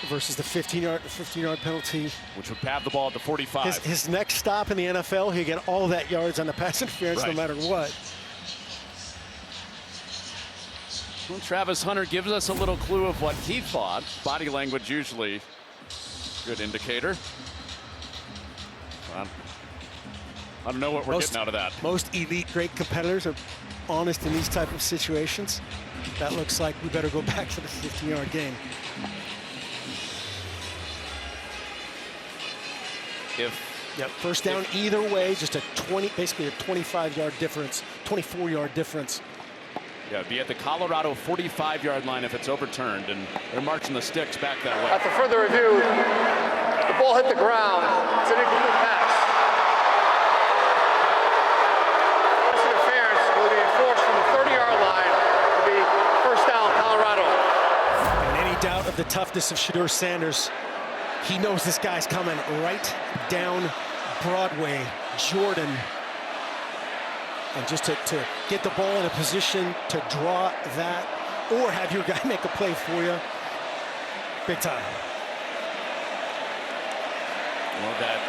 versus the 15-yard penalty, which would have the ball at the 45. His next stop in the NFL, he'll get all that yards on the pass interference, no matter what. Well, Travis Hunter gives us a little clue of what he thought. Body language usually good indicator. I don't know what we're getting out of that. Most elite, great competitors are honest in these type of situations. That looks like we better go back to the 15-yard game. Yep, first down either way, just basically a 25-yard difference, 24-yard difference. Yeah, it'd be at the Colorado 45-yard line if it's overturned, and they're marching the sticks back that way. After further review, the ball hit the ground. It's an incomplete pass. This interference will be enforced from the 30-yard line to be first down, Colorado. And any doubt of the toughness of Shedeur Sanders, he knows this guy's coming right down Broadway, Jordan. And just to get the ball in a position to draw that or have your guy make a play for you, big time. Well, that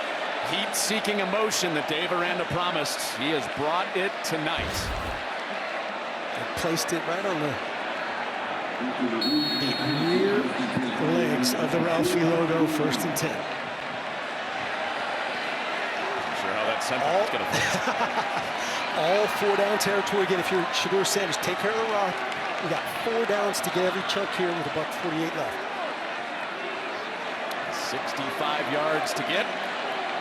heat-seeking emotion that Dave Aranda promised, he has brought it tonight. And placed it right on the rear legs of the Ralphie logo, 1st and 10. I'm sure how that center is going to play. All 4-down territory. Again, if you're Shedeur Sanders, take care of the rock. We got 4 downs to get every chunk here with $1:48 left. 65 yards to get,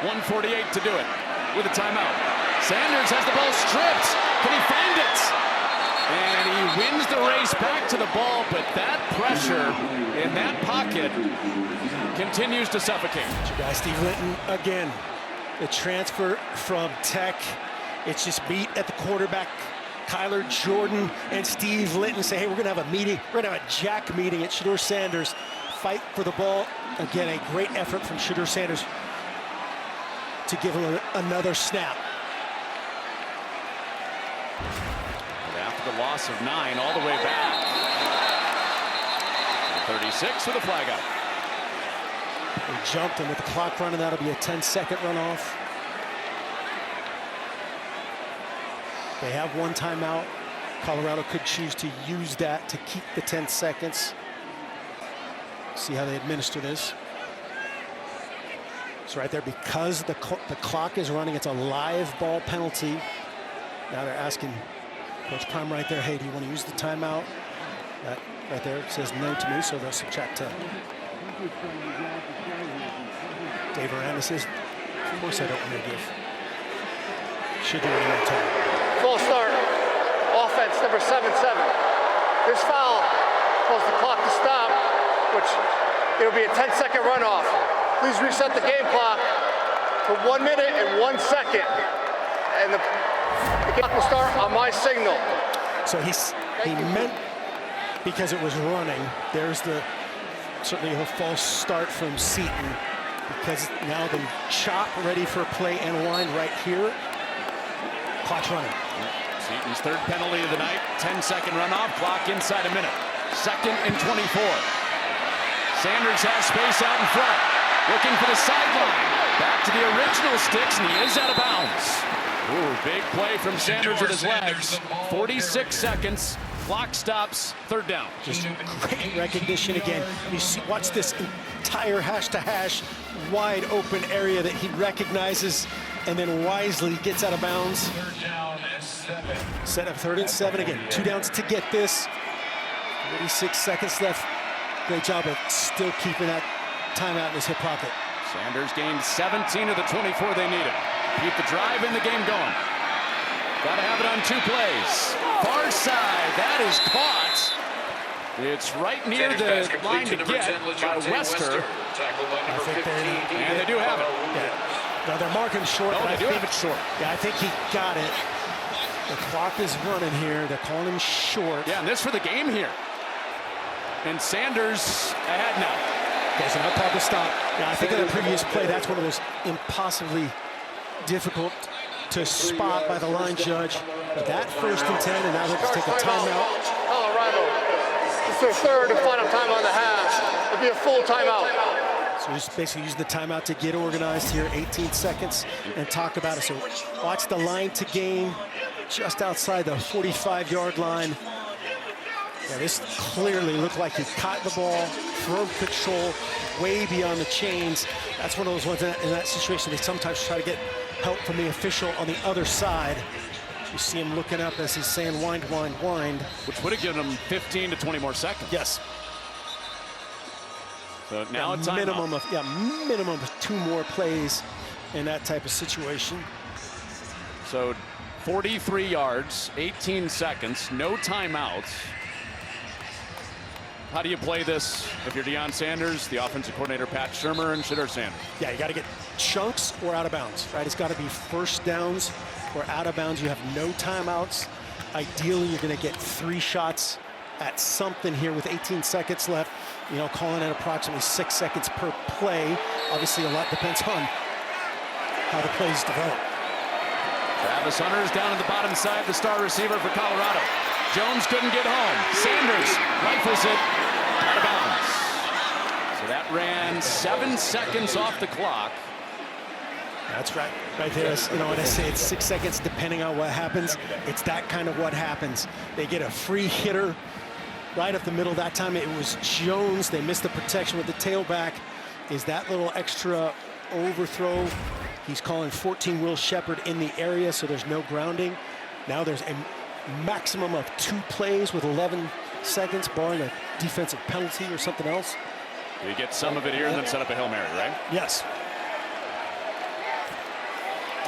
1:48 to do it with a timeout. Sanders has the ball stripped. Can he find it? And he wins the race back to the ball, but that pressure in that pocket continues to suffocate. Your guy Steve Linton again. The transfer from Tech. It's just meet at the quarterback. Kyler Jordan and Steve Linton say, hey, we're going to have a meeting. We're going to have a jack meeting at Shedeur Sanders. Fight for the ball. Again, a great effort from Shedeur Sanders to give him another snap. And after the loss of 9, all the way back. 36 with a flag out. They jumped, and with the clock running, that'll be a 10-second runoff. They have 1 timeout. Colorado could choose to use that to keep the 10 seconds. See how they administer this. It's right there because the clock is running. It's a live ball penalty. Now they're asking Coach Prime right there, hey, do you want to use the timeout? That right there says no to me, so they'll subtract 10. Dave Aranda says, of course I don't want to give. Should do it more time. Full start. Offense number 7-7. This foul caused the clock to stop, which it'll be a 10-second runoff. Please reset the game clock for 1 minute and 1 second. And the clock will start on my signal. So he meant because it was running. There's certainly a false start from Seton, because now the chop ready for play and wind right here. Clock's running. Seton's 3rd penalty of the night. 10-second runoff. Clock inside a minute. 2nd and 24. Sanders has space out in front. Looking for the sideline. Back to the original sticks, and he is out of bounds. Ooh, big play from Sanders with his legs. 46 seconds. Clock stops. 3rd down. Just great recognition again. You see, watch this entire hash-to-hash wide open area that he recognizes and then wisely gets out of bounds. Set up 3rd and 7 again. 2 downs to get this. 46 seconds left. Great job of still keeping that timeout in his hip pocket. Sanders gained 17 of the 24 they needed. Keep the drive in the game going. Got to have it on 2 plays. Far side, that is caught. It's right near the line to get by Wester. And they do have it. Yeah. Now they're marking short. Oh, they do have it short. Yeah, I think he got it. The clock is running here. They're calling him short. Yeah, and this for the game here. And Sanders ahead now. Okay, so now clock is stop. Yeah, I think in the previous play, that's when it was impossibly difficult to spot by the line judge. But that 1st and 10, and now they just take a timeout. Colorado. It's their 3rd and final time on the half. It'll be a full timeout. So just basically use the timeout to get organized here, 18 seconds, and talk about it. So watch the line to gain just outside the 45-yard line. Yeah, this clearly looked like he caught the ball, firm control, way beyond the chains. That's one of those ones in that situation, they sometimes try to get help from the official on the other side. You see him looking up as he's saying, wind, wind, wind. Which would have given him 15 to 20 more seconds. Yes. So now a timeout. Minimum of 2 more plays in that type of situation. So 43 yards, 18 seconds, no timeouts. How do you play this if you're Deion Sanders, the offensive coordinator Pat Shurmur, and Shedeur Sanders? Yeah, you got to get chunks or out of bounds, right? It's got to be first downs or out of bounds. You have no timeouts. Ideally, you're going to get 3 shots at something here with 18 seconds left. You know, calling it approximately 6 seconds per play. Obviously, a lot depends on how the plays develop. Travis Hunter is down at the bottom side, the star receiver for Colorado. Jones couldn't get home. Sanders rifles it out of bounds. So that ran 7 seconds off the clock. That's right. Right there, you know, when I say it's 6 seconds depending on what happens, it's that kind of what happens. They get a free hitter right up the middle. That time it was Jones. They missed the protection with the tailback. Is that little extra overthrow? He's calling 14 Will Shepherd in the area, so there's no grounding. Now there's a maximum of 2 plays with 11 seconds, barring a defensive penalty or something else. You get some of it here and then set up a Hail Mary, right? Yes.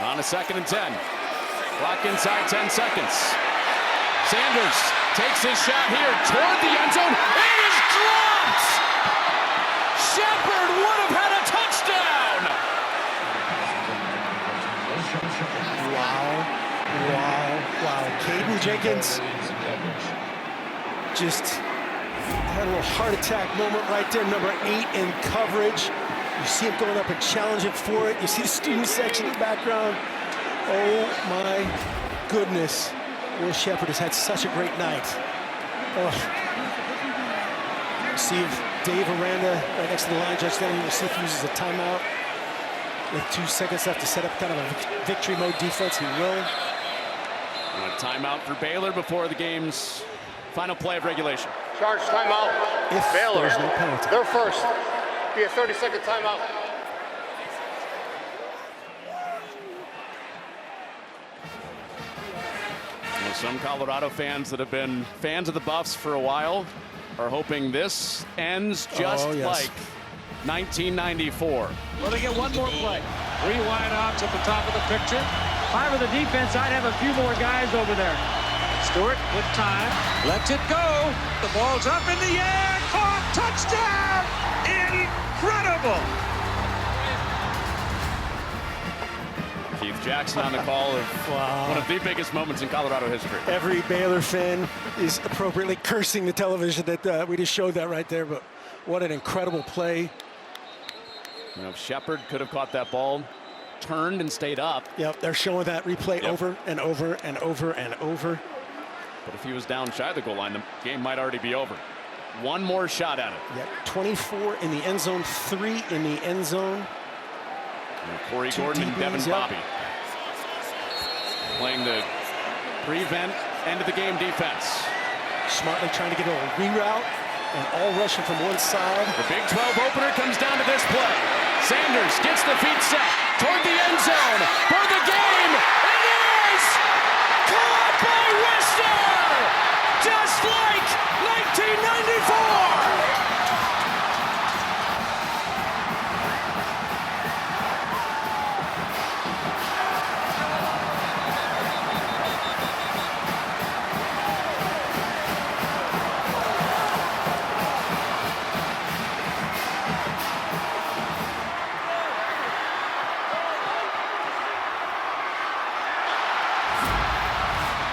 On a 2nd and 10. Clock inside 10 seconds. Sanders takes his shot here toward the end zone. It is dropped! Shepherd would have had a touchdown! Wow. Caden Jenkins just had a little heart attack moment right there. Number 8 in coverage. You see him going up and challenging for it. You see the student section in the background. Oh my goodness. Will Shepherd has had such a great night. Oh. See if Dave Aranda right next to the line judge then we'll see if he uses a timeout. With 2 seconds left to set up kind of a victory mode defense, he will. And a timeout for Baylor before the game's final play of regulation. Charge timeout. If Baylor, there's no penalty. they're first. Be a 30-second timeout. Well, some Colorado fans that have been fans of the Buffs for a while are hoping this ends just like 1994. Well, they get one more play. 3 wide outs at the top of the picture. If I were the defense, I'd have a few more guys over there. Stewart with time. Lets it go. The ball's up in the air. Caught. Touchdown. Incredible. Keith Jackson on the call of one of the biggest moments in Colorado history. Every Baylor fan is appropriately cursing the television that we just showed that right there, but what an incredible play. You know, if Shepherd could have caught that ball, turned and stayed up. Yep, they're showing that replay over and over and over and over. But if he was down shy of the goal line, the game might already be over. One more shot at it. Yep, 24 in the end zone, 3 in the end zone. And Corey Gordon and Devin Bobby playing the prevent end of the game defense. Smartly trying to get a little reroute and all rushing from one side. The Big 12 opener comes down to this play. Sanders gets the feet set toward the end zone for the game. It is caught by Wester, just like 1994.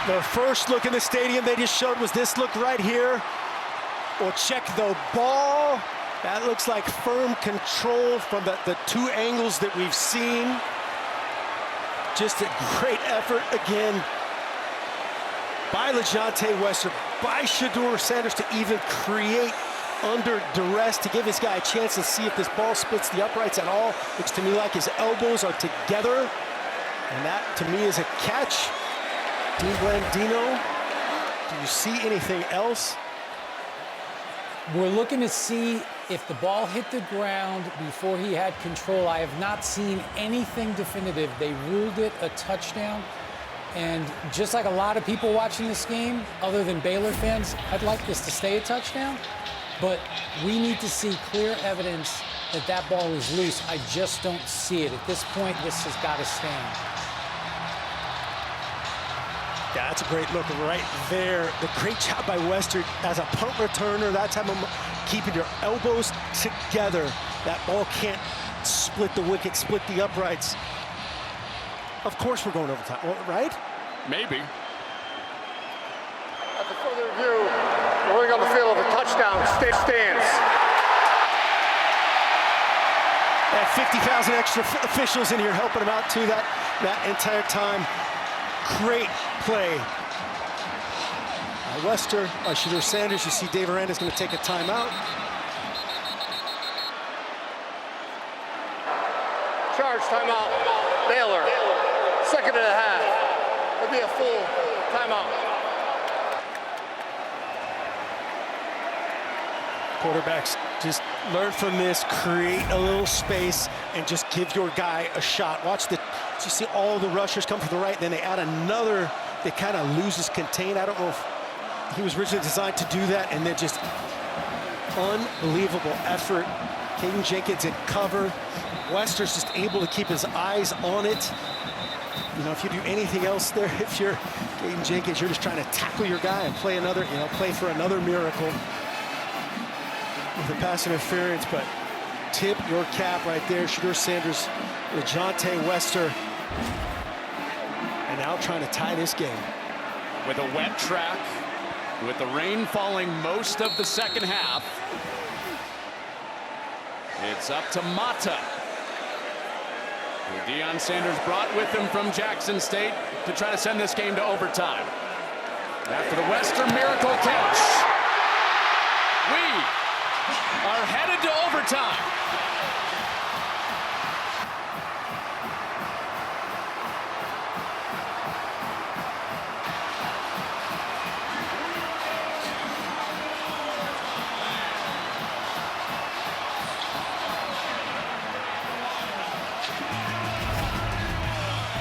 The first look in the stadium they just showed was this look right here. We'll check the ball. That looks like firm control from the 2 angles that we've seen. Just a great effort again by LeJontay Wester, by Shedeur Sanders to even create under duress to give his guy a chance to see if this ball splits the uprights at all. Looks to me like his elbows are together. And that to me is a catch. Dean Blandino, do you see anything else? We're looking to see if the ball hit the ground before he had control. I have not seen anything definitive. They ruled it a touchdown. And just like a lot of people watching this game, other than Baylor fans, I'd like this to stay a touchdown. But we need to see clear evidence that that ball is loose. I just don't see it. At this point, this has got to stand. Yeah, that's a great look right there. The great job by Wester as a punt returner. That time of keeping your elbows together. That ball can't split the wicket, split the uprights. Of course we're going overtime, right? Maybe. After further review, the ruling on the field of a touchdown stands. And 50,000 extra officials in here helping them out too that entire time. Great play. Wester, Shedeur Sanders. You see Dave Aranda's going to take a timeout. Charge timeout. Baylor. Second and a half. It'll be a full timeout. Quarterbacks, just learn from this, create a little space, and just give your guy a shot. Watch you see all the rushers come from the right, then they add another, they kind of loses contain. I don't know if he was originally designed to do that, and then just unbelievable effort. Caden Jenkins in cover. Wester's just able to keep his eyes on it. You know, if you do anything else there, if you're Caden Jenkins, you're just trying to tackle your guy and play another, play for another miracle with the pass interference. But tip your cap right there, Shedeur Sanders, LeJohntay Wester, and now trying to tie this game. With a wet track, with the rain falling most of the second half, it's up to Mata, who Deion Sanders brought with him from Jackson State to try to send this game to overtime. After the Wester miracle catch, we are headed to overtime.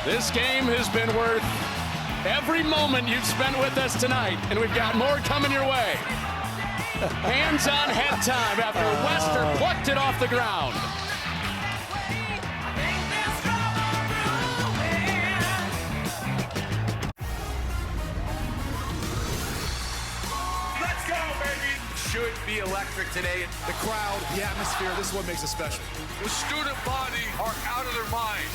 This game has been worth every moment you've spent with us tonight, and we've got more coming your way. Hands on head time after Wester plucked it off the ground. Let's go, baby! Should be electric today. The crowd, the atmosphere, this is what makes it special. The student body are out of their mind.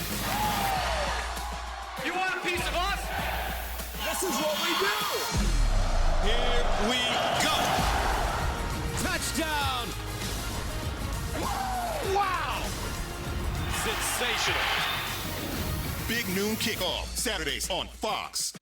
You want a piece of us? This is what we do! Here we go! Touchdown! Wow! Sensational. Big noon kickoff, Saturdays on Fox.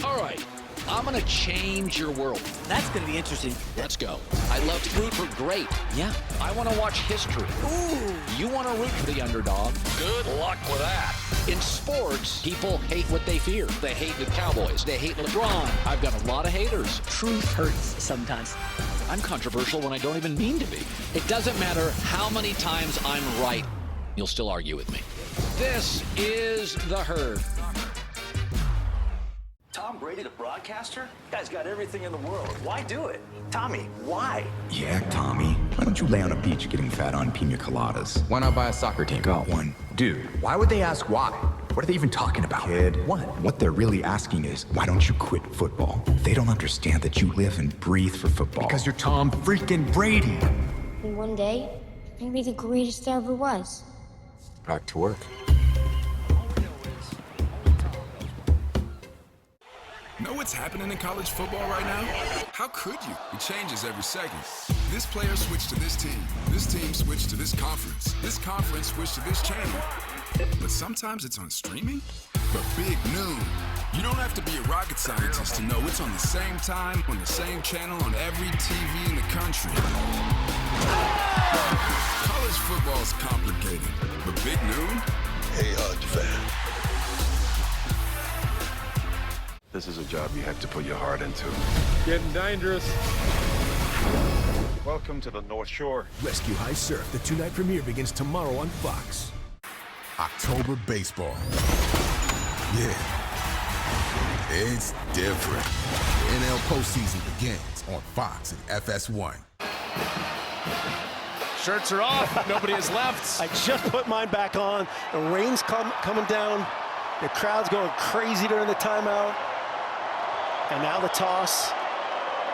All right, I'm gonna change your world. That's gonna be interesting. Let's go. I love to root for great. Yeah. I want to watch history. Ooh. You want to root for the underdog. Good luck with that. In sports, people hate what they fear. They hate the Cowboys. They hate LeBron. I've got a lot of haters. Truth hurts sometimes. I'm controversial when I don't even mean to be. It doesn't matter how many times I'm right. You'll still argue with me. This is The Herd. Tom Brady, the broadcaster? Guy's got everything in the world. Why do it? Tommy, why? Yeah, Tommy. Why don't you lay on a beach getting fat on pina coladas? Why not buy a soccer team? Got one. Dude, why would they ask why? What are they even talking about? Kid, what they're really asking is, why don't you quit football? They don't understand that you live and breathe for football. Because you're Tom freaking Brady. And one day, I'll be the greatest there ever was. Back to work. Know what's happening in college football right now? How could you? It changes every second. This player switched to this team. This team switched to this conference. This conference switched to this channel. But sometimes it's on streaming. But Big Noon. You don't have to be a rocket scientist to know it's on the same time, on the same channel, on every TV in the country. College football's complicated, but Big Noon? Hey, fan. This is a job you have to put your heart into. Getting dangerous. Whoa, Welcome to the North Shore. Rescue High Surf, the two-night premiere begins tomorrow on Fox. October baseball. Yeah. It's different. NL postseason begins on Fox and FS1. Shirts are off. Nobody is left. I just put mine back on. The rain's coming down. The crowd's going crazy during the timeout. And now the toss.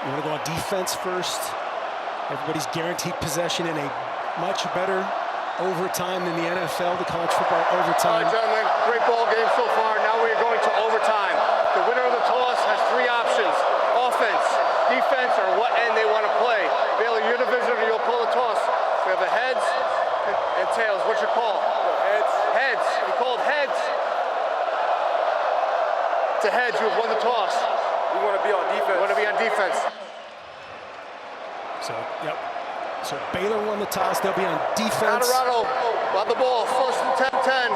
You want to go on defense first. Everybody's guaranteed possession in a much better overtime than the NFL, the college football overtime. All right, gentlemen, great ball game so far. Now we are going to overtime. The winner of the toss has 3 options: offense, defense, or what end they want to play. Baylor, you're the visitor. You'll call the toss. We have a heads and tails. What's your call? Heads. Heads. You called heads. It's a heads. You've won the toss. We want to be on defense. We want to be on defense. So, yep. So Baylor won the toss. They'll be on defense. Colorado got the ball. First and 10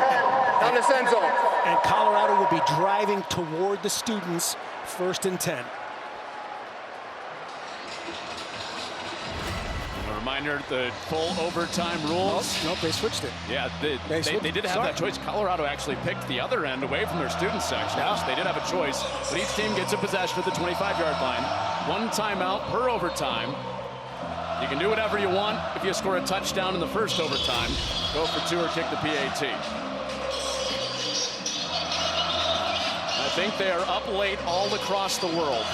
down this end zone. And Colorado will be driving toward the students. First and 10. A reminder, the full overtime rules. Nope, they switched it. Yeah, they did have that choice. Colorado actually picked the other end away from their student section. Yeah. So they did have a choice, but each team gets a possession at the 25-yard line. 1 timeout per overtime. You can do whatever you want if you score a touchdown in the first overtime. Go for 2 or kick the PAT. I think they are up late all across the world.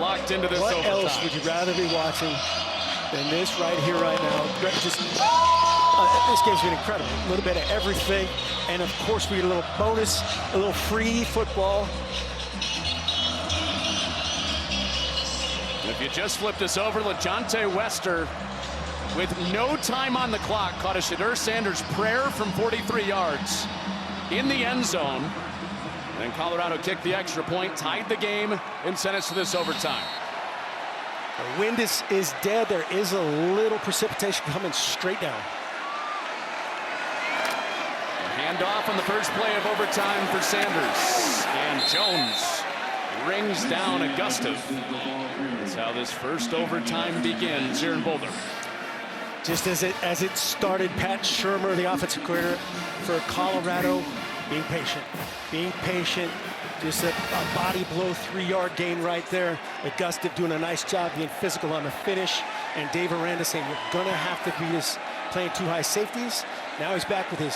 Locked into this overtime. What else would you rather be watching than this right here, right now? Just, this game's been incredible. A little bit of everything. And of course, we get a little bonus, a little free football. If you just flip this over, LaJohntay Wester, with no time on the clock, caught a Shedeur Sanders prayer from 43 yards in the end zone. Then Colorado kicked the extra point, tied the game, and sent us to this overtime. The wind is dead. There is a little precipitation coming straight down. Handoff on the first play of overtime for Sanders. And Jones rings down a gustive. That's how this first overtime begins here in Boulder. Just as it started, Pat Shermer, the offensive coordinator for Colorado, being patient, just a body blow 3-yard gain right there. Augustive doing a nice job being physical on the finish, and Dave Aranda saying we're gonna have to beat us playing 2 high safeties. Now he's back with his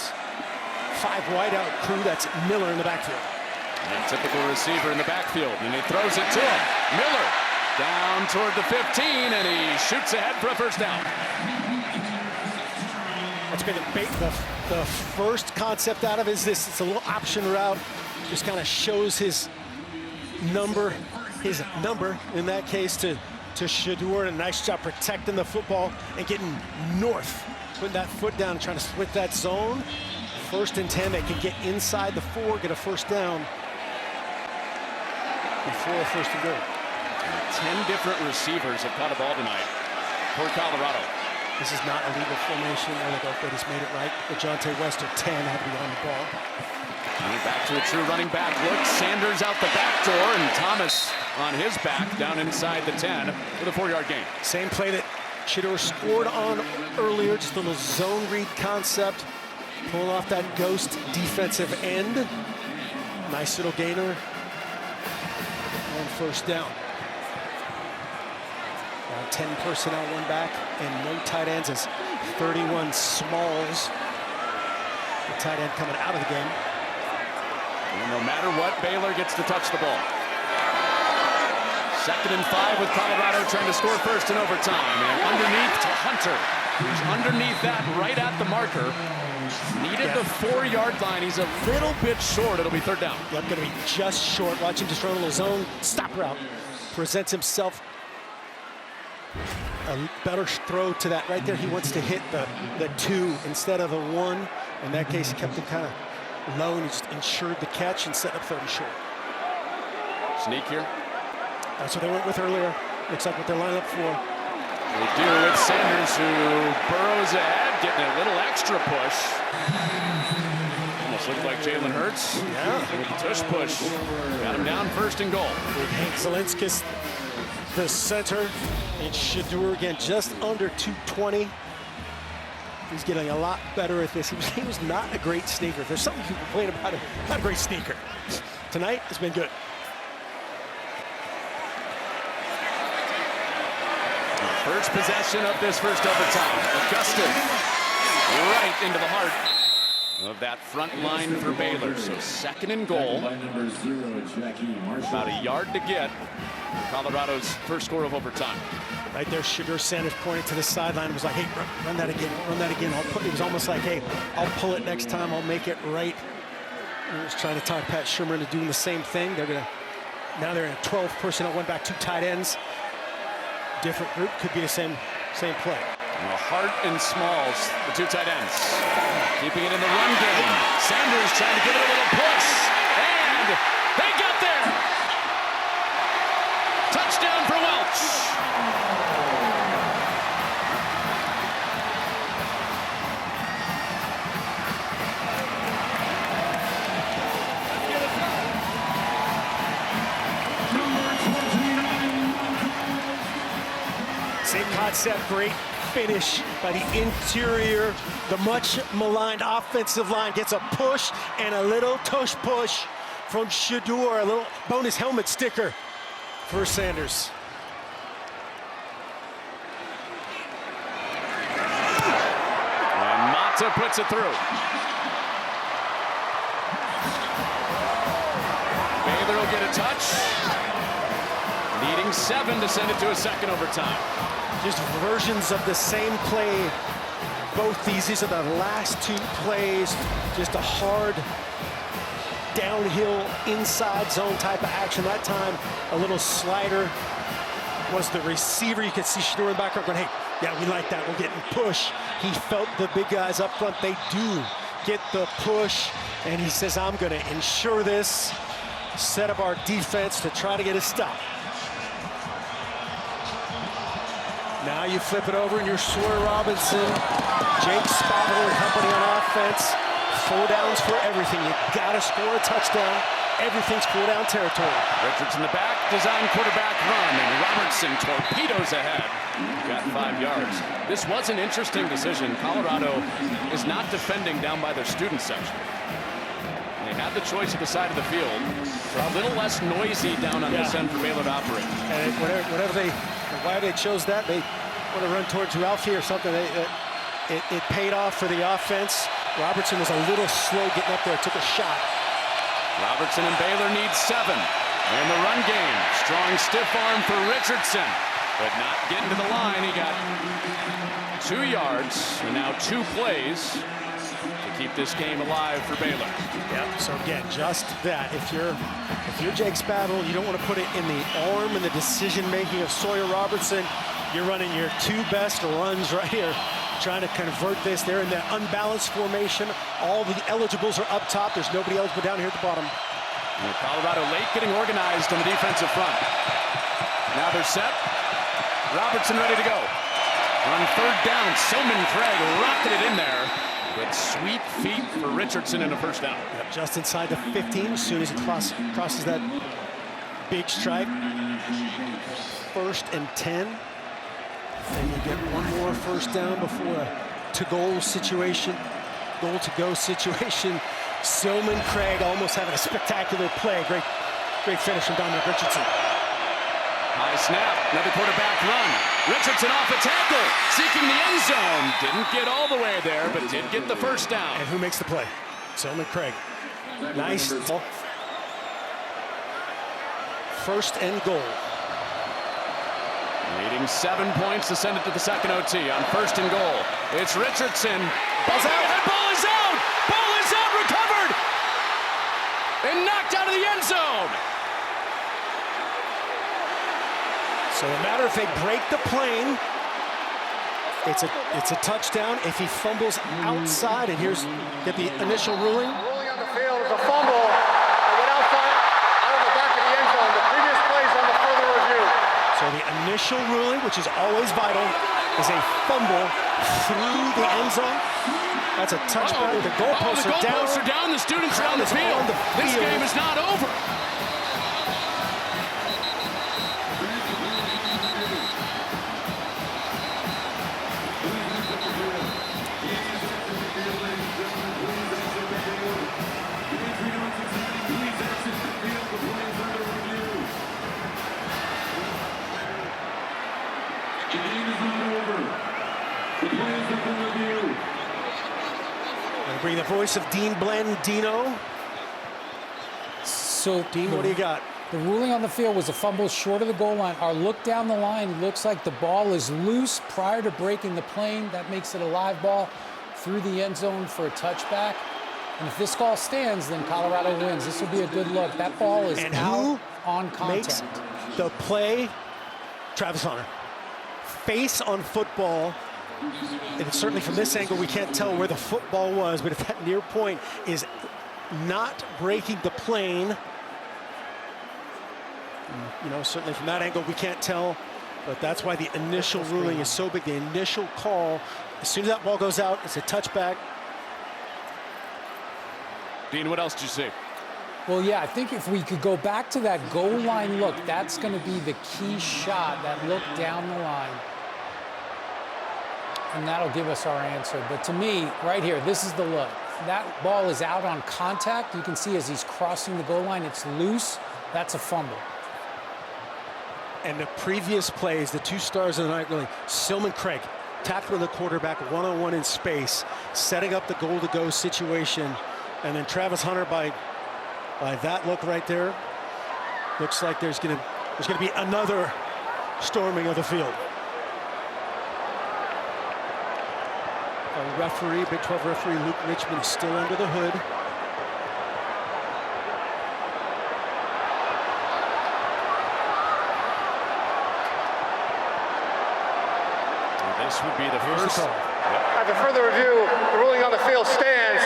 5 wideout crew. That's Miller in the backfield. A typical receiver in the backfield, and he throws it to him. Miller down toward the 15, and he shoots ahead for a first down. That's been the first concept out of is this. It's a little option route. Just kind of shows his number in that case to Shedeur. A nice job protecting the football and getting north, putting that foot down, trying to split that zone. First and 10, they can get inside the 4, get a first down before a first and goal. 10 different receivers have caught a ball tonight for Colorado. This is not a legal formation. They just made it right. LaJohntay Wester, 10, had to be on the ball. And back to a true running back look. Sanders out the back door, and Thomas on his back down inside the 10 with a 4-yard gain. Same play that Shedeur scored on earlier, just a little zone read concept. Pulling off that ghost defensive end. Nice little gainer on first down. Now 10 personnel, 1 back, and no tight ends as 31 Smalls. The tight end coming out of the game. And no matter what, Baylor gets to touch the ball. 2nd and 5 with Colorado trying to score first in overtime. And underneath to Hunter, who's underneath that right at the marker. Needed the 4-yard line. He's a little bit short. It'll be 3rd down. Yep, going to be just short. Watch him just run a little zone stop route. Presents himself a better throw to that right there. He wants to hit the 2 instead of the 1. In that case, he kept it kind of low and he just ensured the catch and set up 30 short. Sneak here. That's what they went with earlier. Looks like what they're lining up for. They do with Sanders, who burrows ahead, getting a little extra push. Almost looked like Jalen Hurts. Yeah. With the tush push. Got him down 1st and goal. Big Hank Zelinskis the center. And Shedeur again, just under 220. He's getting a lot better at this. He was not a great sneaker. If there's something you complain about, not a great sneaker. Tonight has been good. First possession of this first overtime. Augustin right into the heart of that front line for Baylor. So 2nd and goal. About a yard to get. Colorado's first score of overtime. Right there, Shedeur Sanders pointed to the sideline and was like, hey, run that again, run that again. It was almost like, hey, I'll pull it next time, I'll make it right. He was trying to talk Pat Shurmur into doing the same thing. Now they're in a 12 personnel, went back 2 tight ends. Different group, could be the same play. Well, Hart and Smalls, the 2 tight ends, keeping it in the run game. Sanders trying to give it a little push, and they got there. Touchdown for Welch. Same concept, great finish by the interior. The much maligned offensive line gets a push and a little tush push from Shedeur, a little bonus helmet sticker for Sanders. And Mata puts it through. Baylor will get a touch. Needing 7 to send it to a 2nd overtime. Just versions of the same play. Both these are the last 2 plays. Just a hard downhill inside zone type of action. That time, a little slider was the receiver. You could see Shedeur in the background going, hey, yeah, we like that. We're getting push. He felt the big guys up front. They do get the push. And he says, I'm going to ensure this. Set up our defense to try to get a stop. Now you flip it over and you're Sawyer Robinson, Jake Spavital and company on offense. 4 downs for everything. You gotta score a touchdown. Everything's 4 down territory. Richards in the back, design quarterback run, and Robertson torpedoes ahead. Got 5 yards. This was an interesting decision. Colorado is not defending down by their student section. They had the choice at the side of the field. A little less noisy down on this end for Baylor to operate. And why they chose that, they want to run towards Ralphie or something. It paid off for the offense. Robertson was a little slow getting up there, took a shot. Robertson and Baylor need 7. In the run game, strong stiff arm for Richardson, but not getting to the line. He got 2 yards, and now 2 plays to keep this game alive for Baylor. Yep, so again, just that. If you're Jake Spavital, you don't want to put it in the arm and the decision-making of Sawyer Robertson. You're running your 2 best runs right here, trying to convert this. They're in that unbalanced formation. All the eligibles are up top. There's nobody eligible down here at the bottom. And Colorado late getting organized on the defensive front. Now they're set. Robertson ready to go. On 3rd down, Silman Craig rocketed in there. With sweet feet for Richardson in a 1st down. Yep, just inside the 15 as soon as he crosses that big stripe. 1st and 10. And you get 1 more 1st down before a goal to-go situation. Silman Craig almost having a spectacular play. Great finish from Dominic Richardson. High snap, another quarterback run. Richardson off a tackle, seeking the end zone. Didn't get all the way there, but did get the 1st down. And who makes the play? Silman Craig. Nice. 1st and goal. Needing 7 points to send it to the 2nd OT on 1st and goal. It's Richardson. Ball's out. And ball is out. Ball is out. Recovered. And knocked out of the end zone. So no matter if they break the plane, it's a touchdown. If he fumbles outside, and get the initial ruling. Ruling on the field is a fumble. It went outside, out of the back of the end zone. The previous plays on the further review. So the initial ruling, which is always vital, is a fumble through the end zone. That's a touchback. The goalposts are down. The goalposts are down. The students are on the field. This game is not over. And bring the voice of Dean Blandino. So, Dean, what do you got? The ruling on the field was a fumble short of the goal line. Our look down the line looks like the ball is loose prior to breaking the plane. That makes it a live ball through the end zone for a touchback. And if this call stands, then Colorado wins. This will be a good look. That ball is out on contact. Makes the play? Travis Hunter. Face on football. And certainly from this angle, we can't tell where the football was, but if that near point is not breaking the plane, you know, certainly from that angle, we can't tell, but that's why the initial ruling is so big. The initial call, as soon as that ball goes out, it's a touchback. Dean, what else did you see? Well, yeah, I think if we could go back to that goal line look, that's going to be the key shot, that look down the line. And that'll give us our answer. But to me, right here, this is the look. That ball is out on contact. You can see as he's crossing the goal line, it's loose. That's a fumble. And the previous plays, the two stars of the night, really, Silman Craig tackling the quarterback one-on-one in space, setting up the goal-to-go situation. And then Travis Hunter by that look right there, looks like there's gonna be another storming of the field. Our referee, Big 12 referee Luke Richmond, is still under the hood. This would be the first. After further review, the ruling on the field stands.